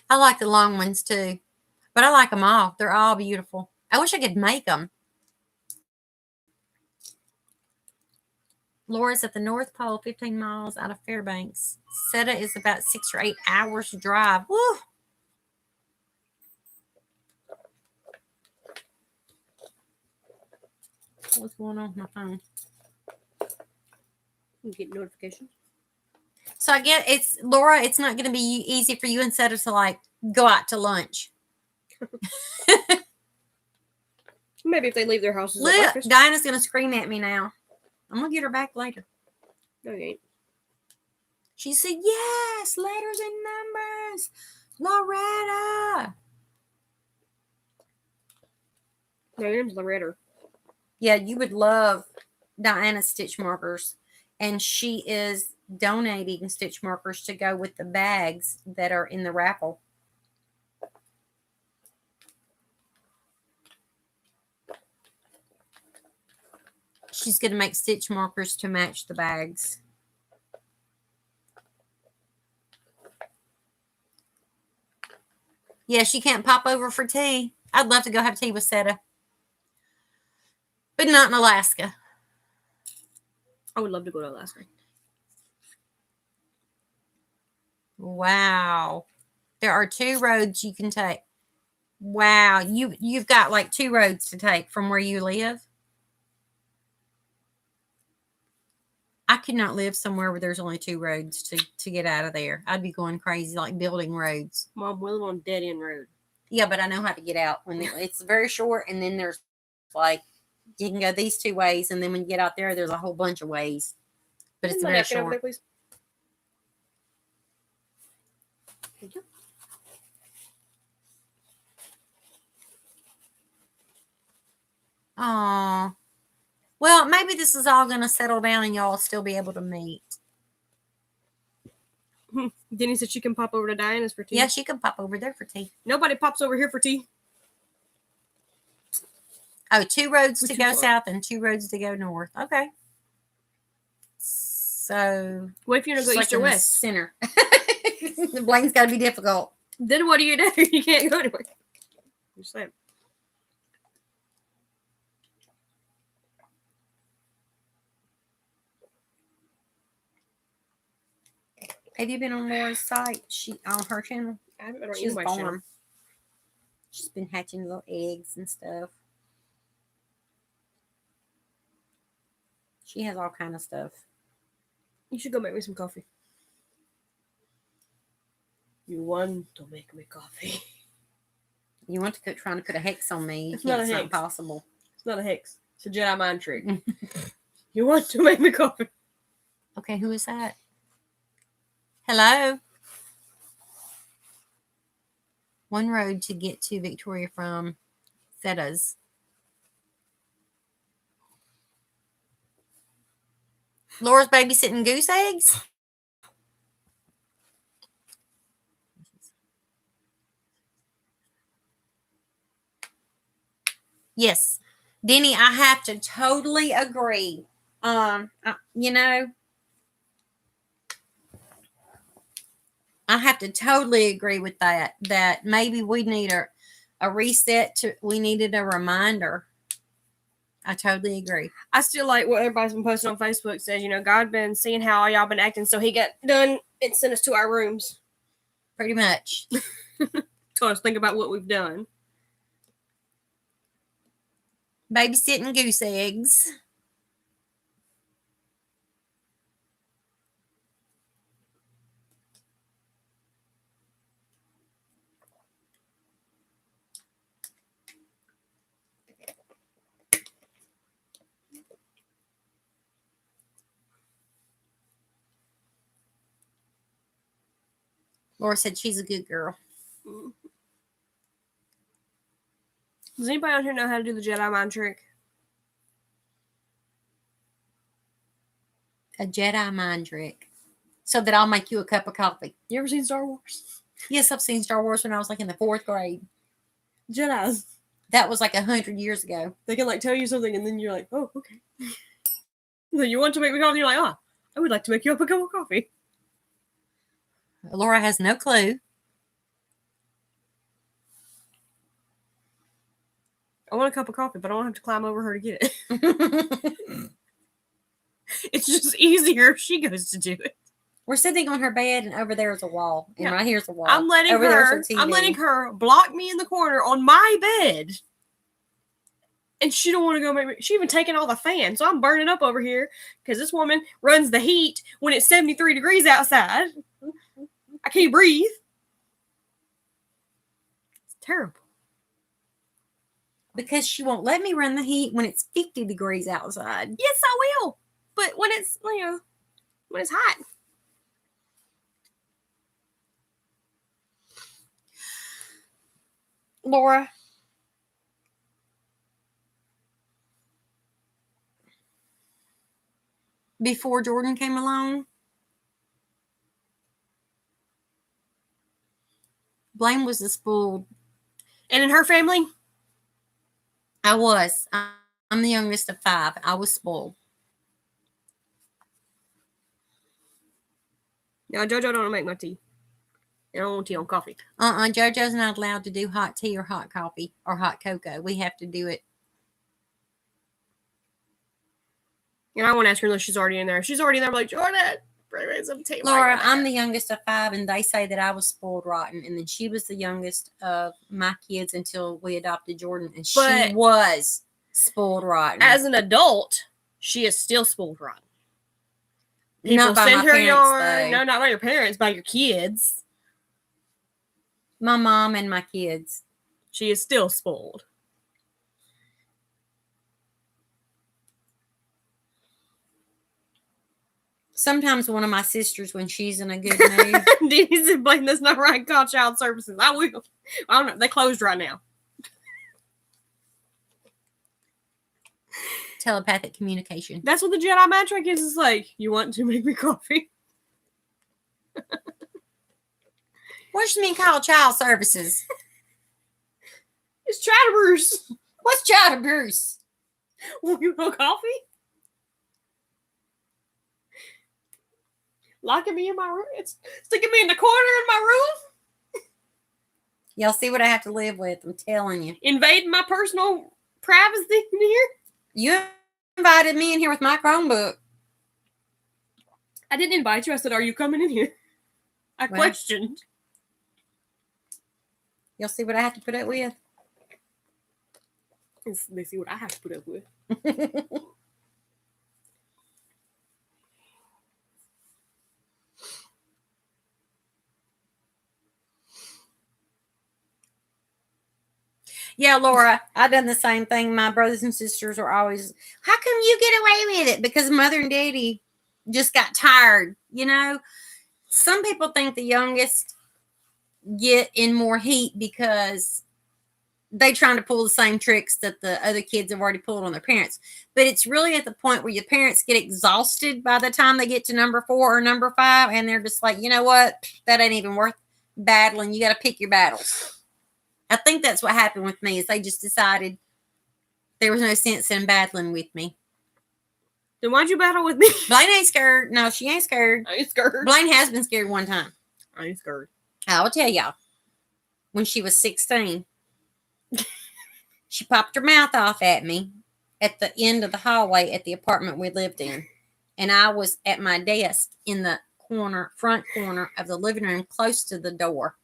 I like the long ones too, but I like them all. They're all beautiful. I wish I could make them. Laura's at the North Pole, 15 miles out of Fairbanks. Seta is about 6 or 8 hours drive. Woo! What's going on with my phone? You get notifications. So I get it's Laura. It's not going to be easy for you and Seta to like go out to lunch. Maybe if they leave their houses at breakfast. Diana's going to scream at me now. I'm going to get her back later. No, you ain't. She said, yes, letters and numbers. Loretta. No, your name's Loretta. Yeah, you would love Diana's stitch markers. And she is donating stitch markers to go with the bags that are in the raffle. She's going to make stitch markers to match the bags. Yeah, she can't pop over for tea. I'd love to go have tea with Seta. But not in Alaska. I would love to go to Alaska. Wow. There are 2 roads you can take. Wow. You've got like 2 roads to take from where you live. I could not live somewhere where there's only 2 roads to get out of there. I'd be going crazy, like building roads. Mom, we live on dead end road. Yeah, but I know how to get out when it's very short, and then there's like you can go these 2 ways, and then when you get out there's a whole bunch of ways. But it's very short. Over there, please. Thank you. Aw. Well, maybe this is all going to settle down and y'all will still be able to meet. Denny said she can pop over to Diana's for tea. Yeah, she can pop over there for tea. Nobody pops over here for tea. Oh, 2 roads to go south and 2 roads to go north. Okay. So. What if you're going to go east or west? Center. The Blaine's got to be difficult. Then what do? You can't go anywhere. Just saying. Have you been on Laura's site? She on her channel? I haven't been on She's anybody's channel. She's been hatching little eggs and stuff. She has all kind of stuff. You should go make me some coffee. You want to make me coffee. You want to trying to put a hex on me. It's not a hex. Not possible. It's not a hex. It's a Jedi mind trick. You want to make me coffee. Okay, who is that? Hello? One road to get to Victoria from Thetas. Laura's babysitting goose eggs? Yes. Denny, I have to totally agree. You know, I have to totally agree with that maybe we need a reset we needed a reminder. I totally agree. I still like what everybody's been posting on Facebook says, you know, God been seeing how y'all been acting, so he got done and sent us to our rooms. Pretty much. Told us think about what we've done. Babysitting goose eggs. Laura said she's a good girl. Does anybody out here know how to do the Jedi mind trick? A Jedi mind trick. So that I'll make you a cup of coffee. You ever seen Star Wars? Yes, I've seen Star Wars when I was like in the 4th grade. Jedis. That was like 100 years ago. They can like tell you something and then you're like, oh, okay. Then you want to make me coffee? You're like, oh, I would like to make you up a cup of coffee. Laura has no clue. I want a cup of coffee, but I don't have to climb over her to get it. It's just easier if she goes to do it. We're sitting on her bed, and over there is a wall, and right here's a wall. I'm letting her block me in the corner on my bed, and she don't want to go make me. She even taking all the fans, so I'm burning up over here because this woman runs the heat when it's 73 degrees outside. I can't breathe. It's terrible. Because she won't let me run the heat when it's 50 degrees outside. Yes, I will. But when it's, when it's hot. Laura. Before Jordan came along, Blaine was a spoiled. And in her family? I was. I'm the youngest of 5. I was spoiled. No, JoJo don't make my tea. I don't want tea on coffee. JoJo's not allowed to do hot tea or hot coffee or hot cocoa. We have to do it. And I won't ask her unless she's already in there. If she's already in there, I'm like, Jordan, bring me some tea. Laura, I'm the youngest of 5, and they say that I was spoiled rotten. And then she was the youngest of my kids until we adopted Jordan. And she was spoiled rotten. As an adult, she is still spoiled rotten. People not by send my her parents, yarn. though. No, not by your parents, by your kids. My mom and my kids. She is still spoiled. Sometimes one of my sisters, when she's in a good mood. Dee said, Blaine, that's not right. Call child services. I will. I don't know. They closed right now. Telepathic communication. That's what the Jedi mind trick is. It's like, you want to make me coffee? What do you mean call child services? It's Chatterbruce. What's Chatterbruce? Want you no coffee? Locking me in my room? It's sticking me in the corner in my room? Y'all see what I have to live with. I'm telling you. Invading my personal privacy in here? You invited me in here with my Chromebook. I didn't invite you. I said, are you coming in here? I questioned. You'll see what I have to put up with. They see what I have to put up with. Yeah, Laura, I done the same thing. My brothers and sisters are always, how come you get away with it? Because mother and daddy just got tired. You know, some people think the youngest get in more heat because they trying to pull the same tricks that the other kids have already pulled on their parents. But it's really at the point where your parents get exhausted by the time they get to number 4 or number 5. And they're just like, you know what? That ain't even worth battling. You got to pick your battles. I think that's what happened with me is they just decided there was no sense in battling with me. Then why'd you battle with me? Blaine ain't scared. No, she ain't scared. I ain't scared. Blaine has been scared one time. I ain't scared. I will tell y'all. When she was 16, she popped her mouth off at me at the end of the hallway at the apartment we lived in. And I was at my desk in the front corner of the living room close to the door.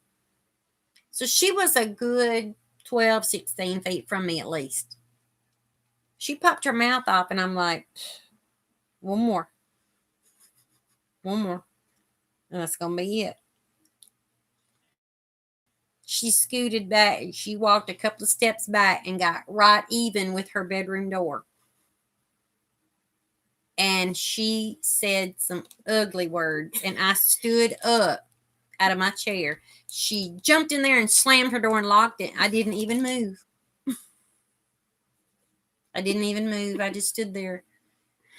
So she was a good 12, 16 feet from me at least. She popped her mouth off and I'm like, one more. And that's going to be it. She scooted back and she walked a couple of steps back and got right even with her bedroom door. And she said some ugly words and I stood up out of my chair. She jumped in there and slammed her door and locked it. I didn't even move. I just stood there.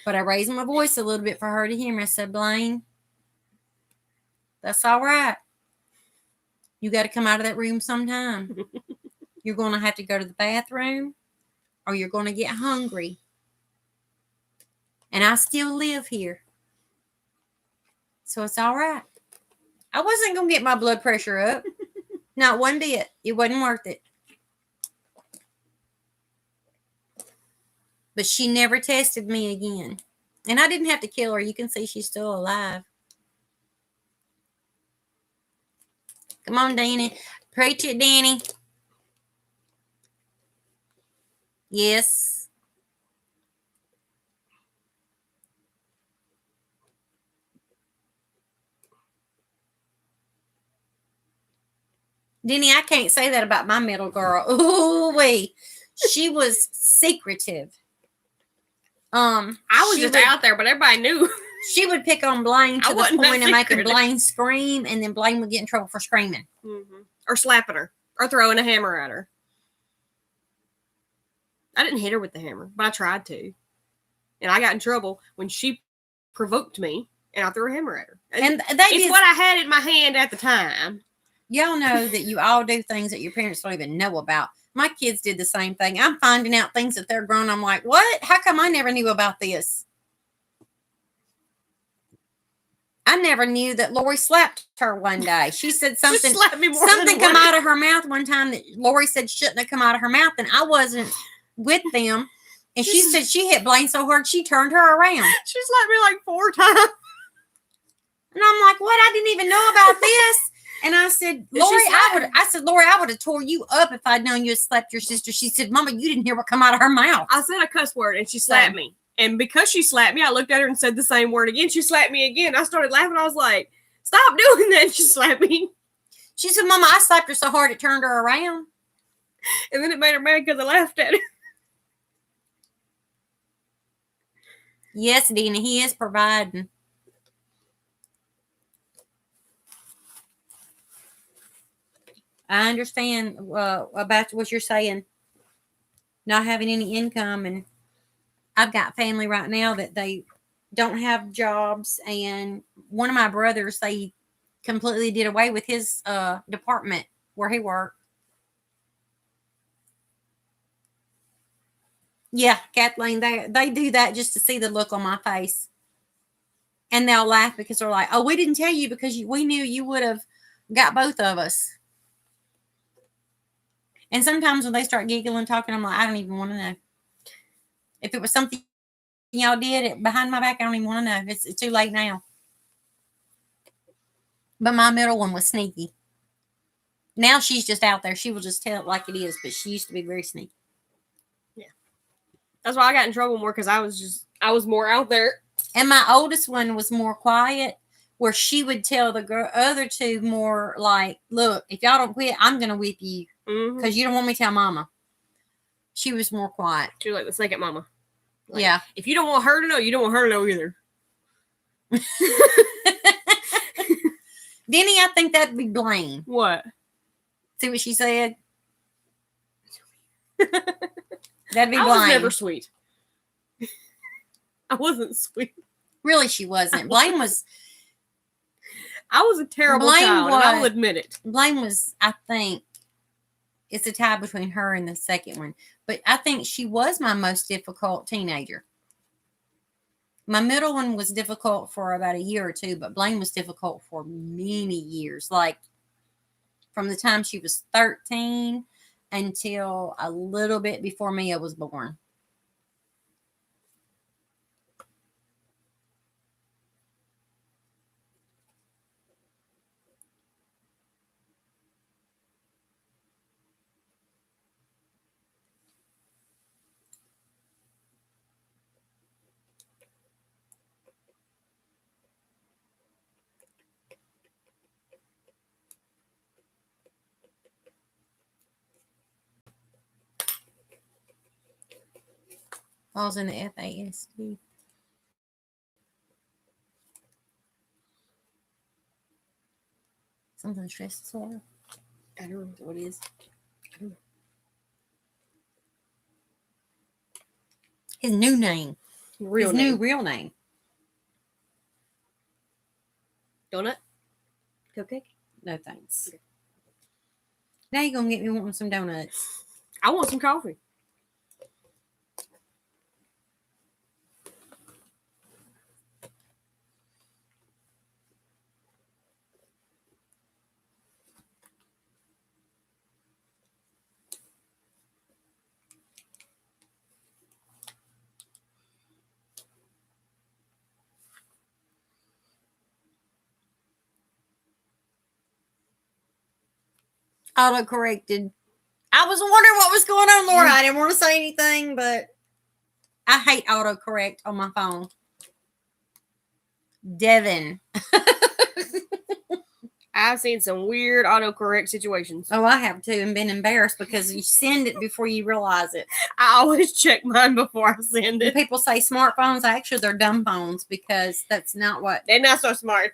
But I raised my voice a little bit for her to hear me. I said, Blaine, that's all right. You got to come out of that room sometime. You're going to have to go to the bathroom or you're going to get hungry. And I still live here. So it's all right. I wasn't going to get my blood pressure up. Not one bit. It wasn't worth it. But she never tested me again. And I didn't have to kill her. You can see she's still alive. Come on, Danny. Preach it, Danny. Yes. Denny, I can't say that about my middle girl. Ooh wee. She was secretive. I was just out there, but everybody knew. She would pick on Blaine to the point of making Blaine scream, and then Blaine would get in trouble for screaming. Mm-hmm. Or slapping her. Or throwing a hammer at her. I didn't hit her with the hammer, but I tried to. And I got in trouble when she provoked me, and I threw a hammer at her. And it's what I had in my hand at the time. Y'all know that you all do things that your parents don't even know about. My kids did the same thing. I'm finding out things that they're grown. I'm like, what? How come I never knew about this? I never knew that Lori slapped her one day. She said something. Something come out of her mouth one time that Lori said shouldn't have come out of her mouth, and I wasn't with them. And she said she hit Blaine so hard she turned her around. She slapped me like 4 times. And I'm like, what? I didn't even know about this. And I said, Lori, I would have tore you up if I'd known you had slapped your sister. She said, Mama, you didn't hear what come out of her mouth. I said a cuss word and she slapped me. And because she slapped me, I looked at her and said the same word again. She slapped me again. I started laughing. I was like, stop doing that. And she slapped me. She said, Mama, I slapped her so hard it turned her around. And then it made her mad because I laughed at it. Yes, Dina, he is providing. I understand about what you're saying, not having any income, and I've got family right now that they don't have jobs, and one of my brothers, they completely did away with his department where he worked. Yeah, Kathleen, they do that just to see the look on my face. And they'll laugh because they're like, "Oh, we didn't tell you because we knew you would have got both of us." And sometimes when they start giggling, talking, I'm like, I don't even want to know. If it was something y'all did behind my back, I don't even want to know. It's too late now. But my middle one was sneaky. Now she's just out there. She will just tell it like it is, but she used to be very sneaky. Yeah. That's why I got in trouble more, because I was more out there. And my oldest one was more quiet, where she would tell the other two more like, look, if y'all don't quit, I'm going to whip you because you don't want me to tell mama. She was more quiet. She was like the second mama. Like, yeah. If you don't want her to know, you don't want her to know either. Denny, I think that'd be Blaine. What? See what she said? That'd be Blaine. I was never sweet. I wasn't sweet. Really, she wasn't. Blaine was. I was a terrible child, and I will admit it. Blaine was, I think, it's a tie between her and the second one. But I think she was my most difficult teenager. My middle one was difficult for about a year or two, but Blaine was difficult for many years. Like from the time she was 13 until a little bit before Mia was born. I was in the FASD. Something stressful. I don't know what it is. I don't know. His new name. His new real name. Donut? Cupcake? No thanks. Okay. Now you're going to get me wanting some donuts. I want some coffee. Auto-corrected. I was wondering what was going on, Laura. I didn't want to say anything, but I hate autocorrect on my phone. Devin. I've seen some weird autocorrect situations. Oh, I have too, and been embarrassed because you send it before you realize it. I always check mine before I send it. When people say smartphones, actually they're dumb phones because that's not what. They're not so smart.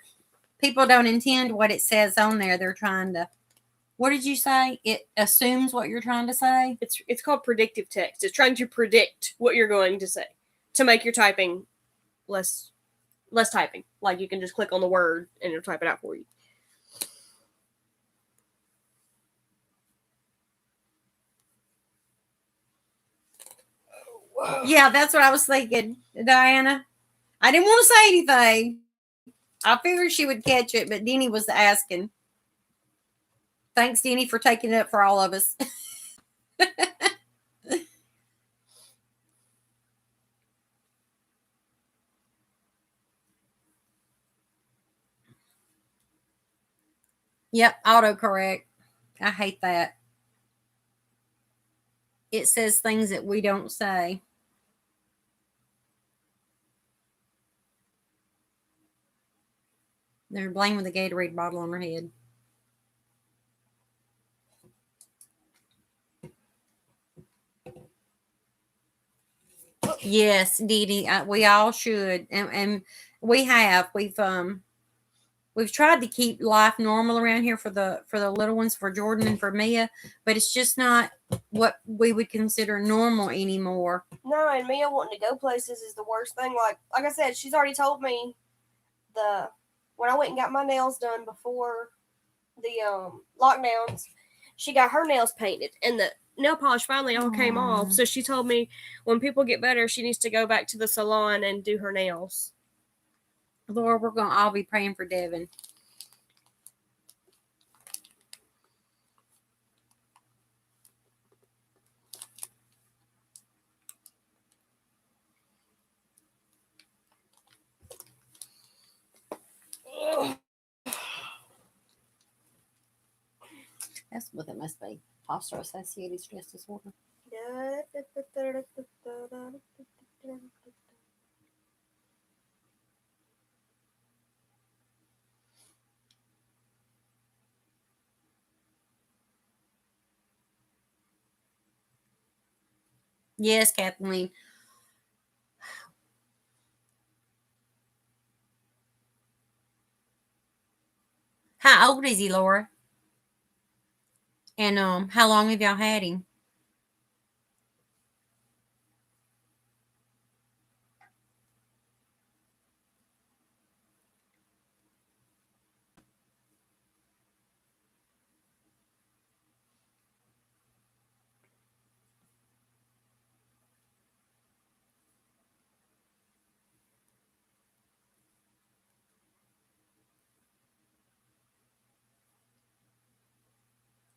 People don't intend what it says on there. They're trying to. What did you say? It assumes what you're trying to say? It's called predictive text. It's trying to predict what you're going to say to make your typing less typing. Like you can just click on the word and it'll type it out for you. Yeah, that's what I was thinking, Diana. I didn't want to say anything. I figured she would catch it, but Denny was asking. Thanks, Denny, for taking it up for all of us. Yep, autocorrect. I hate that. It says things that we don't say. They're Blaine with a Gatorade bottle on her head. Yes, Dee Dee, we all should, and we have. We've tried to keep life normal around here for the little ones, for Jordan and for Mia, but it's just not what we would consider normal anymore. No, and Mia wanting to go places is the worst thing. Like I said, she's already told me when I went and got my nails done before the lockdowns, she got her nails painted and the nail polish finally all came off. So she told me when people get better, she needs to go back to the salon and do her nails. Lord, we're gonna all be praying for Devin. That's what it must be. Postural-associated stress disorder. Yes, Kathleen. How old is he, Laura? And how long have y'all had him?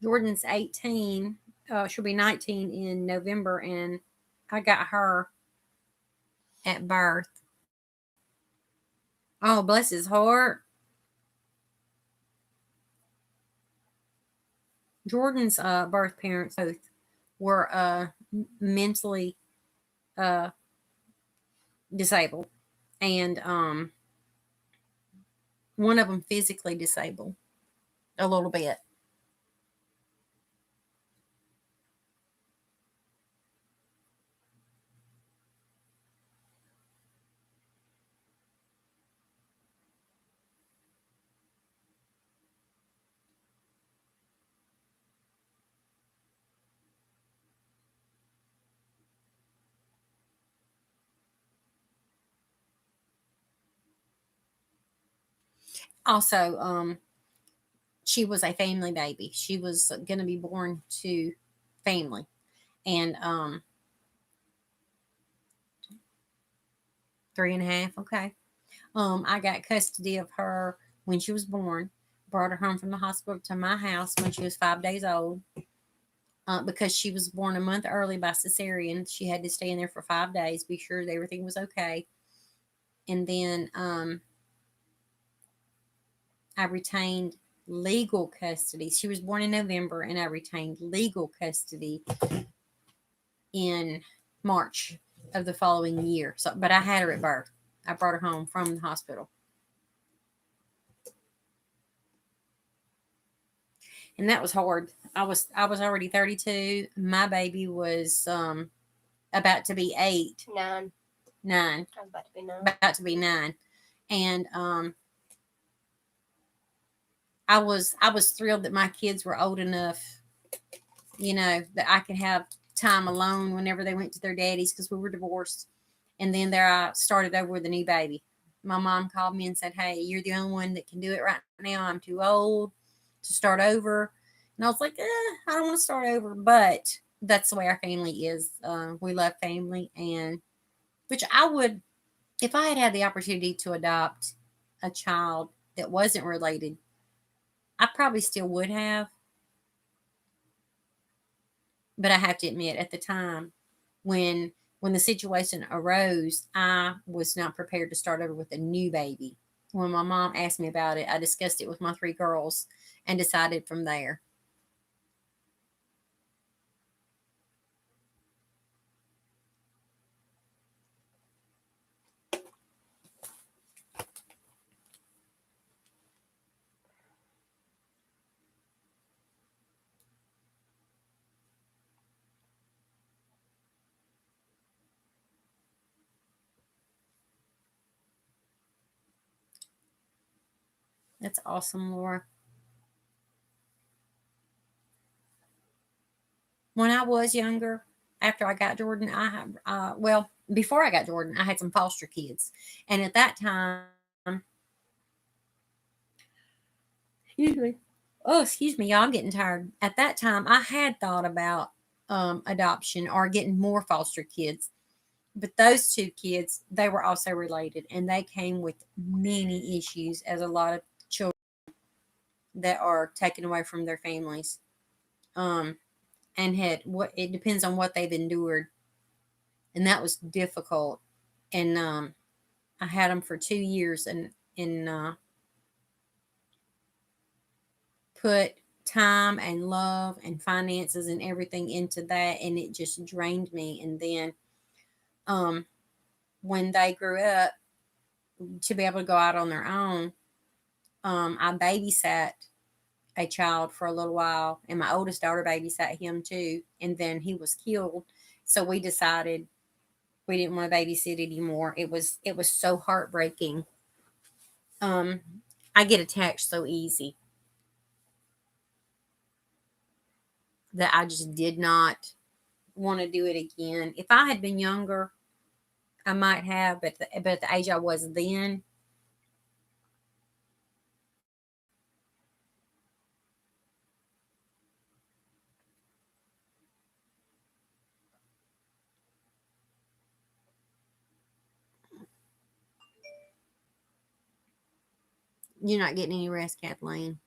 Jordan's 18. She'll be 19 in November, and I got her at birth. Oh, bless his heart. Jordan's birth parents both were mentally disabled, and one of them physically disabled a little bit. Also, she was a family baby. She was going to be born to family, and 3.5. Okay. I got custody of her when she was born. Brought her home from the hospital to my house when she was 5 days old. Because she was born a month early by cesarean, she had to stay in there for 5 days, be sure that everything was okay. And then I retained legal custody. She was born in November, and I retained legal custody in March of the following year. So, but I had her at birth. I brought her home from the hospital. And that was hard. I was already 32. My baby was about to be 8. 9. 9. I was about to be 9. About to be 9. And I was thrilled that my kids were old enough, that I could have time alone whenever they went to their daddies, because we were divorced. And then there I started over with a new baby. My mom called me and said, "Hey, you're the only one that can do it right now. I'm too old to start over." And I was like, I don't want to start over, but that's the way our family is. We love family, and which I would, if I had had the opportunity to adopt a child that wasn't related, I probably still would have. But I have to admit, at the time when the situation arose, I was not prepared to start over with a new baby. When my mom asked me about it, I discussed it with my 3 girls and decided from there. That's awesome, Laura. When I was younger, after I got Jordan, before I got Jordan, I had some foster kids, and at that time, excuse me, y'all, I'm getting tired. At that time, I had thought about adoption or getting more foster kids, but those two kids, they were also related, and they came with many issues, as a lot of children that are taken away from their families. And had what it depends on what they've endured, and that was difficult. And I had them for 2 years, and put time and love and finances and everything into that, and it just drained me. And then when they grew up to be able to go out on their own, I babysat a child for a little while, and my oldest daughter babysat him too, and then he was killed. So we decided we didn't want to babysit anymore. It was so heartbreaking. I get attached so easy that I just did not want to do it again. If I had been younger, I might have, but at the age I was then, you're not getting any rest, Kathleen.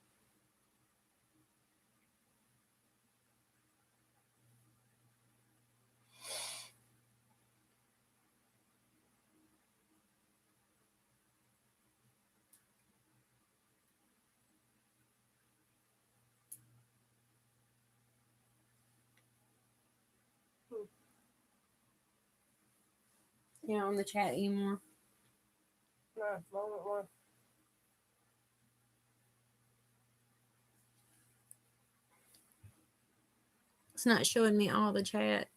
You're not on the chat anymore. No, moment one. It's not showing me all the chat.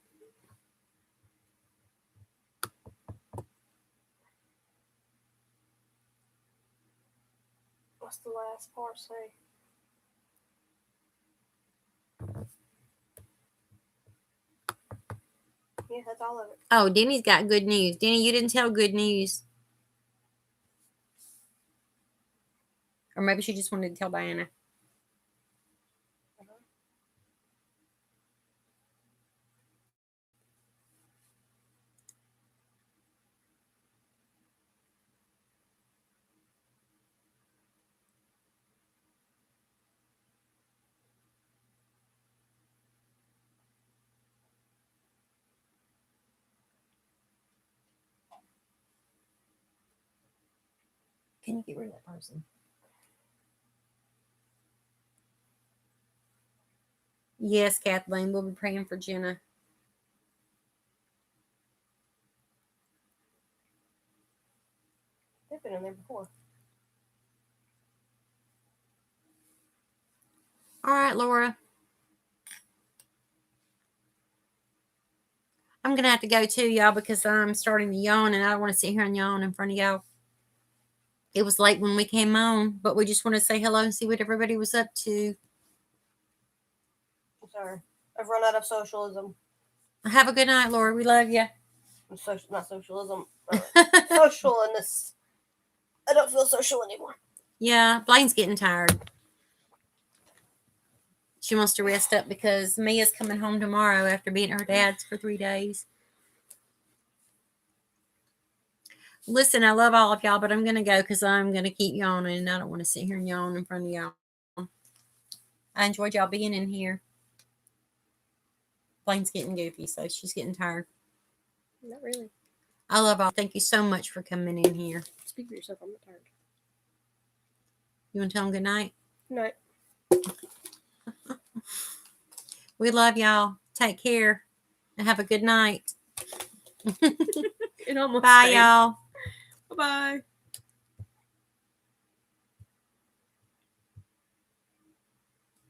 What's the last part say? Yeah, that's all of it. Oh, Denny's got good news. Denny, you didn't tell good news. Or maybe she just wanted to tell Diana. Can you get rid of that person? Yes, Kathleen, we'll be praying for Jenna. They've been in there before. All right, Laura. I'm going to have to go too, y'all, because I'm starting to yawn, and I don't want to sit here and yawn in front of y'all. It was late when we came on, but we just want to say hello and see what everybody was up to. I'm sorry. I've run out of socialism. Have a good night, Laura. We love you. Not socialism. Socialness. I don't feel social anymore. Yeah, Blaine's getting tired. She wants to rest up because Mia's coming home tomorrow after being at her dad's for 3 days. Listen, I love all of y'all, but I'm going to go because I'm going to keep yawning, and I don't want to sit here and yawn in front of y'all. I enjoyed y'all being in here. Blaine's getting goofy, so she's getting tired. Not really. I love all. Thank you so much for coming in here. Speak for yourself. I'm not tired. You want to tell them good night? Night. We love y'all. Take care and have a good night. It almost Bye, y'all. Bye-bye.